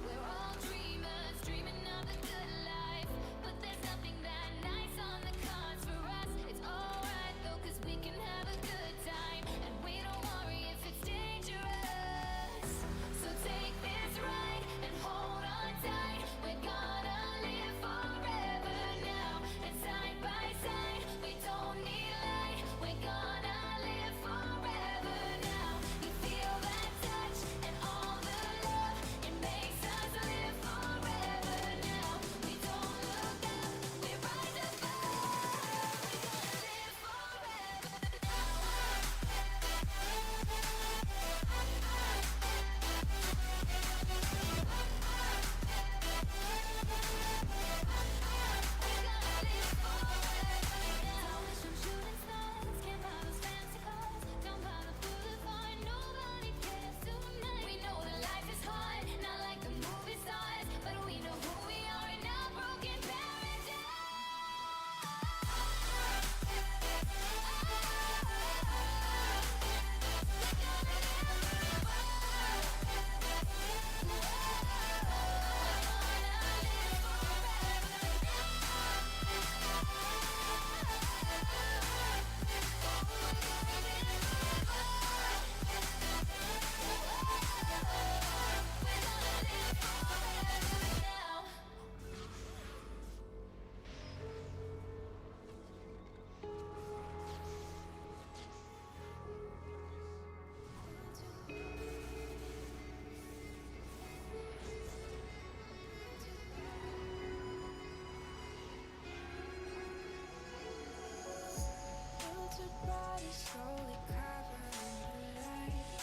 We're all dreamers, dreaming of a good life, but there's nothing that nice on the cards for us. It's alright though, 'cause we can have a good time, and we don't worry if it's dangerous. So take this ride and hold on tight. We're gonna live forever now, and side by side, we don't need light. We're gonna live forever now. You feel that touch and all the love, it makes us live forever now. We don't look up, we rise above. We're gonna live Filtered body slowly covering the light.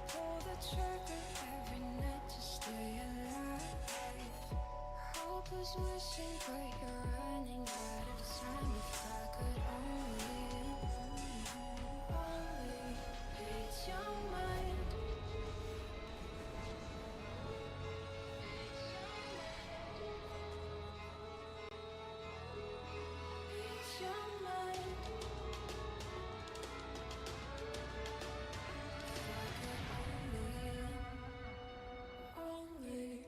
Pull the trigger every night to stay alive. Hope is wishing, but you're running out of time. If I could only read your mind. Read your mind. If I could only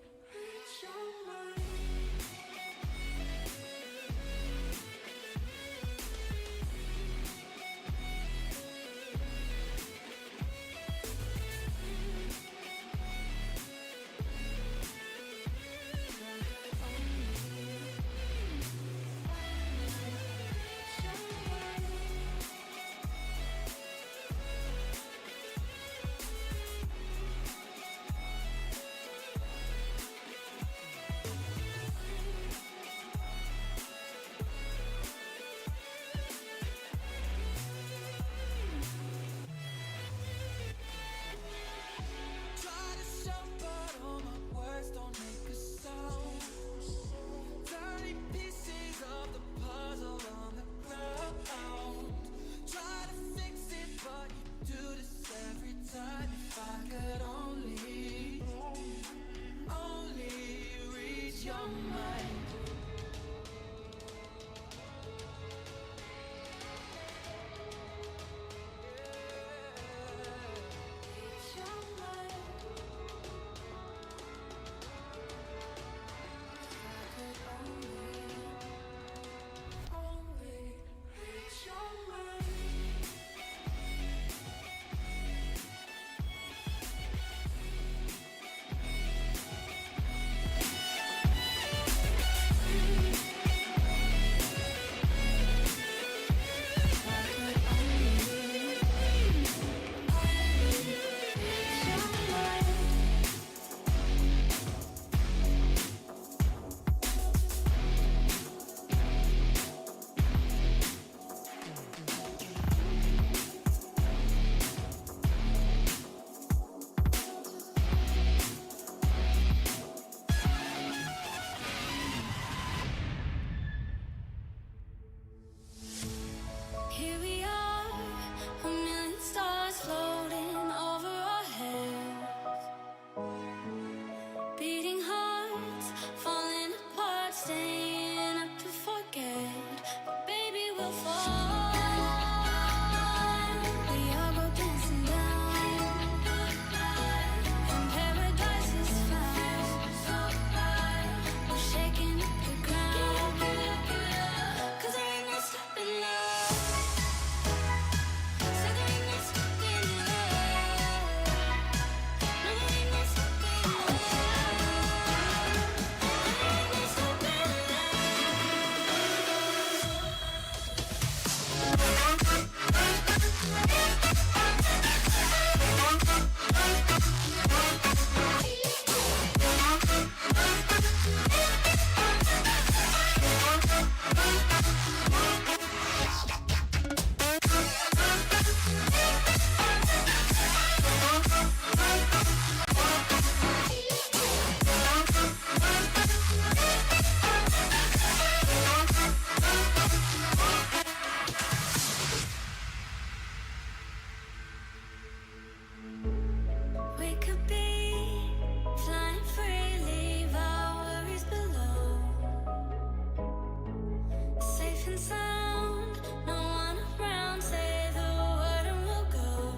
making sound. No one around, say the word and we'll go.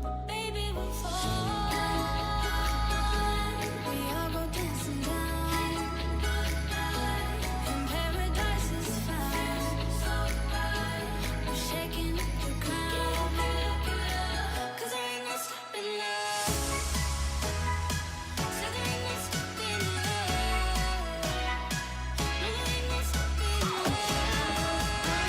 But baby, we'll fall. We all go dancing down, and paradise is found. We're shaking up the ground, 'cause there ain't no stopping now. So there ain't no stopping now. No, there ain't no stopping now.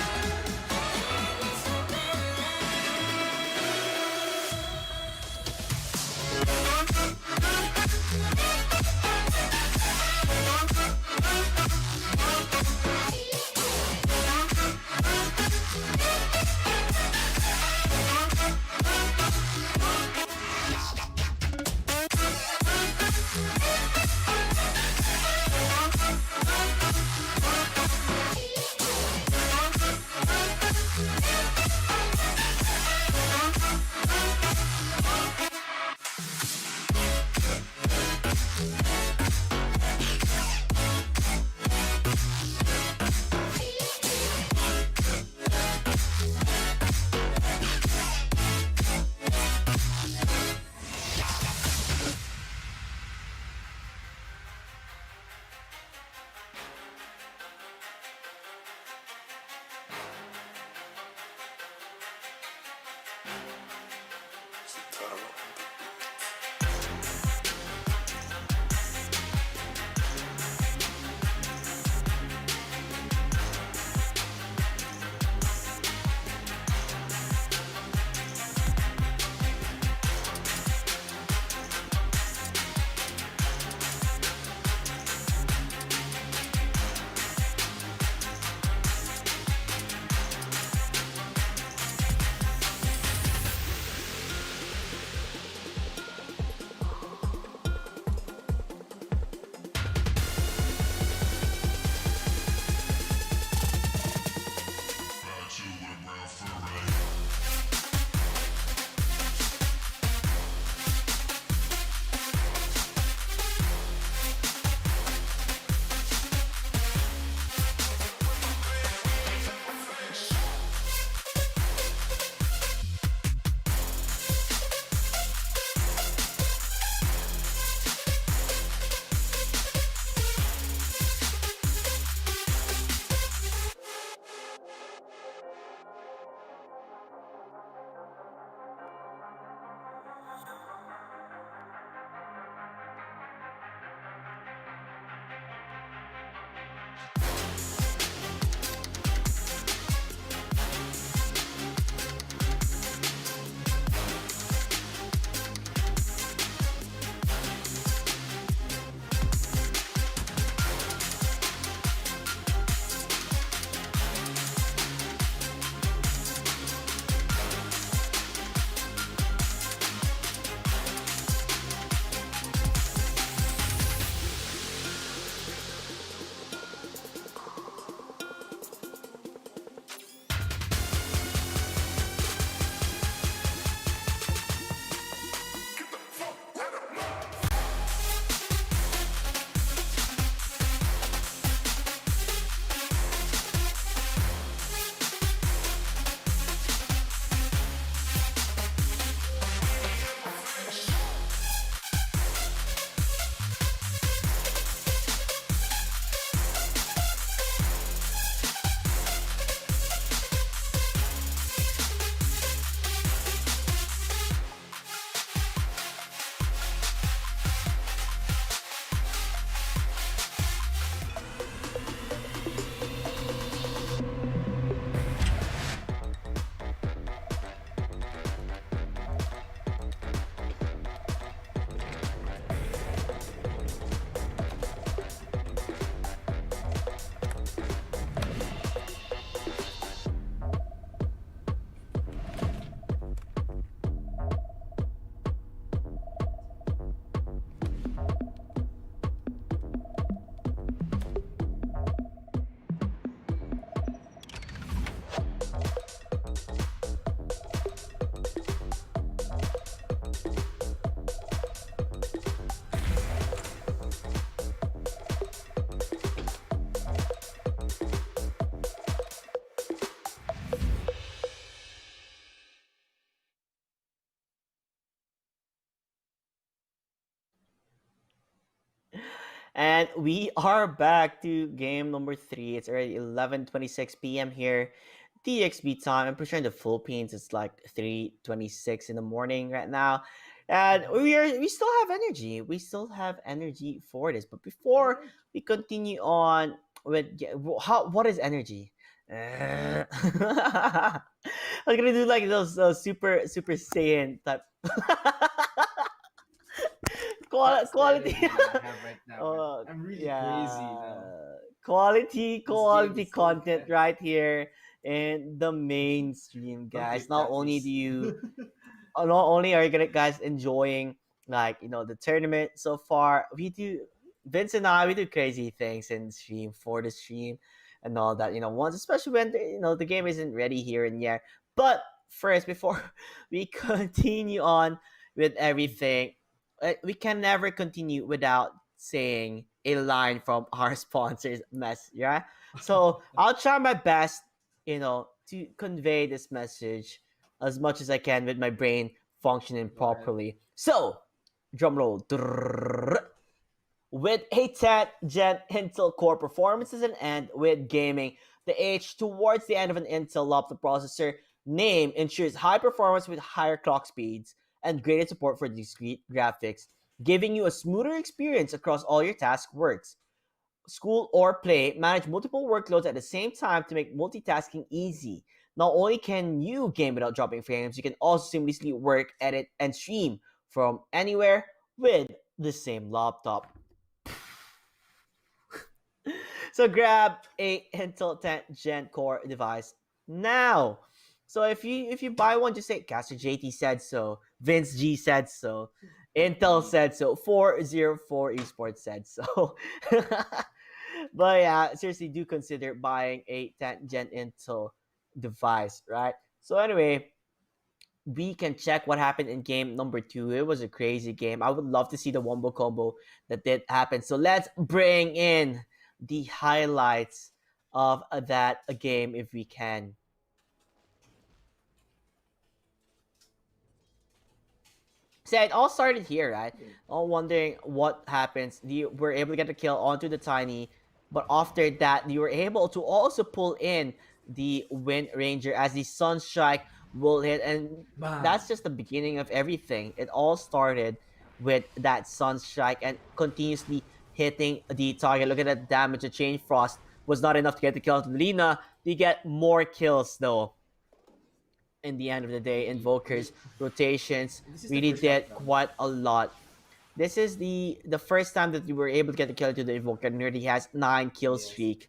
And we are back to game number three. It's already 11:26 p.m. here, DXB time. I'm pretty sure in the Philippines it's like 3:26 in the morning right now. And we still have energy. We still have energy for this. But before we continue on with how what is energy? I'm gonna do like those super saiyan type That's the quality. energy that I have right now, man. Oh I'm really crazy yeah, now. This game quality is so content intense. right here in the mainstream, Don't guys. click Not that, only do please. you not only are you gonna guys enjoying like the tournament so far, we do Vince and I we do crazy things in stream for the stream and all that. Once especially when the game isn't ready here and yet. But first, before we continue on with everything, we can never continue without saying a line from our sponsors mess, yeah. So I'll try my best, to convey this message as much as I can with my brain functioning Go ahead. properly. So, drum roll. With a 10 gen Intel Core performances and with gaming, the age towards the end of an Intel laptop processor name ensures high performance with higher clock speeds and greater support for discrete graphics, giving you a smoother experience across all your task works school, or play, manage multiple workloads at the same time to make multitasking easy. Not only can you game without dropping frames, you can also seamlessly work, edit, and stream from anywhere with the same laptop. So grab a Intel 10 Gen Core device now. So if you buy one, just say Caster JT said so, Vince G said so, Intel said so, 404 Esports said so. But yeah, seriously, do consider buying a 10 Gen Intel device, right? So anyway, we can check what happened in game number two. It was a crazy game. I would love to see the wombo combo that did happen. So let's bring in the highlights of that game if we can. So it all started here, right? All wondering what happens. You were able to get the kill onto the tiny, but after that, you were able to also pull in the Wind Ranger as the Sunstrike will hit, and Bam. that's just the beginning of everything. It all started with that Sunstrike and continuously hitting the target. Look at that damage. The Chain Frost was not enough to get the kill to Lina. You get more kills though in the end of the day. Wait, Invokers, rotations this is the really first did shotgun. quite a lot. This is the first time that you were able to get the kill to the Invoker. Nerdy has 9 kill Yes. streak.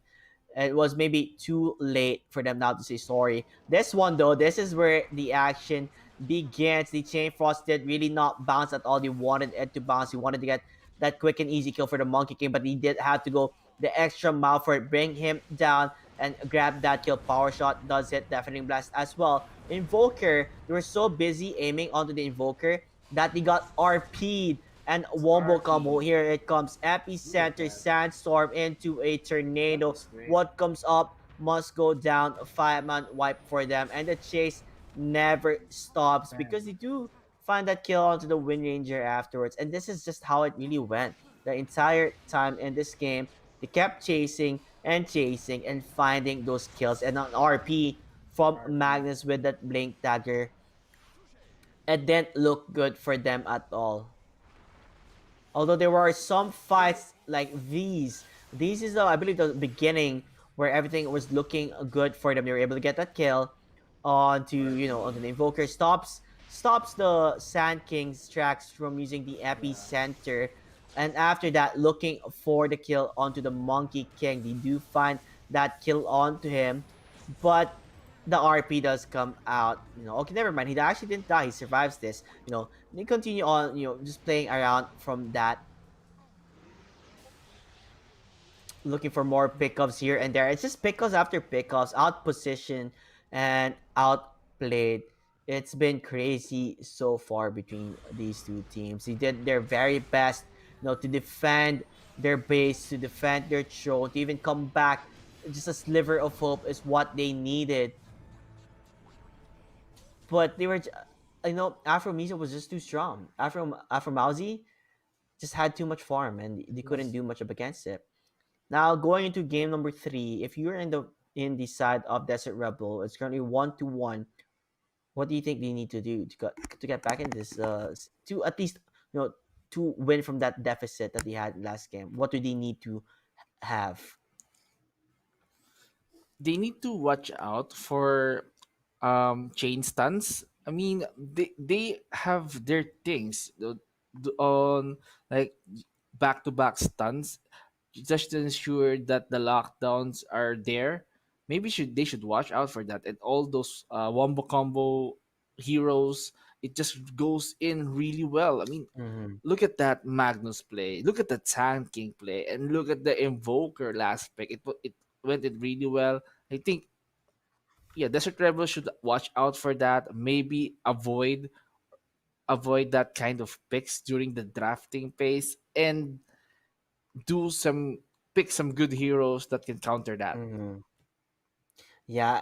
It was maybe too late for them now to say sorry. This one though, this is where the action begins. The Chain Frost did really not bounce at all. They wanted it to bounce. He wanted to get that quick and easy kill for the Monkey King, but he did have to go the extra mile for it. Bring him down and grab that kill. Power shot does hit. Deafening blast as well. Invoker, they were so busy aiming onto the Invoker that they got RP'd and wombo combo. RP. Here it comes. Look at Epicenter that. Sandstorm into a That tornado. was great. What comes up must go down. 5-man wipe for them. And the chase never stops Bam. because they do find that kill onto the Wind Ranger afterwards. And this is just how it really went. The entire time in this game, they kept chasing and finding those kills. And on RP from RP. Magnus with that blink dagger, it didn't look good for them at all. Although there were some fights like these. This is, I believe, the beginning where everything was looking good for them. They were able to get that kill onto the Invoker. Stops the Sand King's tracks from using the Yeah. epicenter. And after that, looking for the kill onto the Monkey King. They do find that kill onto him. But the RP does come out. Okay, never mind. He actually didn't die. He survives this. They continue on, just playing around from that, looking for more pickups here and there. It's just pickups after pickups, out position and outplayed. It's been crazy so far between these two teams. They did their very best, to defend their base, to defend their throne, to even come back. Just a sliver of hope is what they needed, but they were, Afromawzeh was just too strong. Afromawzeh just had too much farm and they couldn't Yes. do much up against it. Now going into game number three, if you're in the side of Desert Rebel, it's currently 1-1. What do you think they need to do to get back in this to at least you know to win from that deficit that they had last game? What do they need to have? They need to watch out for chain stunts. I mean, they have their things on like back to back stunts just to ensure that the lockdowns are there. Maybe should watch out for that, and all those wombo combo heroes. It just goes in really well. I mean, Mm-hmm. look at that Magnus play. Look at the tanking play, and look at the Invoker last pick. It went in really well. I think yeah, Desert Rebel should watch out for that. Maybe avoid that kind of picks during the drafting phase and do some pick some good heroes that can counter that. Mm-hmm. Yeah.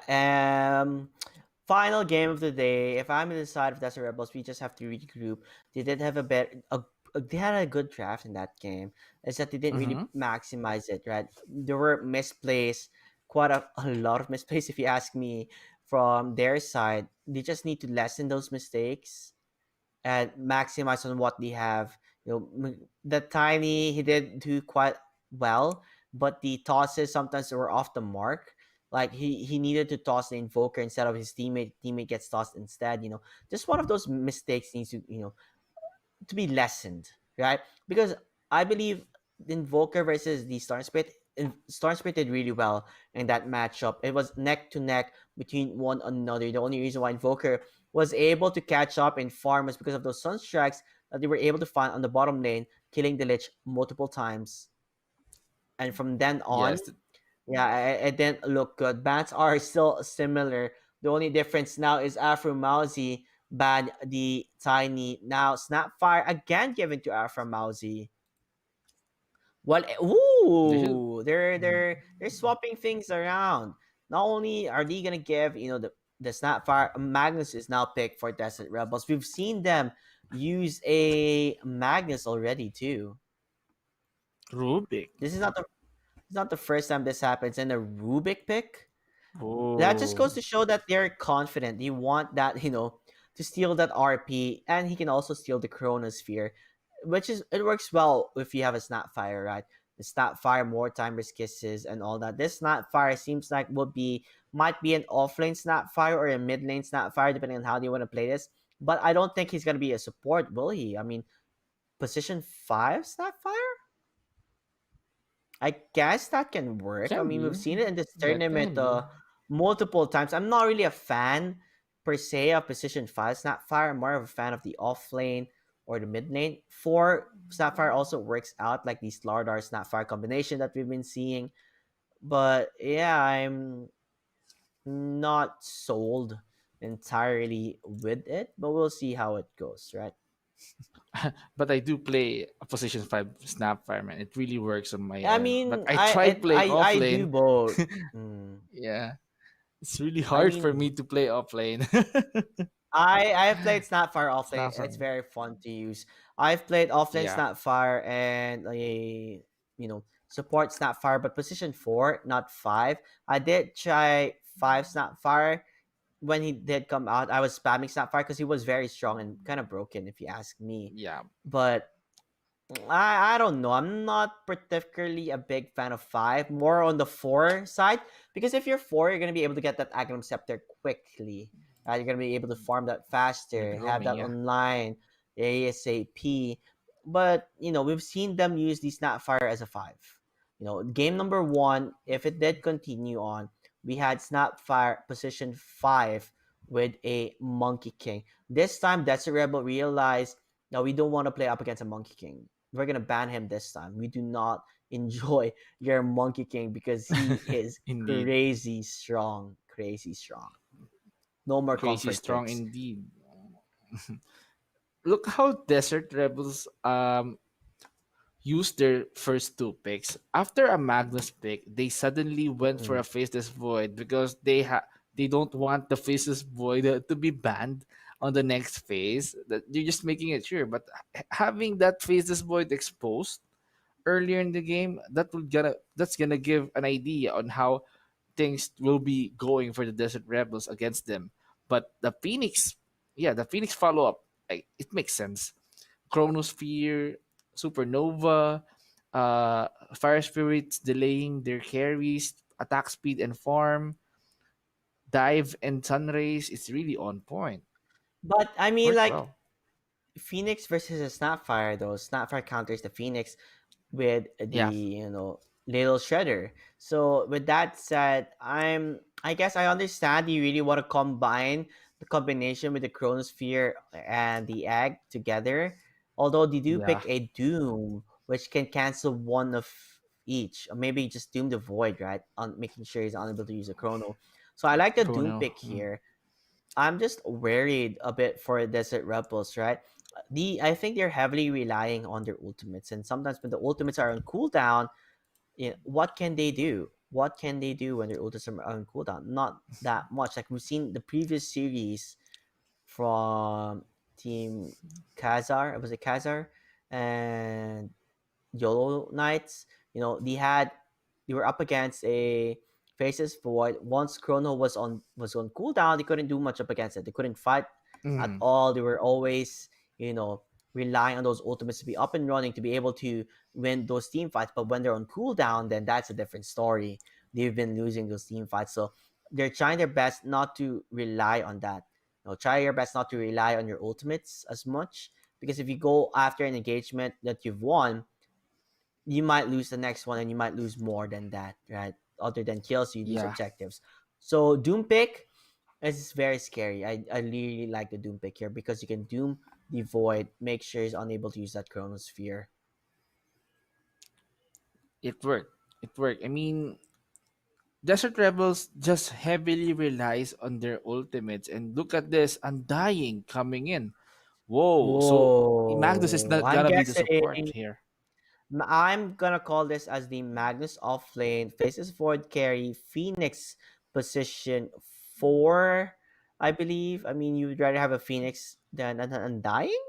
Final game of the day. If I'm in the side of Desert Rebels, we just have to regroup. They did have they had a good draft in that game. It's that they didn't really Mm-hmm. maximize it, right? There were misplays, quite a lot of misplays, if you ask me, from their side. They just need to lessen those mistakes and maximize on what they have. The tiny he did do quite well, but the tosses sometimes were off the mark. Like he needed to toss the invoker instead of his teammate. Teammate gets tossed instead. Just one of those mistakes needs to be lessened, right? Because I believe Invoker versus the Storm Spirit, Storm Spirit did really well in that matchup. It was neck to neck between one another. The only reason why Invoker was able to catch up and farm was because of those Sun Strikes that they were able to find on the bottom lane, killing the Lich multiple times. And from then on, Yes, yeah, it didn't look good. Bans are still similar. The only difference now is Afromawzeh banned the Tiny. Now Snapfire again given to Afromawzeh. Well, they should. ooh, they're Mm. they're they're swapping things around. Not only are they gonna give the Snapfire, Magnus is now picked for Desert Rebels. We've seen them use a Magnus already too. Rubik. This is not the first time this happens. And a Rubik pick, that just Oh, goes to show that they're confident. They want that, to steal that RP, and he can also steal the Chronosphere, which is it works well if you have a Snapfire, right? The Snapfire, more timers, kisses, and all that. This Snapfire seems like might be an offlane Snapfire or a mid lane Snapfire, depending on how they want to play this. But I don't think he's gonna be a support, will he? I mean, position 5 Snapfire? I guess that can work. I can mean, we've be. seen it in this That tournament can be. multiple times. I'm not really a fan per se of position 5 Snapfire. I'm more of a fan of the off lane or the mid lane. 4 Snapfire also works out like the Slardar Snapfire combination that we've been seeing. But yeah, I'm not sold entirely with it, but we'll see how it goes, right? But I do play a position 5 snap fireman. It really works on my I end. But mean, I tried playing I do offlane. both. Mm. Yeah, it's really I hard for mean, me to play offlane. I've played Snapfire offlane. Snap It's fireman. very fun to use. I've played offlane Yeah. Snapfire and a support Snapfire, but position 4, not 5. I did try 5 Snapfire when he did come out. I was spamming Snapfire because he was very strong and kind of broken, if you ask me. Yeah. But I don't know. I'm not particularly a big fan of 5, more on the 4 side. Because if you're 4, you're going to be able to get that Agnum Scepter quickly. You're going to be able to farm that With faster, have roaming, that yeah. online, ASAP. But, we've seen them use the Snapfire as a 5. Game number 1, if it did continue on, we had Snapfire position 5 with a Monkey King. This time, Desert Rebel realized that we don't want to play up against a Monkey King. We're gonna ban him this time. We do not enjoy your Monkey King because he is Indeed. crazy strong. Crazy strong. No more Crazy comfort strong picks. indeed. Look how Desert Rebels used their first two picks. After a Magnus pick, they suddenly went for Mm-mm. a Faceless Void because they don't want the Faceless Void to be banned on the next phase. That you're just making it sure. But having that phases void exposed earlier in the game, that's gonna give an idea on how things will be going for the Desert Rebels against them. But the Phoenix, yeah, the Phoenix follow up, it makes sense. Chronosphere, Supernova, uh, Fire Spirits delaying their carries, attack speed and farm, dive and sunrays. It's really on point. But I mean, Worked like well. Phoenix versus a Snapfire, though Snapfire counters the Phoenix with the Yeah, little shredder. So with that said, I guess I understand you really want to combine the combination with the Chronosphere and the egg together. Although they do yeah. pick a Doom, which can cancel one of each, or maybe just Doom the Void, right? On making sure he's unable to use a Chrono. So I like the Doom Chrono. pick here. I'm just worried a bit for Desert Rebels, right? I think they're heavily relying on their ultimates, and sometimes when the ultimates are on cooldown, what can they do? What can they do when their ultimates are on cooldown? Not that much. Like we've seen the previous series from Team Kazar. Was it Kazar? And YOLO Knights, they were up against a Faces Void. Once Chrono was on cooldown, they couldn't do much up against it. They couldn't fight at Mm, all. They were always, relying on those ultimates to be up and running to be able to win those team fights. But when they're on cooldown, then that's a different story. They've been losing those team fights. So they're trying their best not to rely on that. Try your best not to rely on your ultimates as much, because if you go after an engagement that you've won, you might lose the next one and you might lose more than that, right? Other than kills, you lose yeah. objectives. So Doom pick is very scary. I really like the Doom pick here because you can Doom the Void, make sure he's unable to use that Chronosphere. It worked. It worked. I mean, Desert Rebels just heavily relies on their ultimates, and look at this Undying coming in. Whoa! So Magnus is Whoa. not gonna be the support here. I'm gonna call this as the Magnus offlane faces forward carry Phoenix position 4, I believe. I mean, you'd rather have a Phoenix than an Undying?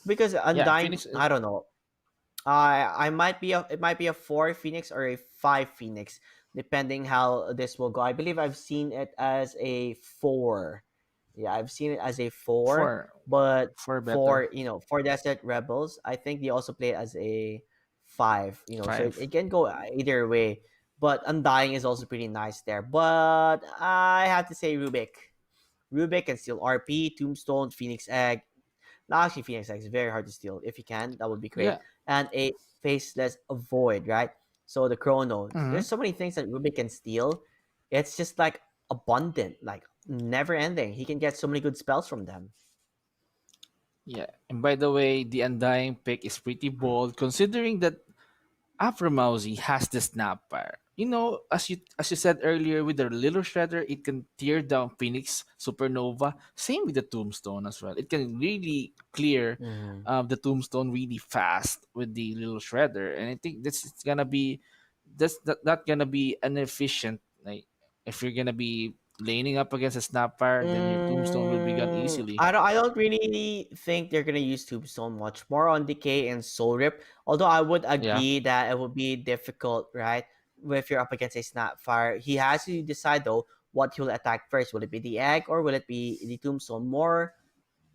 Because Yeah, Undying, Phoenix. I don't know. I might be it might be a 4 Phoenix or a 5 Phoenix, depending how this will go. I believe I've seen it as a 4. Yeah, I've seen it as a 4, for but for better. for Desert Rebels, I think they also play as a 5, so it, 5. it can go either way. But Undying is also pretty nice there. But I have to say Rubik. Rubik can steal RP, Tombstone, Phoenix Egg. Now, actually, Phoenix X is very hard to steal. If you can, that would be great. Yeah. And a faceless void, right? So the chrono. Hmm. There's so many things that Ruby can steal. It's just like abundant, like never ending. He can get so many good spells from them. Yeah. And by the way, the Undying pick is pretty bold considering that Afromawzeh has the snapfire. As you said earlier, with the little shredder, it can tear down Phoenix Supernova. Same with the Tombstone as well. It can really clear Mm-hmm. the Tombstone really fast with the little shredder, and I think that's not gonna be inefficient. Like if you're gonna be laning up against a snapfire, then your Tombstone will be gone easily. I don't really think they're gonna use Tombstone much more on Decay and Soul Rip. Although I would Yeah. agree that it would be difficult, right? If you're up against a Snapfire, he has to decide though what he'll attack first. Will it be the egg or will it be the Tombstone?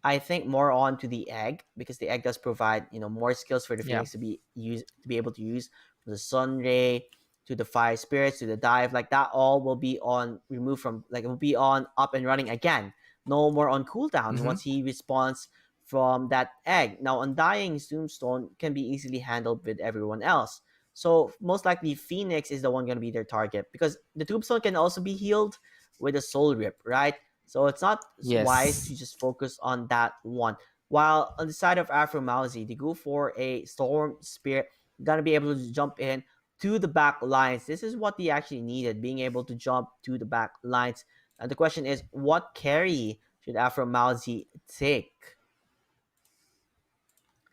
I think more on to the egg, because the egg does provide more skills for the Yeah. phoenix to be able to use, from the sun ray to the fire spirits to the dive, like that all will be on removed from, like it will be on up and running again, no more on cooldown Mm-hmm. once he responds from that egg. Now undying tombstone can be easily handled with everyone else, so most likely phoenix is the one going to be their target, because the tombstone can also be healed with a soul rip, right? So it's not wise Yes. to just focus on that one. While on the side of Afromawzeh, they go for a Storm Spirit, gonna be able to jump in to the back lines. This is what they actually needed, being able to jump to the back lines. And the question is, what carry should Afromawzeh take?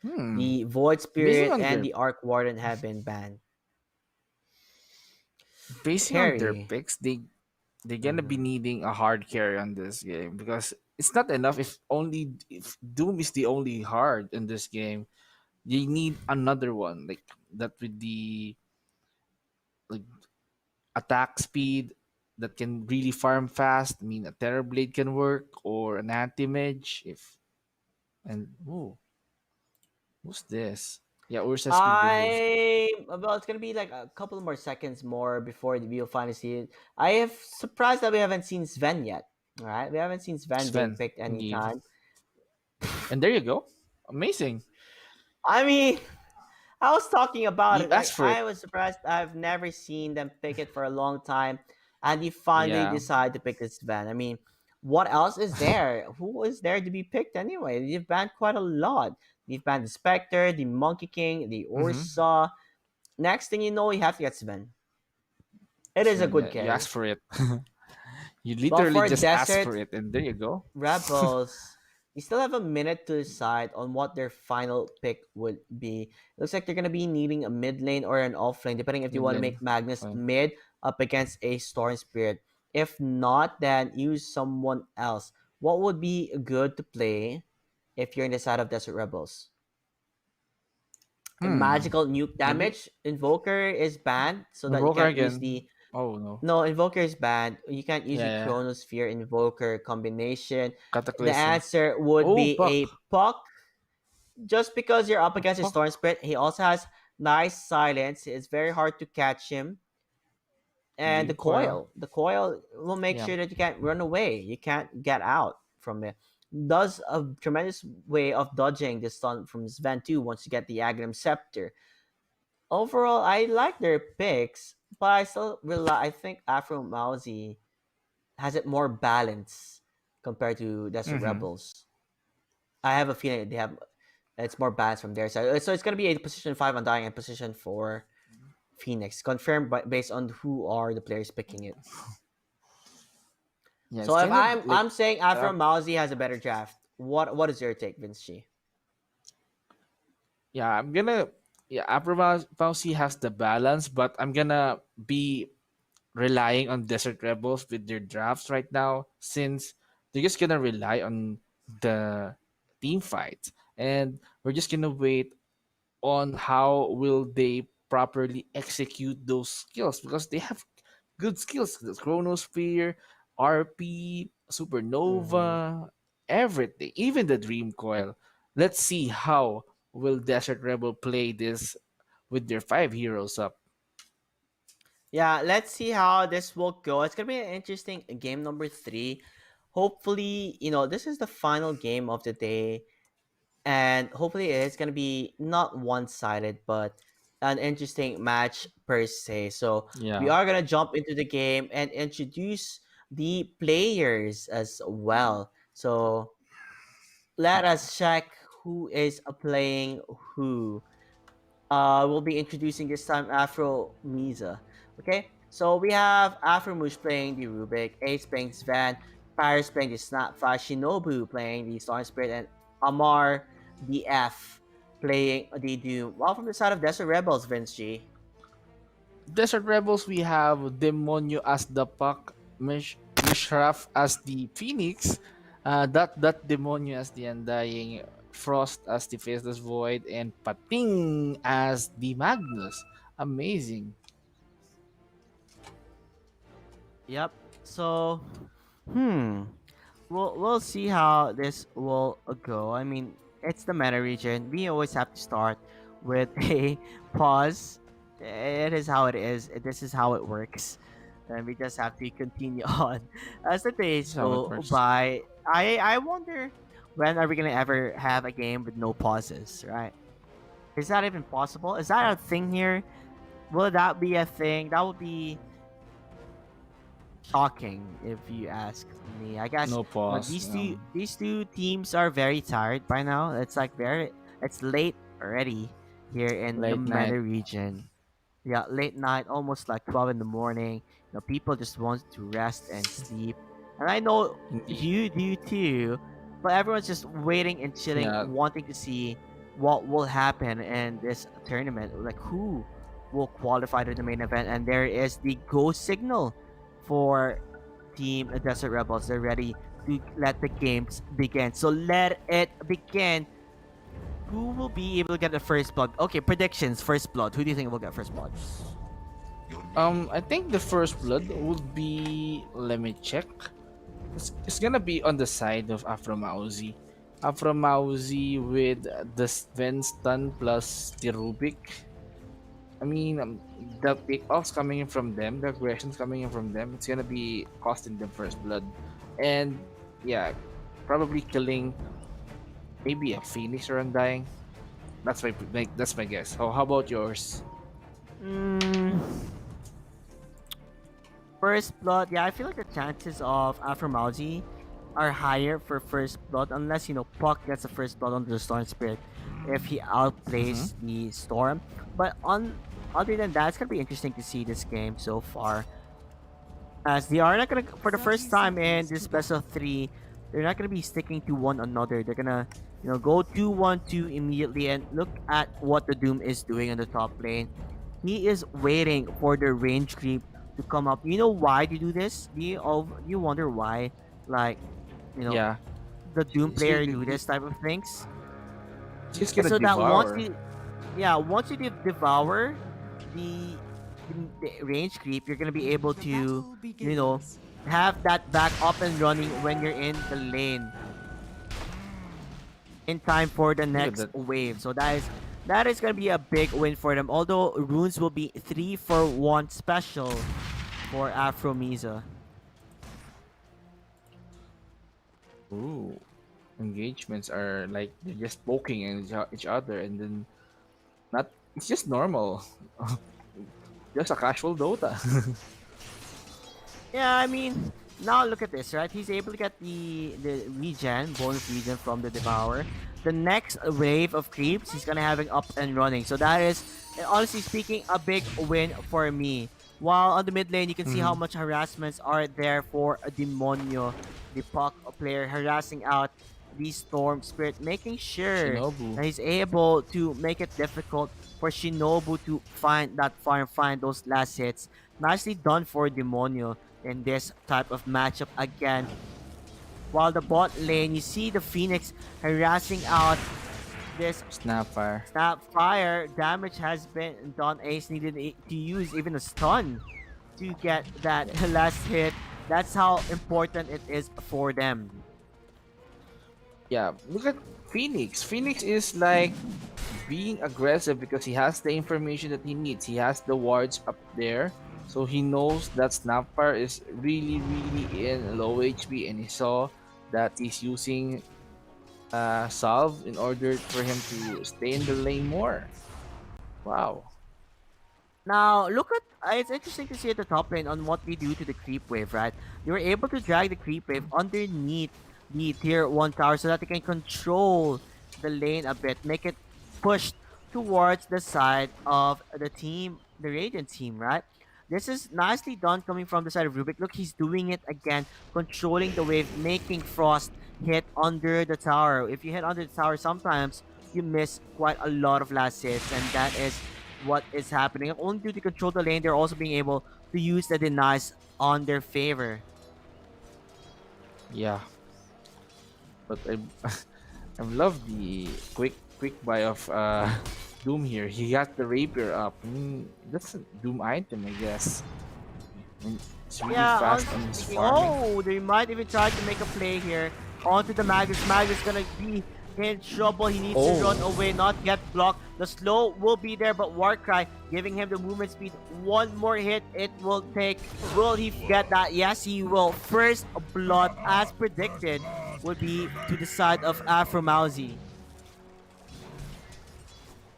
Hmm. The Void Basing Spirit on and their the Arc Warden have been banned. basing on their Carry. picks, they they're gonna be Mhm. needing a hard carry on this game because it's not enough if Doom is the only hard in this game. You need another one like that with the like attack speed that can really farm fast. I mean, a Terrorblade can work or an anti-mage if and who's this? Yeah, Ursa's been removed. Well, it's gonna be like a couple more seconds more before we'll finally see it. I am surprised that we haven't seen Sven yet. All right, we haven't seen Sven being Sven, picked indeed. anytime. And there you go. Amazing. I mean, I was talking about You it. Like asked for I it. was surprised. I've never seen them pick it for a long time, and he finally Yeah. decided to pick this van. I mean, what else is there? Who is there to be picked anyway? They've banned quite a lot. They've banned the Spectre, the Monkey King, the Mm-hmm. Ursa. Next thing you know, you have to get Sven. It is a Sven, good yeah, you asked carry. for it. You But literally for just asked Desert for it, and there you go. Rebels, we still have a minute to decide on what their final pick would be. Looks like they're gonna be needing a mid lane or an off lane, depending if you Mid want to lane. make Magnus Fine. mid up against a Storm Spirit. If not, then use someone else. What would be good to play if you're in the side of Desert Rebels? Hmm. Magical nuke Maybe damage. Invoker is banned, so that you Invoker can't use again. the Oh no. no, Invoker is banned. You can't use Yeah, the yeah. Chronosphere Invoker combination. The Cataclysm. answer would Oh, be a Puck. Puck. Just because you're up against a Puck. Storm Spirit, he also has nice silence. It's very hard to catch him. And the Dream Coil. coil. The coil will make Yeah. sure that you can't run away. You can't get out from it. Does a tremendous way of dodging the stun from Sven too once you get the Aghanim Scepter. Overall, I like their picks, but I still rely. I think Afromawzeh has it more balance compared to Desert Mm-hmm. Rebels. I have a feeling they have it's more balanced from their side. So it's gonna be a position 5 Undying and position 4 Phoenix, confirmed by, based on who are the players picking it. Yeah, So it's if kind of I'm like I'm saying uh, Afromawzeh has a better draft. What is your take, Vince G? yeah, I'm gonna yeah, Afromawzeh has the balance, but I'm gonna be relying on Desert Rebels with their drafts right now since they're just gonna rely on the team fights. And we're just gonna wait on how will they properly execute those skills because they have good skills. The Chronosphere, RP, Mm-hmm. Supernova, everything, even the Dream Coil. Let's see how will Desert Rebel play this with their 5 heroes up. Yeah, let's see how this will go. It's gonna be an interesting game number 3. Hopefully, this is the final game of the day, and hopefully it's gonna be not one-sided, but an interesting match per se. So we Yeah. are gonna jump into the game and introduce the players as well. So let us check who is playing who. We'll be introducing this time Afro Miza. Okay, so we have Afromush playing the Rubik, Ace playing Svan, Paris playing the Snapflash, Shinobu playing the Storm Spirit, and Amar the F playing the Doom. While from the side of Desert Rebels, Vince G. Desert Rebels, we have Demonyo as the Puck, Mishraf as the Phoenix, that Demonyo as the Undying, Frost as the Faceless Void, and Pating as the Magnus. Amazing. Yep. So, hmm. We'll see how this will go. I mean, it's the meta region. We always have to start with a pause. It is how it is. This is how it works, and we just have to continue on as the days That's how it go works. by. I wonder when are we gonna ever have a game with no pauses, right? Is that even possible? Is that a thing here? Will that be a thing? That would be shocking if you ask me. I guess No pause. these two teams are very tired by now. It's like it's late already here in the Late night. MENA region. Yeah, late night, almost like 12 in the morning. People just want to rest and sleep. And I know Indeed. you do too, but everyone's just waiting and chilling, Yeah. wanting to see what will happen in this tournament. Like who will qualify to the main event. And there is the go signal for team Desert Rebels. They're ready to let the games begin. So let it begin. Who will be able to get the first blood? Okay, predictions. First blood. Who do you think will get first blood? I think the first blood would be. Let me check. It's gonna be on the side of Afromawzeh. Afromawzeh with the Sven stun plus the Rubik. I mean, the pickoffs coming in from them, the aggressions coming in from them, it's gonna be costing them first blood, and yeah, probably killing maybe a Phoenix or Undying. That's my guess. How about yours? Mm, first blood. Yeah, I feel like the chances of Afromawzeh are higher for first blood unless Puck gets the first blood on the Storm Spirit if he Mm-hmm. outplays the Storm. But on other than that, it's gonna be interesting to see this game so far. As they are not gonna for the 30 first time in seconds this to best go. of three, they're not gonna be sticking to one another. They're gonna go 2-1-2 immediately and look at what the Doom is doing on the top lane. He is waiting for the range creep to come up. You know why they do this? Do you wonder why? Like, you know, Yeah, the Doom he's gonna player be, do this type of things. he's gonna So that once devour. you once you devour the, the range creep, you're gonna be able The to, battle you know, begins. have that back up and running when you're in the lane in time for the Look at next that. wave. So that is gonna be a big win for them. Although runes will be 3-for-1 special for Afromawzeh. Ooh, engagements are like they're just poking at each other, and then not. It's just normal, just a casual Dota. Yeah, I mean, now look at this, right? He's able to get the regen, bonus regen from the Devourer. The next wave of creeps, he's gonna have it up and running. So that is, honestly speaking, a big win for me. While on the mid lane, you can see how Mhm. much harassments are there for a Demonio, the Puck player, harassing out the Storm Spirit, making sure Shinobu. that he's able to make it difficult for Shinobu to find that farm, find those last hits. Nicely done for Demonio in this type of matchup again. While the bot lane, you see the Phoenix harassing out this Snapfire. Snapfire. Damage has been done. Ace needed to use even a stun to get that last hit. That's how important it is for them. Yeah, look at Phoenix. Phoenix is like being aggressive because he has the information that he needs. He has the wards up there, so he knows that Snapfire is really, really in low HP, and he saw that he's using Salve in order for him to stay in the lane more. Wow. Now, look at it's interesting to see at the top lane on what they do to the creep wave, right? They were able to drag the creep wave underneath the tier 1 tower so that they can control the lane a bit, make it pushed towards the side of the team, the Radiant team, right? This is nicely done coming from the side of Rubik. Look, he's doing it again, controlling the wave, making Frost hit under the tower. If you hit under the tower, sometimes you miss quite a lot of last hits, and that is what is happening. Only due to control the lane, they're also being able to use the denies on their favor. Yeah, but I love the quick buy of Doom here. He got the rapier up. That's a Doom item, I guess. It's really Yeah, fast honestly on his speaking, farming. oh, they might even try to make a play here onto the Magus. Magus gonna be in trouble. He needs to run Oh, away, not get blocked. The slow will be there, but Warcry giving him the movement speed. One more hit it will take. Will he get that? Yes, he will. First blood, as predicted, would be to the side of Afromawzeh.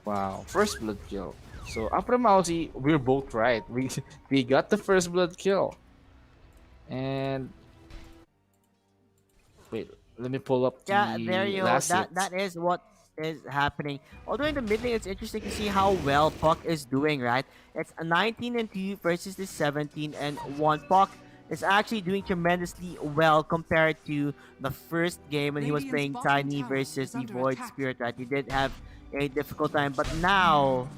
wow. First blood kill. So Afromawzeh, we're both right. We got the first blood kill. And wait, let me pull up Yeah, there the you go. last That hits. is what is happening. Although in the mid lane, it's interesting to see how well Puck is doing. Right, it's a 19-2 versus the 17-1. Puck is actually doing tremendously well compared to the first game when he was Radiant's playing bottom Tiny tower versus is the under Void attack. Spirit. Right, he did have a difficult time, but now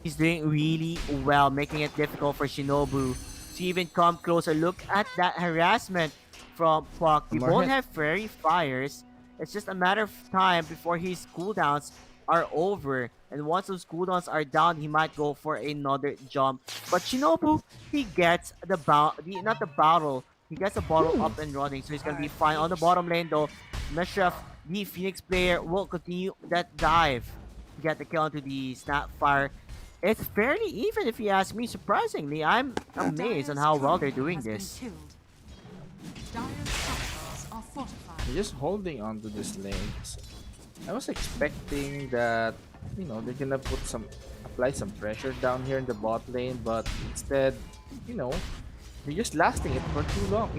he's doing really well, making it difficult for Shinobu to even come closer. Look at that harassment from Puck. One We more both hit. have fairy fires. It's just a matter of time before his cooldowns are over. And once those cooldowns are down, he might go for another jump. But Shinobu, he gets not the battle. He gets the bottle up and running, so he's gonna be fine. On the bottom lane though, Meshref, the Phoenix player, will continue that dive to get the kill into the Snapfire. It's fairly even if you ask me. Surprisingly, I'm amazed on how well they're doing this. They're just holding on to this lane. I was expecting that, they're gonna apply some pressure down here in the bot lane, but instead, you know, they're just lasting it for too long.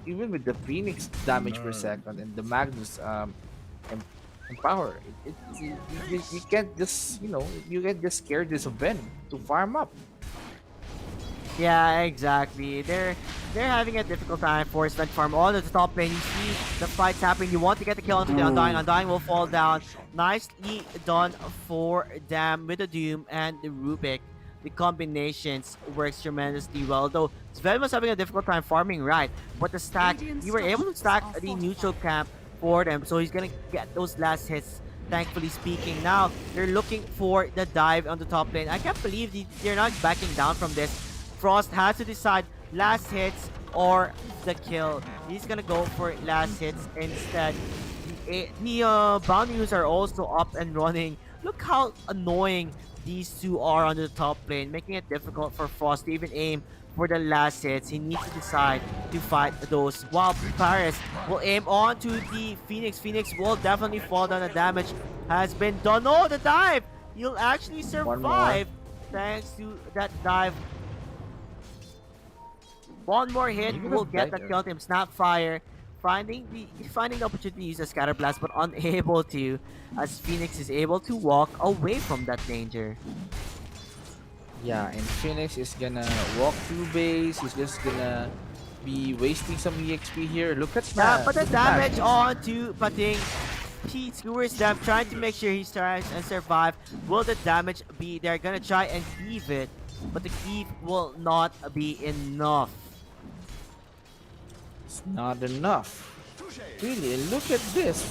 Even with the Phoenix damage per second and the Magnus em- empower, you can't just you can't just scare this Ven to farm up. Yeah, exactly. They're having a difficult time for Sven Farm. On the top lane, you see the fights happening. You want to get the kill onto the Undying. Undying will fall down. Nicely done for them with the Doom and the Rubik. The combinations works tremendously well. Though Sven was having a difficult time farming, right? But the stack, you were able to stack the neutral camp for them. So he's gonna get those last hits. Thankfully speaking, now they're looking for the dive on the top lane. I can't believe they're not backing down from this. Frost has to decide last hits or the kill. He's gonna go for last hits instead. The bounties are also up and running. Look how annoying these two are on the top lane, making it difficult for Frost to even aim for the last hits. He needs to decide to fight those. While Paris will aim on to the Phoenix. Phoenix will definitely fall down. The damage has been done. Oh, the dive! He'll actually One more. survive thanks to that dive. One more hit You could will have get died the there. kill to him. Snapfire finding the opportunity to use a scatter blast, but unable to, as Phoenix is able to walk away from that danger. Yeah, and Phoenix is gonna walk through base. He's just gonna be wasting some EXP here. Look at Yeah, that. but the Look at that. damage on to Pating. He skewers them, trying to make sure he tries and survive. Will the damage be? They're gonna try and keep it, but the keep will not be enough. It's not enough. Really, look at this.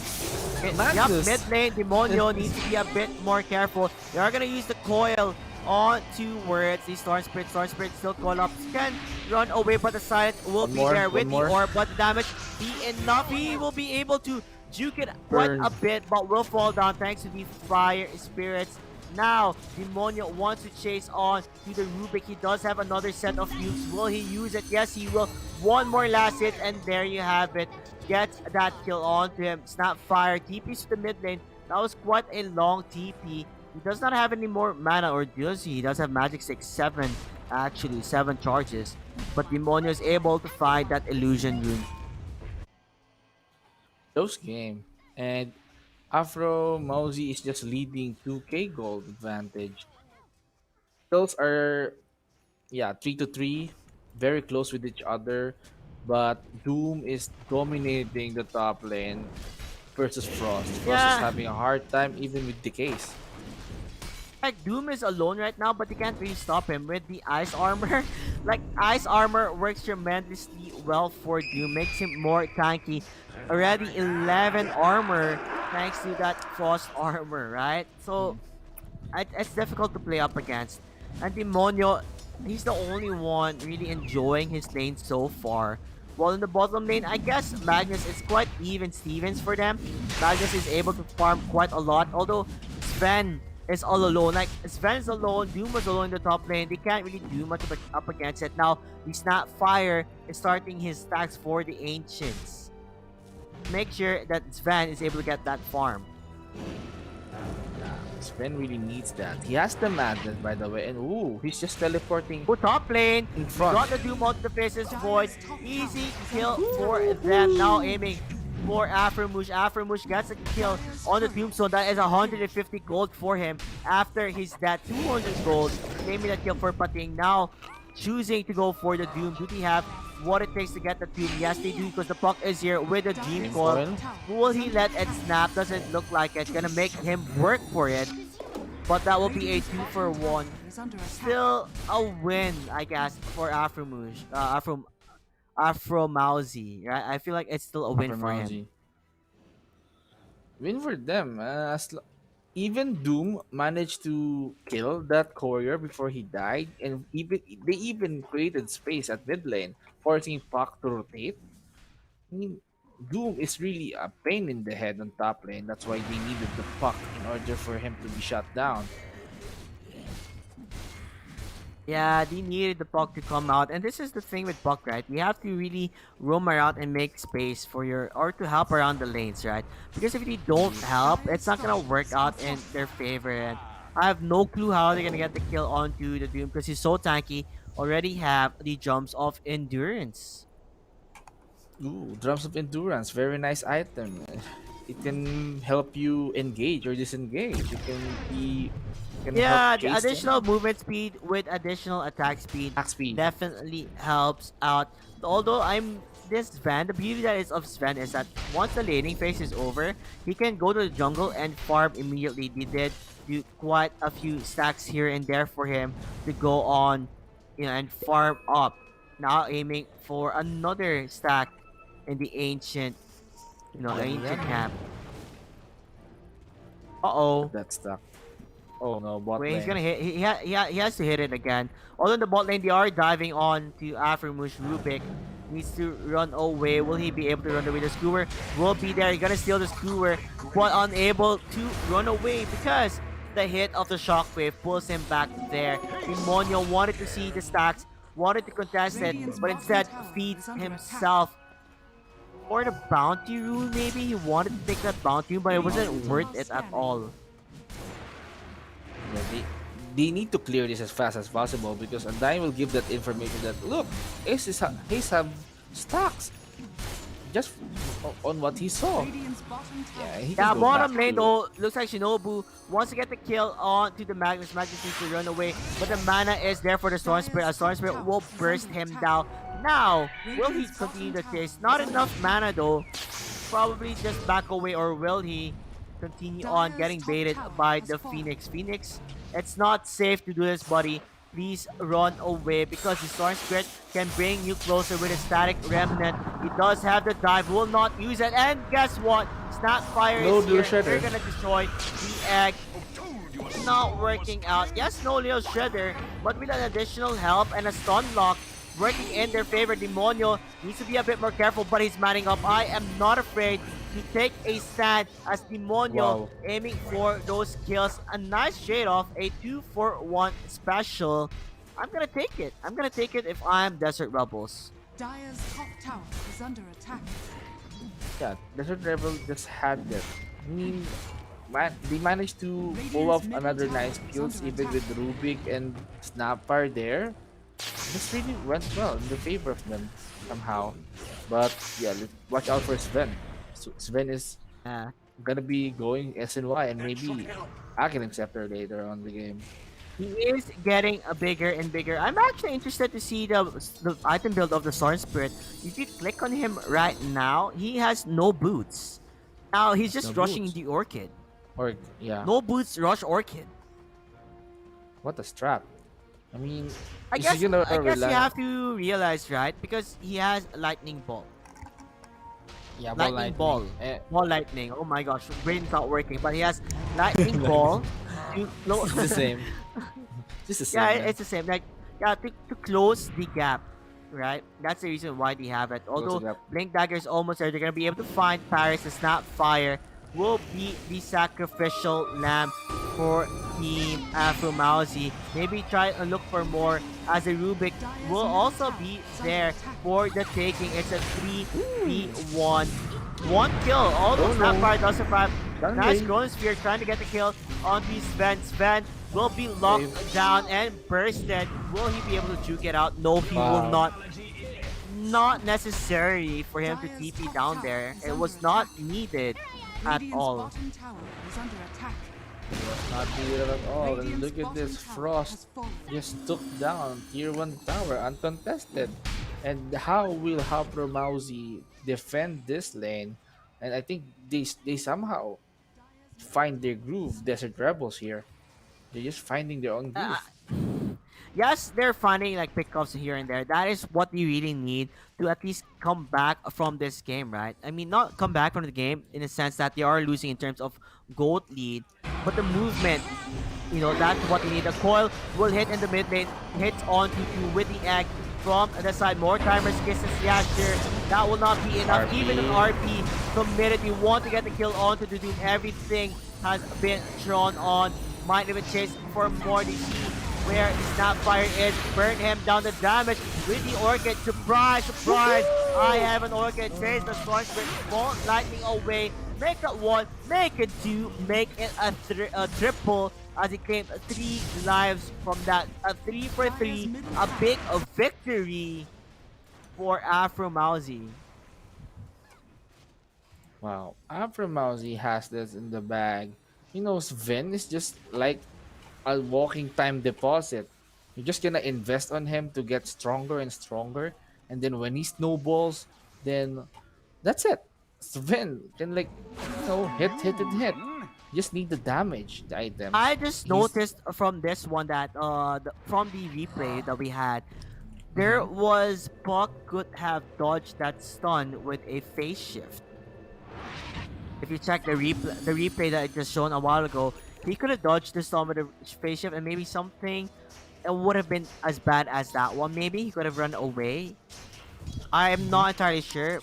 Yup, Magnus. mid lane, Demonio needs to be a bit more careful. They are gonna use the coil on towards the Storm Spirit. Storm Spirit still collapse, can run away, but the silent will One be more, there one with the more. orb, but the damage be enough. He will be able to juke it quite Burn. a bit, but will fall down thanks to the Fire Spirits. Now, Demonio wants to chase on to the Rubik. He does have another set of nukes. Will he use it? Yes, he will. One more last hit, and there you have it. Gets that kill on to him. Snapfire, TPs to the mid lane. That was quite a long TP. He does not have any more mana, or does he? He does have Magic 6, 7, actually, 7 charges. But Demonio is able to find that illusion rune. Close game. And Afromawzeh is just leading 2k gold advantage. Kills are, yeah, 3 to 3, very close with each other. But Doom is dominating the top lane versus Frost. Frost is Yeah. having a hard time even with decays. Like, Doom is alone right now, but you can't really stop him with the ice armor. Like, ice armor works tremendously well for Doom, makes him more tanky. Already 11 armor thanks to that frost armor, right? So it's difficult to play up against. And Demonio, he's the only one really enjoying his lane so far. While in the bottom lane, I guess Magnus is quite even Stevens for them. Magnus is able to farm quite a lot, although Sven is all alone. Like, Sven is alone, Doom was alone in the top lane. They can't really do much up against it. Now, the Snapfire is starting his stacks for the Ancients. Make sure that Sven is able to get that farm. Sven really needs that. He has the madness, by the way, and ooh, he's just teleporting Go top lane. in front. Got the Doom onto the faces void. Easy kill for them. Now aiming for Afromawzeh. Afromawzeh gets a kill on the Doomstone. That is 150 gold for him. After his that 200 gold, claiming that kill for Pating. Now choosing to go for the Doom. Do they have what it takes to get the Doom? Yes, they do, because the puck is here with the Dream Coil. Will he let it snap? Doesn't look like it. Gonna make him work for it. But that will be a 2-for-1 is under attack. still a win, I guess, for Afromawzeh, right? I feel like it's still a win for him. Afromawzeh. Win for them. Even Doom managed to kill that courier before he died, and even created space at mid lane, forcing Puck to rotate. I mean, Doom is really a pain in the head on top lane. That's why they needed the Puck in order for him to be shut down. Yeah, they needed the puck to come out, and this is the thing with puck, right? You have to really roam around and make space for your or to help around the lanes, right? Because if you don't help, it's not gonna work out in their favor. And I have no clue how they're gonna get the kill onto the Doom because he's so tanky. Already have the jumps of endurance. Ooh, drums of endurance, very nice item. It can help you engage or disengage. It can help Yeah, the chase them. additional movement speed with additional attack speed Attack speed. definitely helps out. Although I'm this Sven, the beauty that is of Sven is that once the laning phase is over, he can go to the jungle and farm immediately. They did do quite a few stacks here and there for him to go on, and farm up. Now aiming for another stack in the ancient, Yum, ancient yum. camp. Uh-oh. That's stuck. Oh no, bot Wait, he's lane. gonna hit. He has to hit it again. Although in the bot lane, they are diving on to Afromawzeh. Rubik needs to run away. Will he be able to run away? The skewer will be there. He's gonna steal the skewer, but unable to run away because the hit of the shockwave pulls him back there. Demonio wanted to see the stacks, wanted to contest it, but instead feeds himself for the bounty rune. Maybe he wanted to take that bounty rune, but it wasn't worth it at all. Yeah, they need to clear this as fast as possible because Undyne will give that information that look, Ace have stocks just on what he saw. Radiant's bottom tower. Yeah, he Yeah, can go bottom back lane to though, looks like Shinobu wants to get the kill on to the Magnus. Magnus needs to run away, but the mana is there for the Storm Spirit. A Storm Spirit will burst him down. Now, will he continue the chase? Not enough mana though. Probably just back away, or will he continue on getting baited by the Phoenix? Phoenix, it's not safe to do this, buddy. Please run away because the Storm Spirit can bring you closer with a static remnant. He does have the dive, will not use it, and guess what? Snapfire No is here. Shredder. They're gonna destroy the egg. Not working out. Yes, no Leo Shredder, but with an additional help and a stun lock working in their favor. Demonio needs to be a bit more careful, but he's manning up. I am not afraid to take a stand as Demonio Wow. aiming for those kills. A nice trade off, a 2-for-1 special. I'm gonna take it. I'm gonna take it if I'm Desert Rebels. Dire's top tower is under attack. Yeah, Desert Rebel just had that. I mean, they managed to pull off another nice kills even with Rubik and Snapfire there. This really went well in the favor of them somehow. But yeah, watch out for Sven. Sven is Yeah. gonna be going SNY and maybe Aghanim Scepter later on the game. He is getting a bigger and bigger. I'm actually interested to see the item build of the Storm Spirit. If you click on him right now, he has no boots. Now he's just No rushing boots. the Orchid. Or yeah, No boots, rush Orchid. what a strap. I mean, I is guess he gonna I guess you rely- have to realize, right? Because he has Lightning Ball. yeah, Lightning Ball. Eh, Ball Lightning. Oh my gosh, brain's not working. But he has Lightning Ball to it's the same. Just the same. Yeah, man. it's the same. Like, yeah, to close the gap, right? That's the reason why they have it. Although the gap. Blink Dagger is almost there, they're gonna be able to find Paris. The Snapfire will be the sacrificial lamb for Team Afromawzeh. Maybe try and look for more as a Rubik will also be there for the taking. It's a 3v1. One kill. Although Oh, no. Snapfire does survive. Dang Nice it. Chronosphere trying to get the kill on the Sven. Sven will be locked down and bursted. Will he be able to juke it out? No, he will Wow. not. Not necessary for him to TP down there. It was not needed at Radiant's all. bottom tower is under attack. Not needed at all. And Radiant's look at bottom this tower Frost has fallen. just took down tier 1 tower uncontested. And how will Afromawzeh defend this lane? And I think they somehow find their groove, Desert Rebels here. They're just finding their own groove. Yes, they're finding like pickups here and there. That is what you really need to at least come back from this game, right? I mean, not come back from the game in the sense that they are losing in terms of gold lead, but the movement, that's what you need. The coil will hit in the mid lane, hits on to with the egg from the side. More timers, kisses, yeah, sure. That will not be enough. RP. Even an RP committed. You want to get the kill onto the dude. Everything has been drawn on. Might even chase for more. They see where the Snapfire is. Burn him down the damage with the Orchid. Surprise, surprise! I have an Orchid. Chase the Storm Spirit. Won't lightning away. Make it one, make it two, make it a triple as he claimed 3 lives from that. A 3 for 3, a big victory for Afromawzeh. Wow, Afromawzeh has this in the bag. He knows Ven is just like a walking time deposit. You're just gonna invest on him to get stronger and stronger, and then when he snowballs, then that's it. Sven can like hit. You just need the damage, the items. I just He's noticed from this one that from the replay that we had, there was Puck could have dodged that stun with a phase shift. If you check the replay that I just shown a while ago, he could have dodged the stun with a phase shift and maybe something it would have been as bad as that one. Maybe he could have run away. I'm not entirely sure,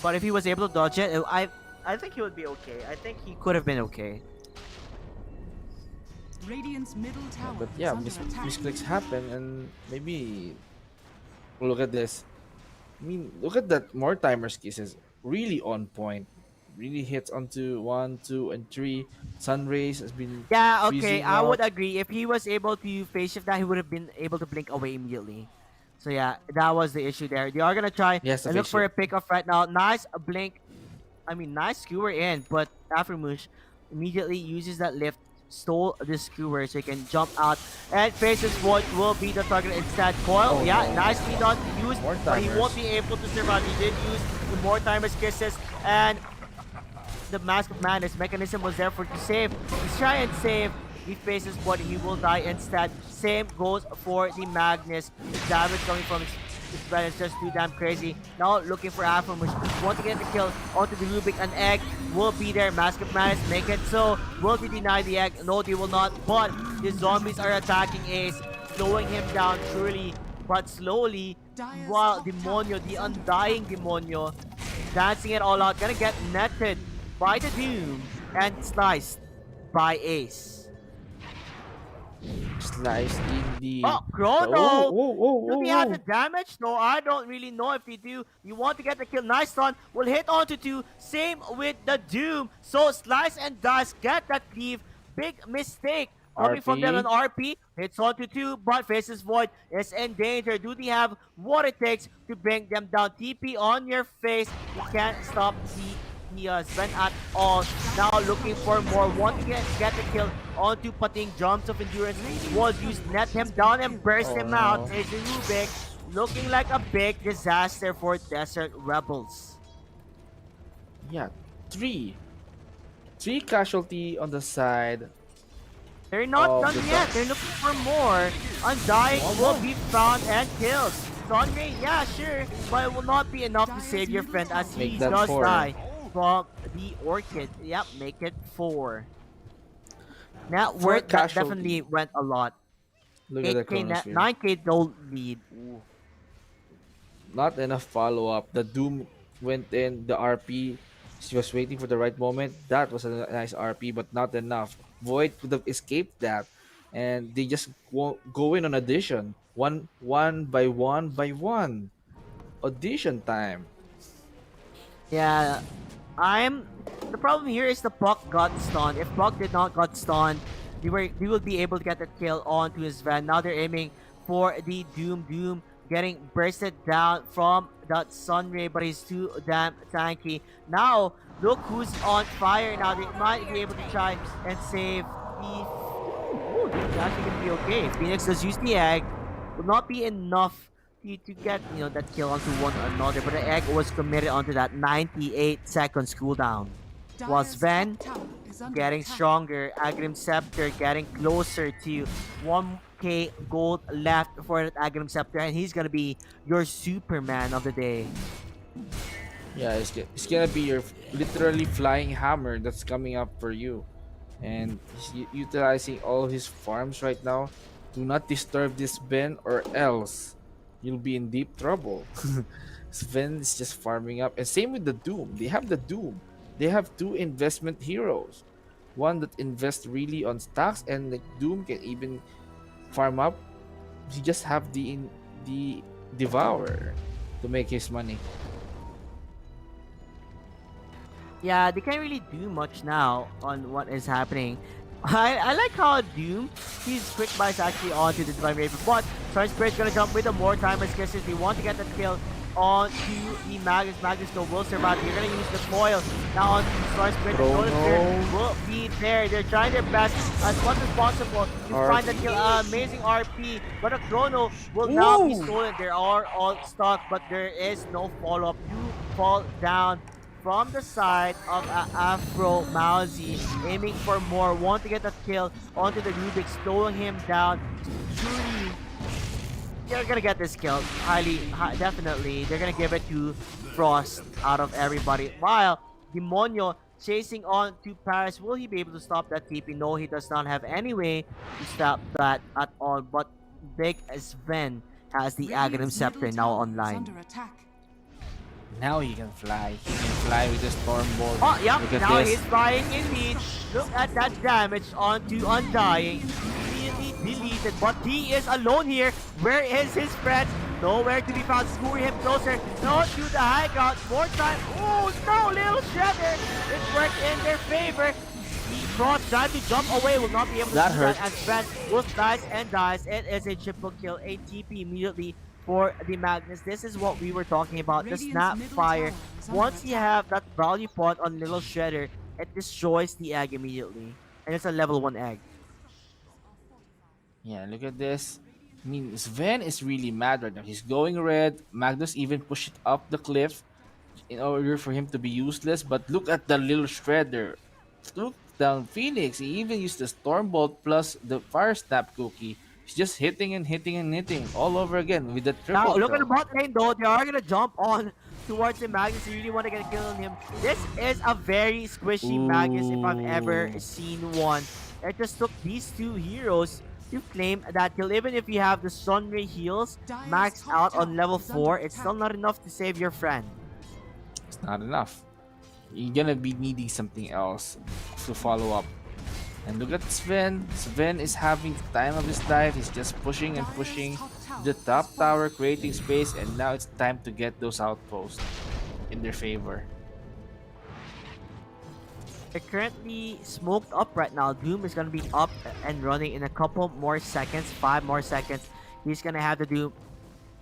but if he was able to dodge it, I think he would be okay. I think he could have been okay. Radiant's middle tower but is yeah, under attack. misclicks happen, and maybe look at this. I mean, look at that more timers kisses. Really on point. Really hits onto 1, 2, and 3. Sunrays has been Yeah, okay, freezing I would out. agree. If he was able to phase shift that, he would have been able to blink away immediately. So yeah, that was the issue there. They are gonna try Yes, the and look phase for a shift. pickoff right now. Nice blink. I mean, nice skewer in, but Afromush immediately uses that lift, stole the skewer so he can jump out and faces what will be the target instead. Coil, Oh, yeah, no. nicely done. Used, More but he won't timers. be able to survive. He did use the more timers kisses and the Mask of Madness mechanism was there for to save. He's trying and save. He faces what he will die instead. Same goes for the Magnus. The damage coming from his breath is just too damn crazy. Now looking for Afromush. Want to get the kill onto the Rubik. An egg will be there. Mask of Madness make it so. Will they deny the egg? No, they will not. But the zombies are attacking Ace, slowing him down surely, but slowly. While Demonio, the undying Demonio, dancing it all out, gonna get netted by the Doom and sliced by Ace. Sliced indeed. Oh, Chrono! Oh, Do they have the damage? No, I don't really know if they do. You want to get the kill. Nice stun. Will hit onto 2. Same with the Doom. So Slice and Dice get that cleave. Big mistake. Coming from them on RP. Hits onto 2, but faces Void is in danger. Do they have what it takes to bring them down? TP on your face. You can't stop the Sven at all. Now looking for more. Want to get the kill onto Pating. Jumps of Endurance was used. Net him down and burst him out. no. Is Rubik looking like a big disaster for Desert Rebels. Yeah, 3. 3 casualty on the side. They're not Oh, done good yet. luck. They're looking for more. Undying One will more. be found and killed. Sunray, yeah, sure, but it will not be enough to save your friend as he Make that does 4. die from the Orchid. Yep, make it 4. Net 4 worth that casualty. definitely went a lot. Look at the 8k net, chronosphere. 9k gold lead. Ooh. Not enough follow-up. The Doom went in, the RP. She was waiting for the right moment. That was a nice RP, but not enough. Void could have escaped that. And they just go in on addition. One by one. Audition time. Yeah, the problem here is the Puck got stunned. If Puck did not got stunned, they will be able to get the kill onto his van. Now they're aiming for the Doom. Doom getting bursted down from that Sunray, but he's too damn tanky. Now look who's on fire. Now they might be able to try and save the. Ooh, this is actually gonna be okay. Phoenix does use the egg. Will not be enough to get that kill onto one another, but the egg was committed onto that 98 seconds cooldown. While Dire's Sven top tower is Doom getting stronger. Aghanim Scepter getting closer to 1k gold left for that Aghanim Scepter, and he's gonna be your Superman of the day. Yeah, it's gonna be your literally flying hammer that's coming up for you. And he's utilizing all his farms right now. Do not disturb this Ben or else you'll be in deep trouble. Sven is just farming up. And same with the Doom. They have the Doom. They have two investment heroes. One that invests really on stacks, and like Doom can even farm up. He just have the Devourer to make his money. Yeah, they can't really do much now on what is happening. I like how Doom, his quick buy is actually onto the Divine Raven, but Sun Spirit's gonna jump with a more timers because they want to get that kill onto the Magus. Magus though will survive. You're gonna use the foil now onto the Sun Spirit. The Chrono. Golden Spirit will be there. They're trying their best as much as possible to find that kill. Amazing RP, but a Chrono will now be stolen. They are all stuck, but there is no follow-up. You fall down from the side of Afromawzeh, aiming for more, want to get that kill onto the Rubik, slowing him down. Truly, they're gonna get this kill. Definitely, they're gonna give it to Frost out of everybody. While Demonio chasing on to Paris, will he be able to stop that TP? No, he does not have any way to stop that at all. But Big Sven has the Aghanim Scepter now online. Now he can fly. He can fly with the Storm Bolt. Oh, yep, Look at now this. he's flying indeed. Look at that damage onto Undying. Immediately deleted, but he is alone here. Where is his friend? Nowhere to be found. Scurry him closer. No, to the high ground. More time. Oh, no, little Shredder. It worked in their favor. The Cross trying to jump away, will not be able to That do hurt. that, and Sven will slice and dies. It is a triple kill, a TP immediately for the Magnus. This is what we were talking about, the Snapfire. Once you have that value point on Little Shredder, it destroys the egg immediately. And it's a level 1 egg. Yeah, look at this. I mean, Sven is really mad right now. He's going red. Magnus even pushed it up the cliff in order for him to be useless. But look at the little Shredder. Look down Phoenix. He even used the Stormbolt plus the Fire Snap cookie. He's just hitting and hitting and hitting all over again with the Now, triple look at the kill. bot lane though. They are gonna jump on towards the Magus. You really want to get a kill on him. This is a very squishy Magus if I've ever Ooh. seen one. It just took these two heroes to claim that kill. Even if you have the Sunray heals maxed out on level 4, it's still not enough to save your friend. It's not enough. You're gonna be needing something else to follow up. And look at Sven. Sven is having the time of his life. He's just pushing and pushing the top tower, creating space, and now it's time to get those outposts in their favor. They're currently smoked up right now. Doom is gonna be up and running in a couple more seconds, 5 more seconds. He's gonna have to do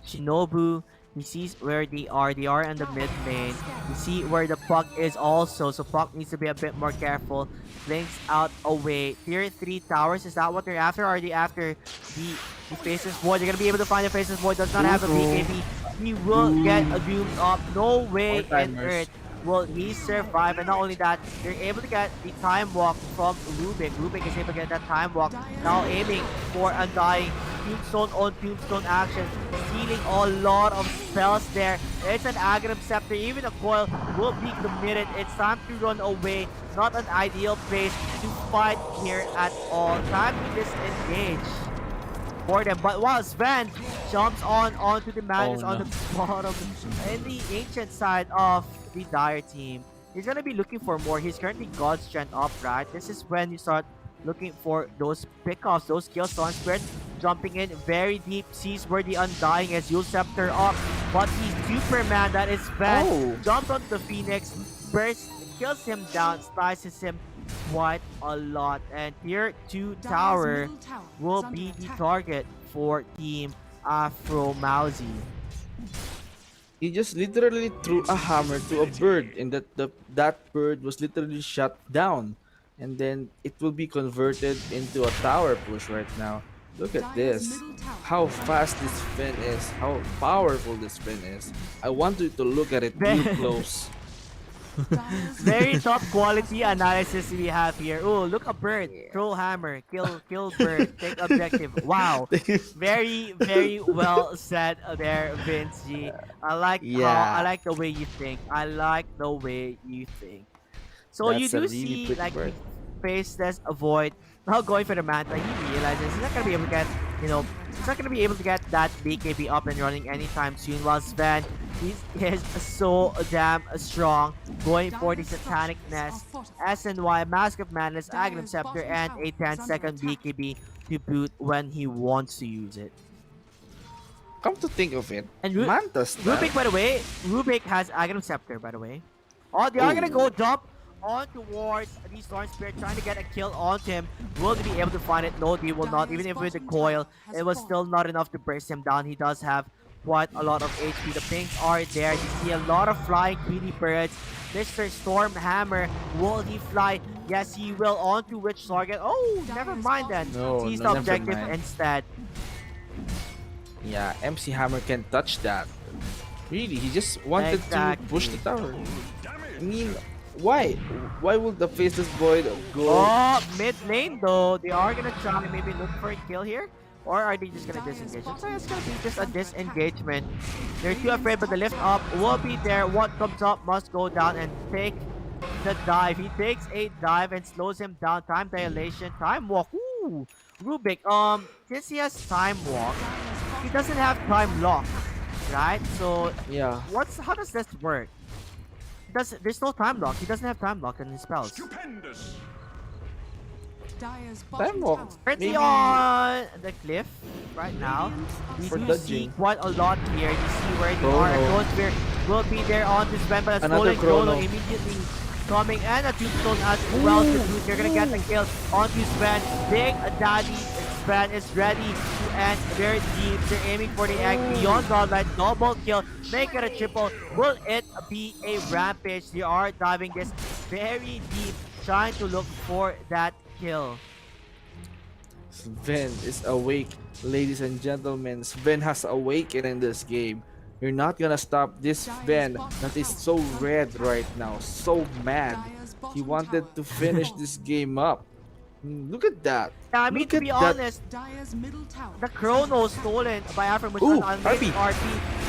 Shinobu. He sees where they are. They are in the mid lane. You see where the Puck is also. So Puck needs to be a bit more careful. Blinks out away. Tier 3 towers. Is that what they're after? Or are they after the Faceless Void? They're going to be able to find the Faceless Void. Does not have a BKB. He will get a Doom up. No way More in timers. Earth will he survive. And not only that, they're able to get the time walk from Rubik. Rubik is able to get that time walk. Now aiming for Undying. Tombstone on Tombstone action, stealing a lot of spells there. It's an Aghanim Scepter, even a coil will be committed. It's time to run away. Not an ideal place to fight here at all. Time to disengage for them. But while Sven jumps onto the Magnus Oh, on no. the bottom in the ancient side of the Dire team, he's gonna be looking for more. He's currently God Strength up, right? This is when you start looking for those pickoffs, those kills. Sun Spirit jumping in very deep, sees where the Undying is. Yule Scepter up, but he's Superman, that is bad. Oh. Jumps onto the Phoenix, bursts, kills him down, slices him quite a lot. And tier 2 tower will be the target for Team Afromawzeh. He just literally threw a hammer to a bird, and that bird was literally shot down. And then it will be converted into a tower push right now. Look at this. How fast this Sven is. How powerful this Sven is. I want you to look at it real close. Very top quality analysis we have here. Oh, look a bird. Throw hammer. Kill bird. Take objective. Wow. Very well said there, Vince G. I Yeah, like the way you think. I like the way you think. So you that's a do really see pretty like he bird. faced this avoid now going for the manta. He realizes he's not gonna be able to get he's not gonna be able to get that BKB up and running anytime soon. While Sven is so damn strong, going for the satanic nest, SNY, Mask of Madness, Aghanim Scepter, and a 10-second BKB to boot when he wants to use it. Come to think of it, And Manta style. Rubik, by the way, Rubik has Aghanim Scepter, by the way. Oh, they are gonna go Oh, jump on towards the Storm Spirit, trying to get a kill onto him. Will they be able to find it? No, they will not. Even if with the coil, it was still not enough to burst him down. He does have quite a lot of HP. The pings are there. You see a lot of flying greedy birds. Mr. Storm Hammer, will he fly? Yes, he will. On to which target? Oh, never mind then. No, Seize no, the never objective mind. instead. yeah, MC Hammer can touch that. Really, he just wanted to push the tower. I mean, why? Why would the Faceless Void go? Oh, mid lane though. They are gonna try to maybe look for a kill here. Or are they just gonna disengage? Looks like it's gonna be just a disengagement. They're too afraid, but the lift up will be there. What comes up must go down and take the dive. He takes a dive and slows him down. Time dilation, time walk. Ooh, Rubik. Since he has time walk, he doesn't have time lock, right? So Yeah, how does this work? There's no time lock. He doesn't have time lock in his spells. time walk. Currently Maybe on the cliff right now. We For do see dodging. quite a lot here. You see where they Chrono. are. A Clone Spear will be there on this bend, but a Another stolen Chrono Chrono. immediately coming, and a Tombstone as well to boot. They're gonna get the kill onto Sven. Big Daddy Sven is ready to end their deep. They're aiming for the egg beyond Godlight. Double kill. Make it a triple. Will it be a rampage? They are diving this very deep, trying to look for that kill. Sven is awake, ladies and gentlemen. Sven has awakened in this game. You're not gonna stop this Sven that is so red right now, so mad. He wanted to finish this game up. Look at that. Yeah, I mean, Look to at be that. honest, the Chrono stolen by Afromawzeh Ooh, on RP. RP,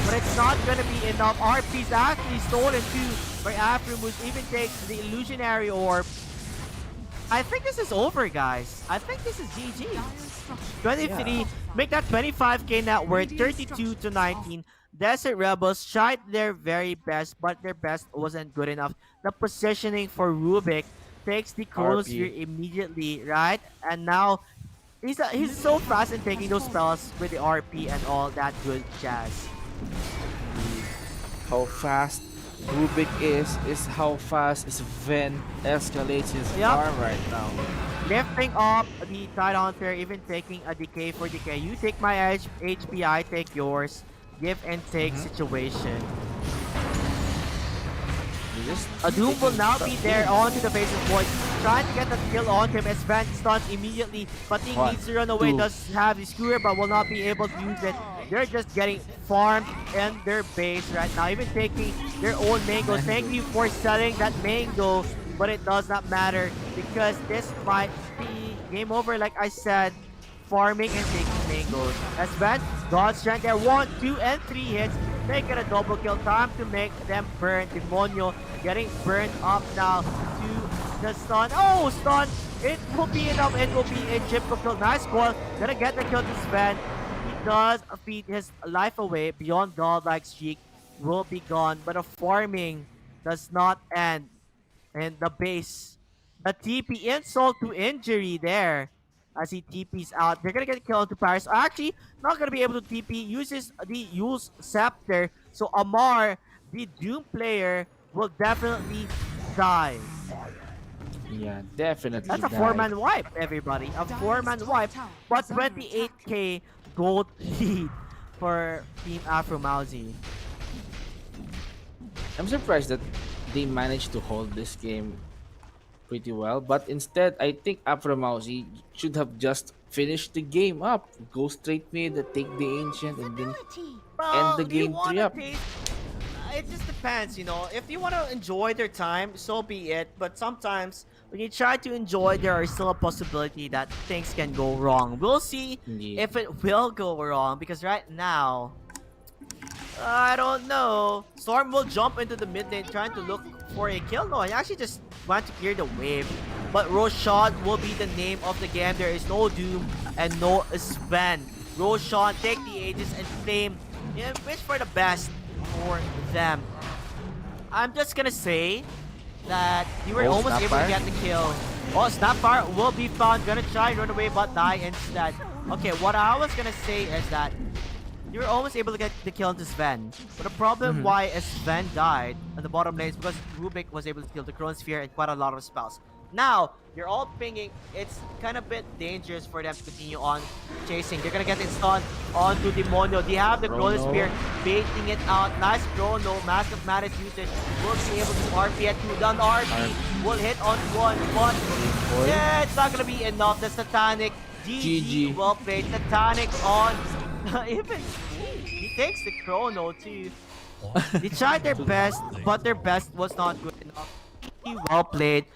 but it's not gonna be enough. RP's actually stolen too by Afromawzeh. Even takes the illusionary orb. I think this is over, guys. I think this is GG. 23, make that 25k net worth, 32 to 19. Desert Rebels tried their very best, but their best wasn't good enough. The positioning for Rubik takes the Chronosphere immediately, right? And now he's so fast in taking those spells with the RP and all that good jazz. How fast Rubik is how fast Sven escalates his Yup. farm right now. Lifting up the Tide Hunter, even taking a decay for decay. You take my HP, I take yours. Give and take situation. A Doom will now be there onto the face of Void, trying to get the kill on him as Van stuns immediately, but he One, needs to run away, two. does have the skewer but will not be able to use it. They're just getting farmed in their base right now, even taking their own mango. Thank you for selling that mango, but it does not matter because this might be game over like I said. Farming and taking mangoes. As Van, God's strength there. 1, 2, and 3 hits. Make it a double kill. Time to make them burn. Demonio getting burned up now to the stun. Oh, stun! It will be enough. It will be a triple kill. Nice call. Gonna get the kill to Sven. He does feed his life away. Beyond godlike streak will be gone. But the farming does not end. And the base. The TP insult to injury there. As he TP's out, they're gonna get killed to Paris. Actually, not gonna be able to TP. Uses the Yule's Scepter. So Amar, the Doom player, will definitely die. Yeah, definitely. That's a died. 4-man wipe, everybody. A 4-man wipe, but 28k gold lead for Team Afromawzeh. I'm surprised that they managed to hold this game pretty well, but instead, I think Afromawzeh should have just finished the game up, go straight mid, take the ancient, and then end the Do you game 3 wanna up. taste It just depends, If you want to enjoy their time, so be it. But sometimes when you try to enjoy, there is still a possibility that things can go wrong. We'll see Indeed. if it will go wrong because right now, I don't know. Storm will jump into the mid lane trying to look for a kill. No, he actually just want to clear the wave. But Roshan will be the name of the game. There is no Doom and no Sven. Roshan take the Aegis and claim and wish for the best for them. I'm just gonna say that you were Oh, almost able to Snapfire. get the kill. Oh, Snapfire will be found. Gonna try and run away but die instead. Okay, what I was gonna say is that you were almost able to get the kill into Sven. But the problem Mhm. why Sven died on the bottom lane is because Rubik was able to steal the Chronosphere and quite a lot of spells. Now, you're all pinging. It's kind of a bit dangerous for them to continue on chasing. They're gonna get it stunned onto Demonio. They have the Chronosphere baiting it out. Nice Chrono. Massive Mantis usage. Will be able to RP at 2. Done RP. Will hit on 1. But yeah, it's not gonna be enough. The Satanic. GG. GG. Well played. Satanic on even he takes the chrono too. They tried their best, but their best was not good enough. Really well played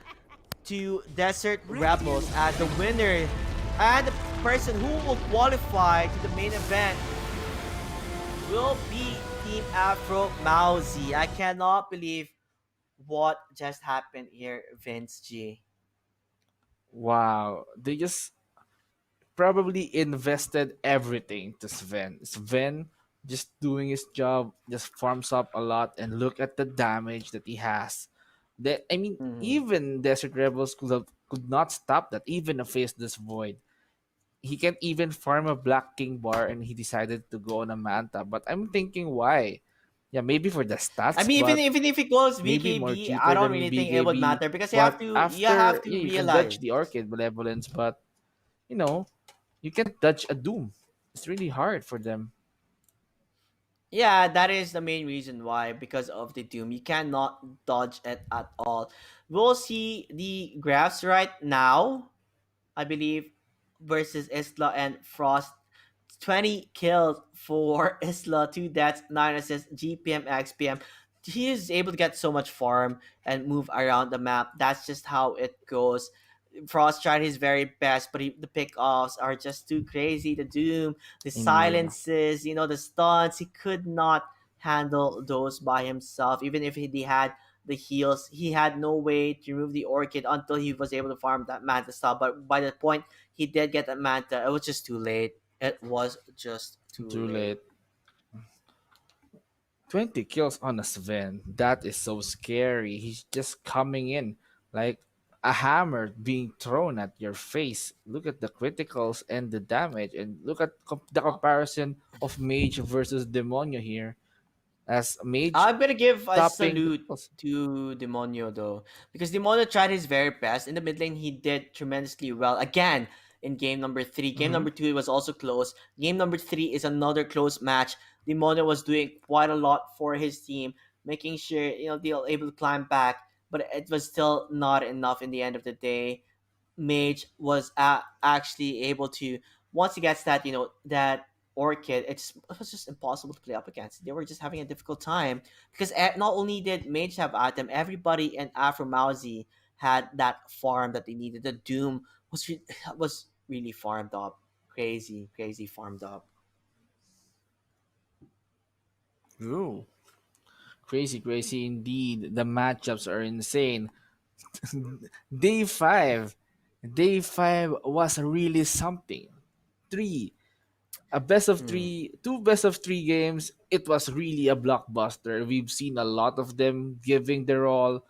to Desert Rebels as the winner and the person who will qualify to the main event will be Team Afromawzeh. I cannot believe what just happened here, Vince G. Wow. They just probably invested everything to Sven. Sven just doing his job, just farms up a lot, and look at the damage that he has. I mean, Mhm. even Desert Rebels could not stop that, even face this void. He can't even farm a Black King bar, and he decided to go on a Manta. But I'm thinking, why? Yeah, maybe for the I stats, mean, even but even if it goes maybe more BKB, I cheaper don't than really think it would BKB. matter because But you have after, to yeah, you can realize. dodge the Orchid Malevolence, but you know, you can't dodge a Doom. It's really hard for them. Yeah, that is the main reason why, because of the Doom. You cannot dodge it at all. We'll see the graphs right now, I believe, versus Isla and Frost. 20 kills for Isla, 2 deaths, 9 assists, GPM, XPM. He is able to get so much farm and move around the map. That's just how it goes. Frost tried his very best, but the pickoffs are just too crazy. The Doom, the Indeed. silences, the stunts, he could not handle those by himself. Even if he had the heals, he had no way to remove the Orchid until he was able to farm that Manta stop. But by the point he did get that Manta, it was just too late. It was just too Too late. late. 20 kills on a Sven. That is so scary. He's just coming in like a hammer being thrown at your face. Look at the criticals and the damage, and look at the comparison of Mage versus Demonio here. As Mage I'm gonna give a topping the salute kills. to Demonio though, because Demonio tried his very best in the mid lane. He did tremendously well again in game number 3. Game Mm-hmm. number 2 it was also close. Game number 3 is another close match. Demonio was doing quite a lot for his team, making sure they're able to climb back, but it was still not enough in the end of the day. Mage was actually able to, once he gets that Orchid, it was just impossible to play up against. They were just having a difficult time because not only did Mage have item, everybody in Afromawzeh had that farm that they needed. The Doom was really farmed up, crazy farmed up. Ooh. Crazy, crazy indeed. The matchups are insane. Day 5. Day 5 was really something. 3 a best of Hmm. three, two best of three games. It was really a blockbuster. We've seen a lot of them giving their all,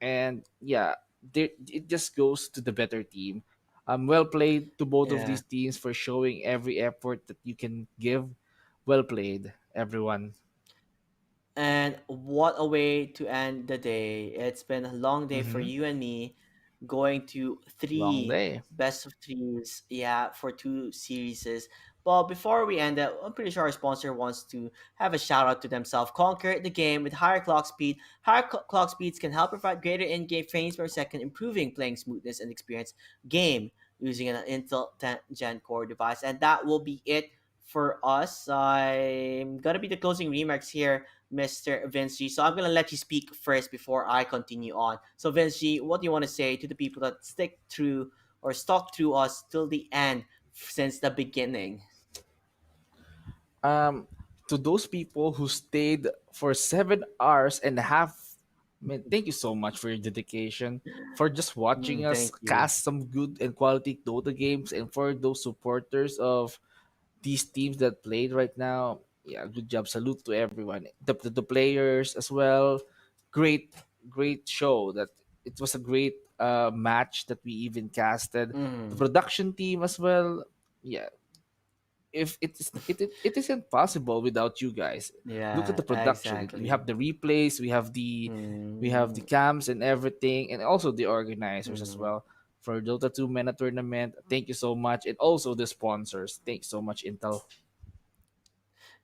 and yeah, it just goes to the better team. Well played to both of Yeah. these teams for showing every effort that you can give. Well played, everyone. And what a way to end the day. It's been a long day for Mm-hmm. you and me, going to Long three day. best of threes, yeah, for 2 series. But before we end it, I'm pretty sure our sponsor wants to have a shout out to themselves. Conquer the game with higher clock speed. Higher clock speeds can help provide greater in-game frames per second, improving playing smoothness and experience game using an Intel 10 Gen Core device. And that will be it for us. I'm gonna be the closing remarks here. Mr. Vince G. So I'm gonna let you speak first before I continue on. So Vince G, what do you want to say to the people that stick through or stuck through us till the end since the beginning? Um, to those people who stayed for 7 hours and a half, man, thank you so much for your dedication, for just watching us Thank you. cast some good and quality Dota games, and for those supporters of these teams that played right now. Yeah, good job. Salute to everyone. The players as well. Great, great show. That it was a great match that we even casted. The Mm, production team as well. Yeah, if it isn't possible without you guys. Look at yeah, the production. We exactly. have the replays, we have the Mm, cams and everything, and also the organizers as mm. well for Dota 2 MENA tournament. Thank you so much, and also the sponsors. Thanks so much, Intel.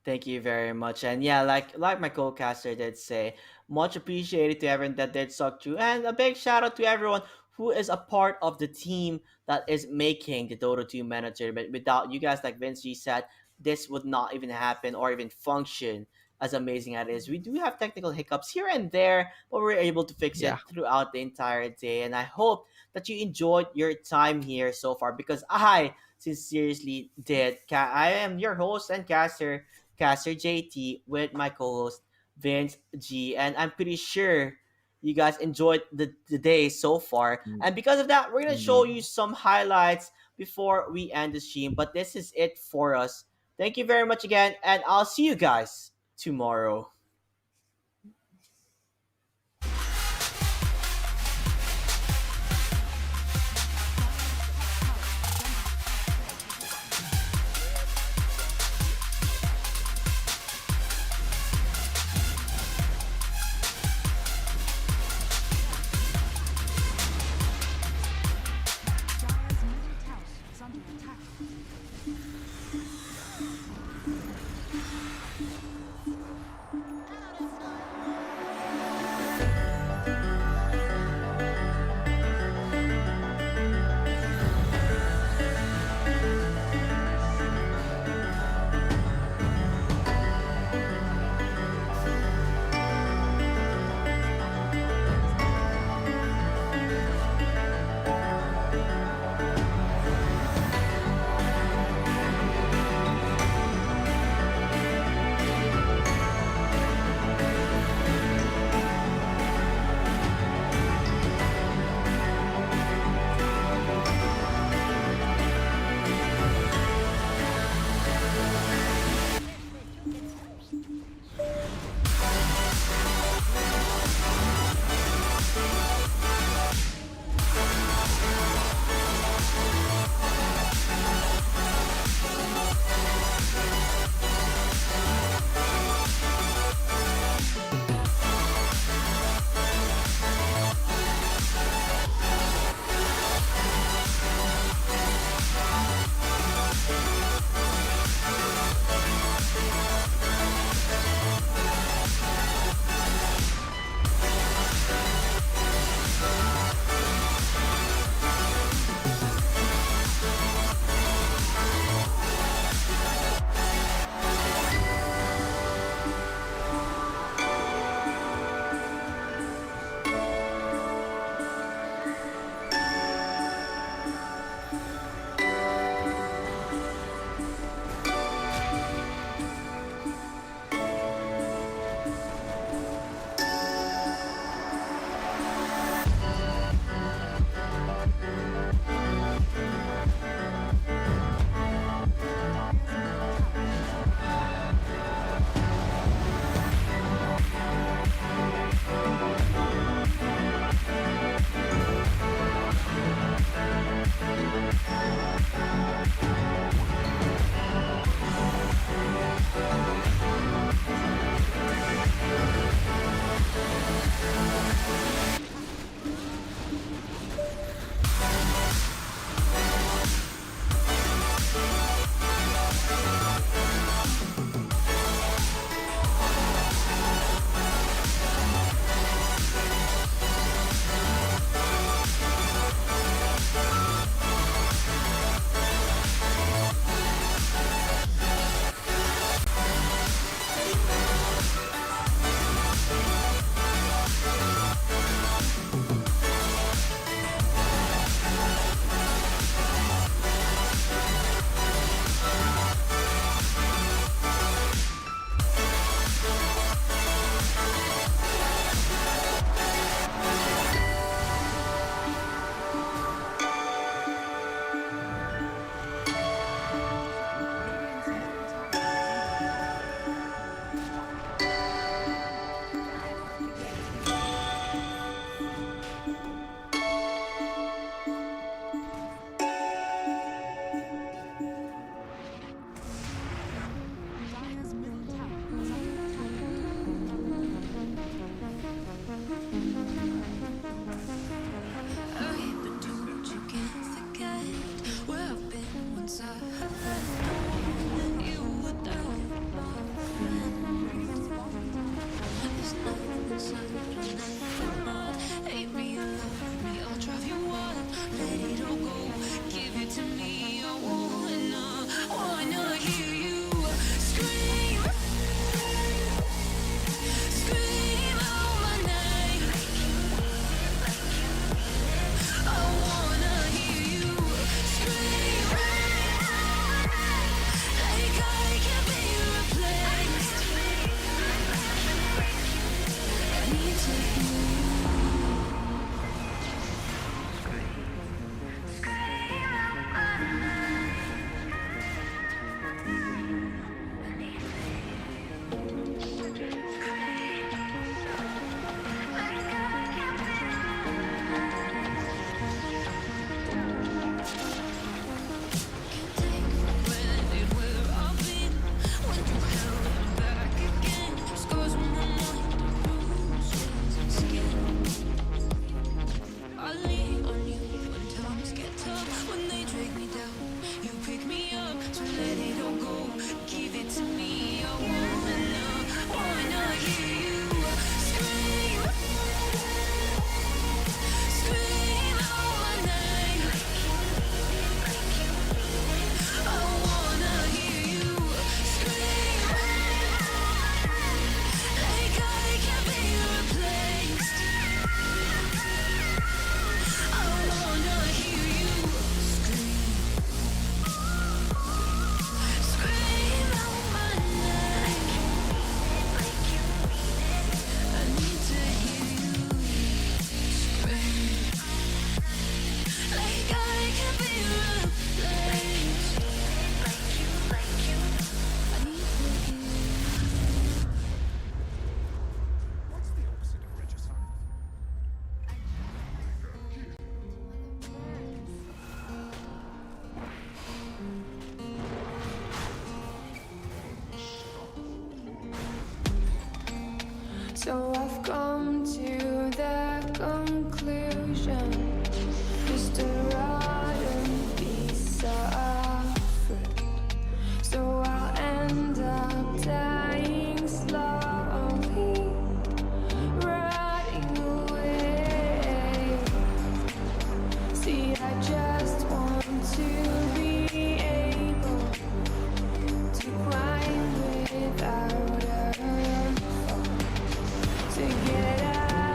Thank you very much. And yeah, like my co-caster did say, much appreciated to everyone that did suck through. And a big shout out to everyone who is a part of the team that is making the Dota 2 Mana Tournament. Without you guys, like Vince G said, this would not even happen or even function as amazing as it is. We do have technical hiccups here and there, but we're able to fix Yeah. it throughout the entire day. And I hope that you enjoyed your time here so far because I sincerely did. I am your host and caster JT with my co-host Vince G, and I'm pretty sure you guys enjoyed the day so far. Mm, And because of that, we're gonna show indeed. you some highlights before we end the stream. But this is it for us. Thank you very much again, and I'll see you guys tomorrow. Dire's middle tower is under attack. need to hear So I've come to the conclusion, just a rotten piece of fruit. So I'll end up dying slowly, rotting away. See, I just want to be able to climb without a fall, to get out.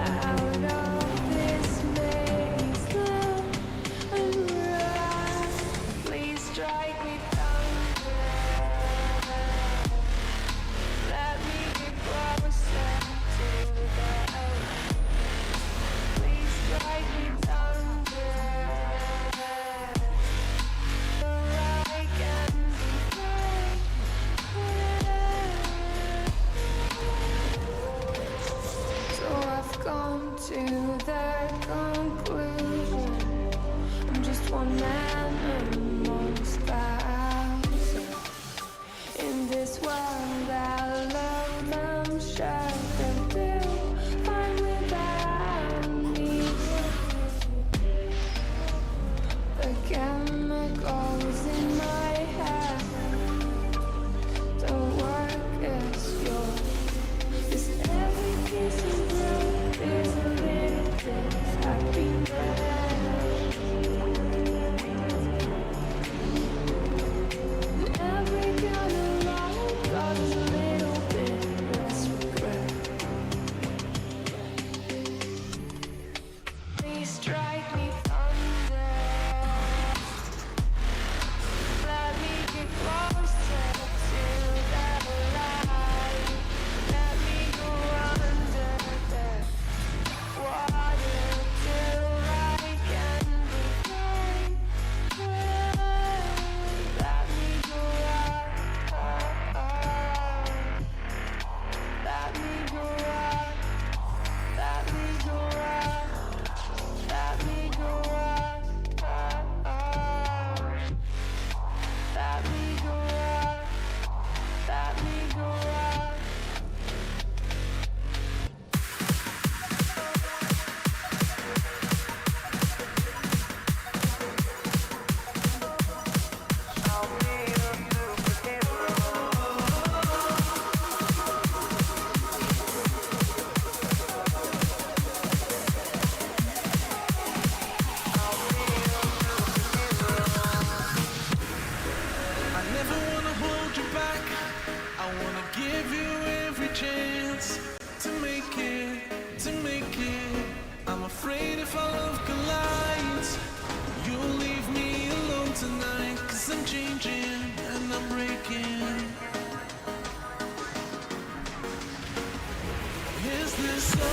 I'm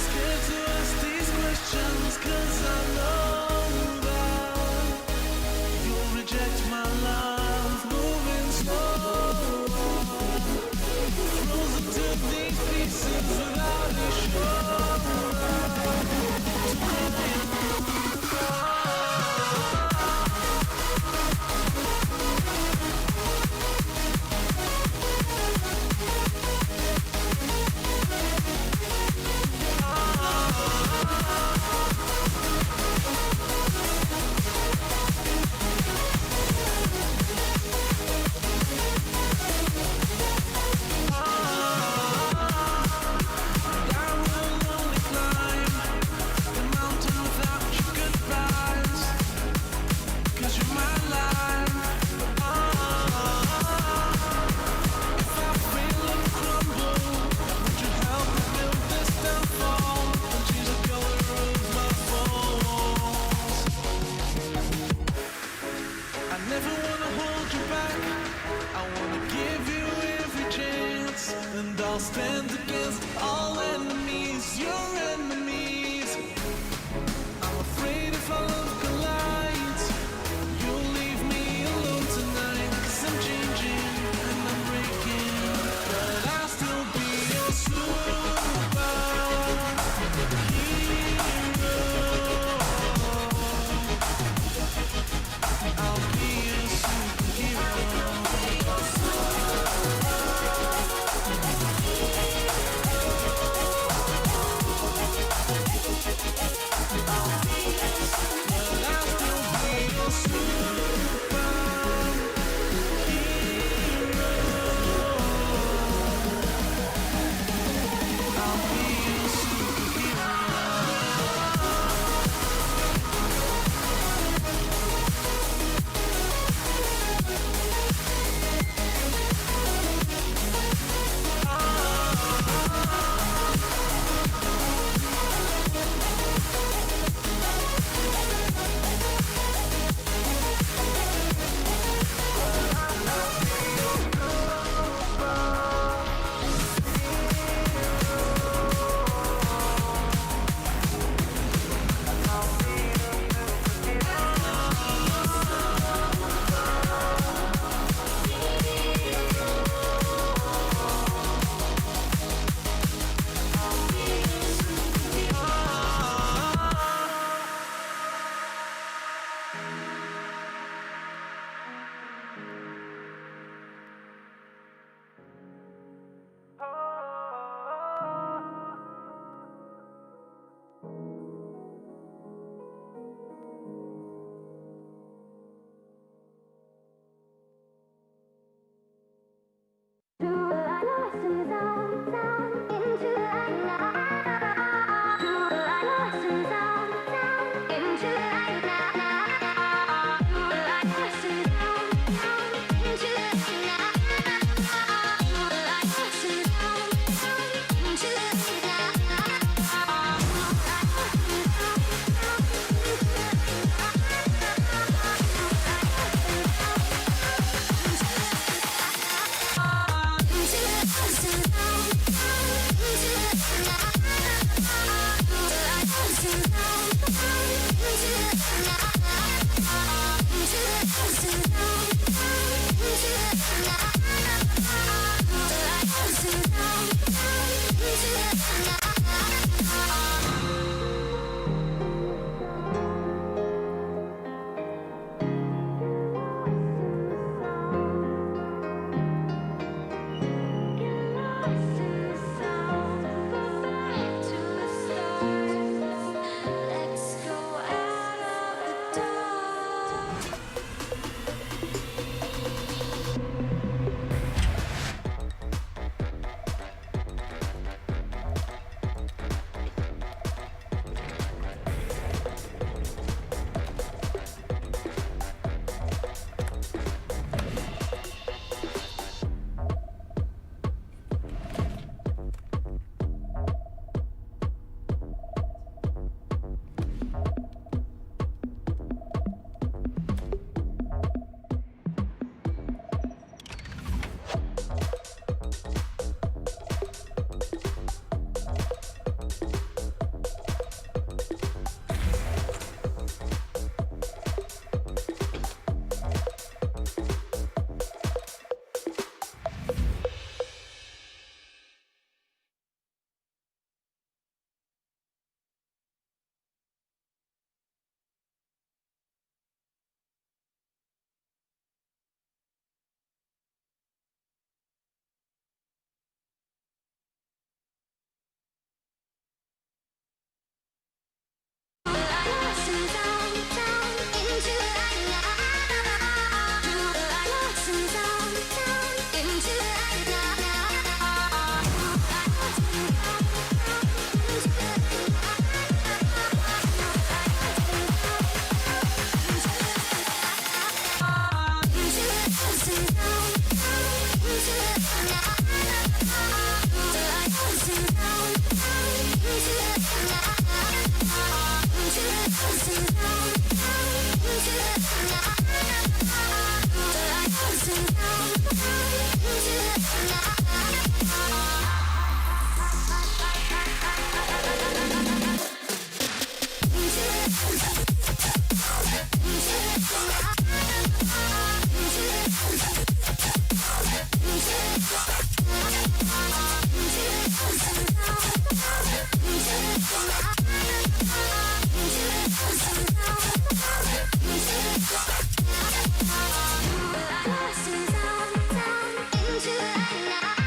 scared to ask these questions 'cause I know that you'll reject my love. Moving slow, frozen to these pieces without a never wanna hold you back. I wanna give you every chance, and I'll stand against all enemies, your enemies. I'm afraid if our love collides, you'll leave me alone tonight. 'Cause I'm changing and I'm breaking, but I'll still be your superhero. I'll be your Into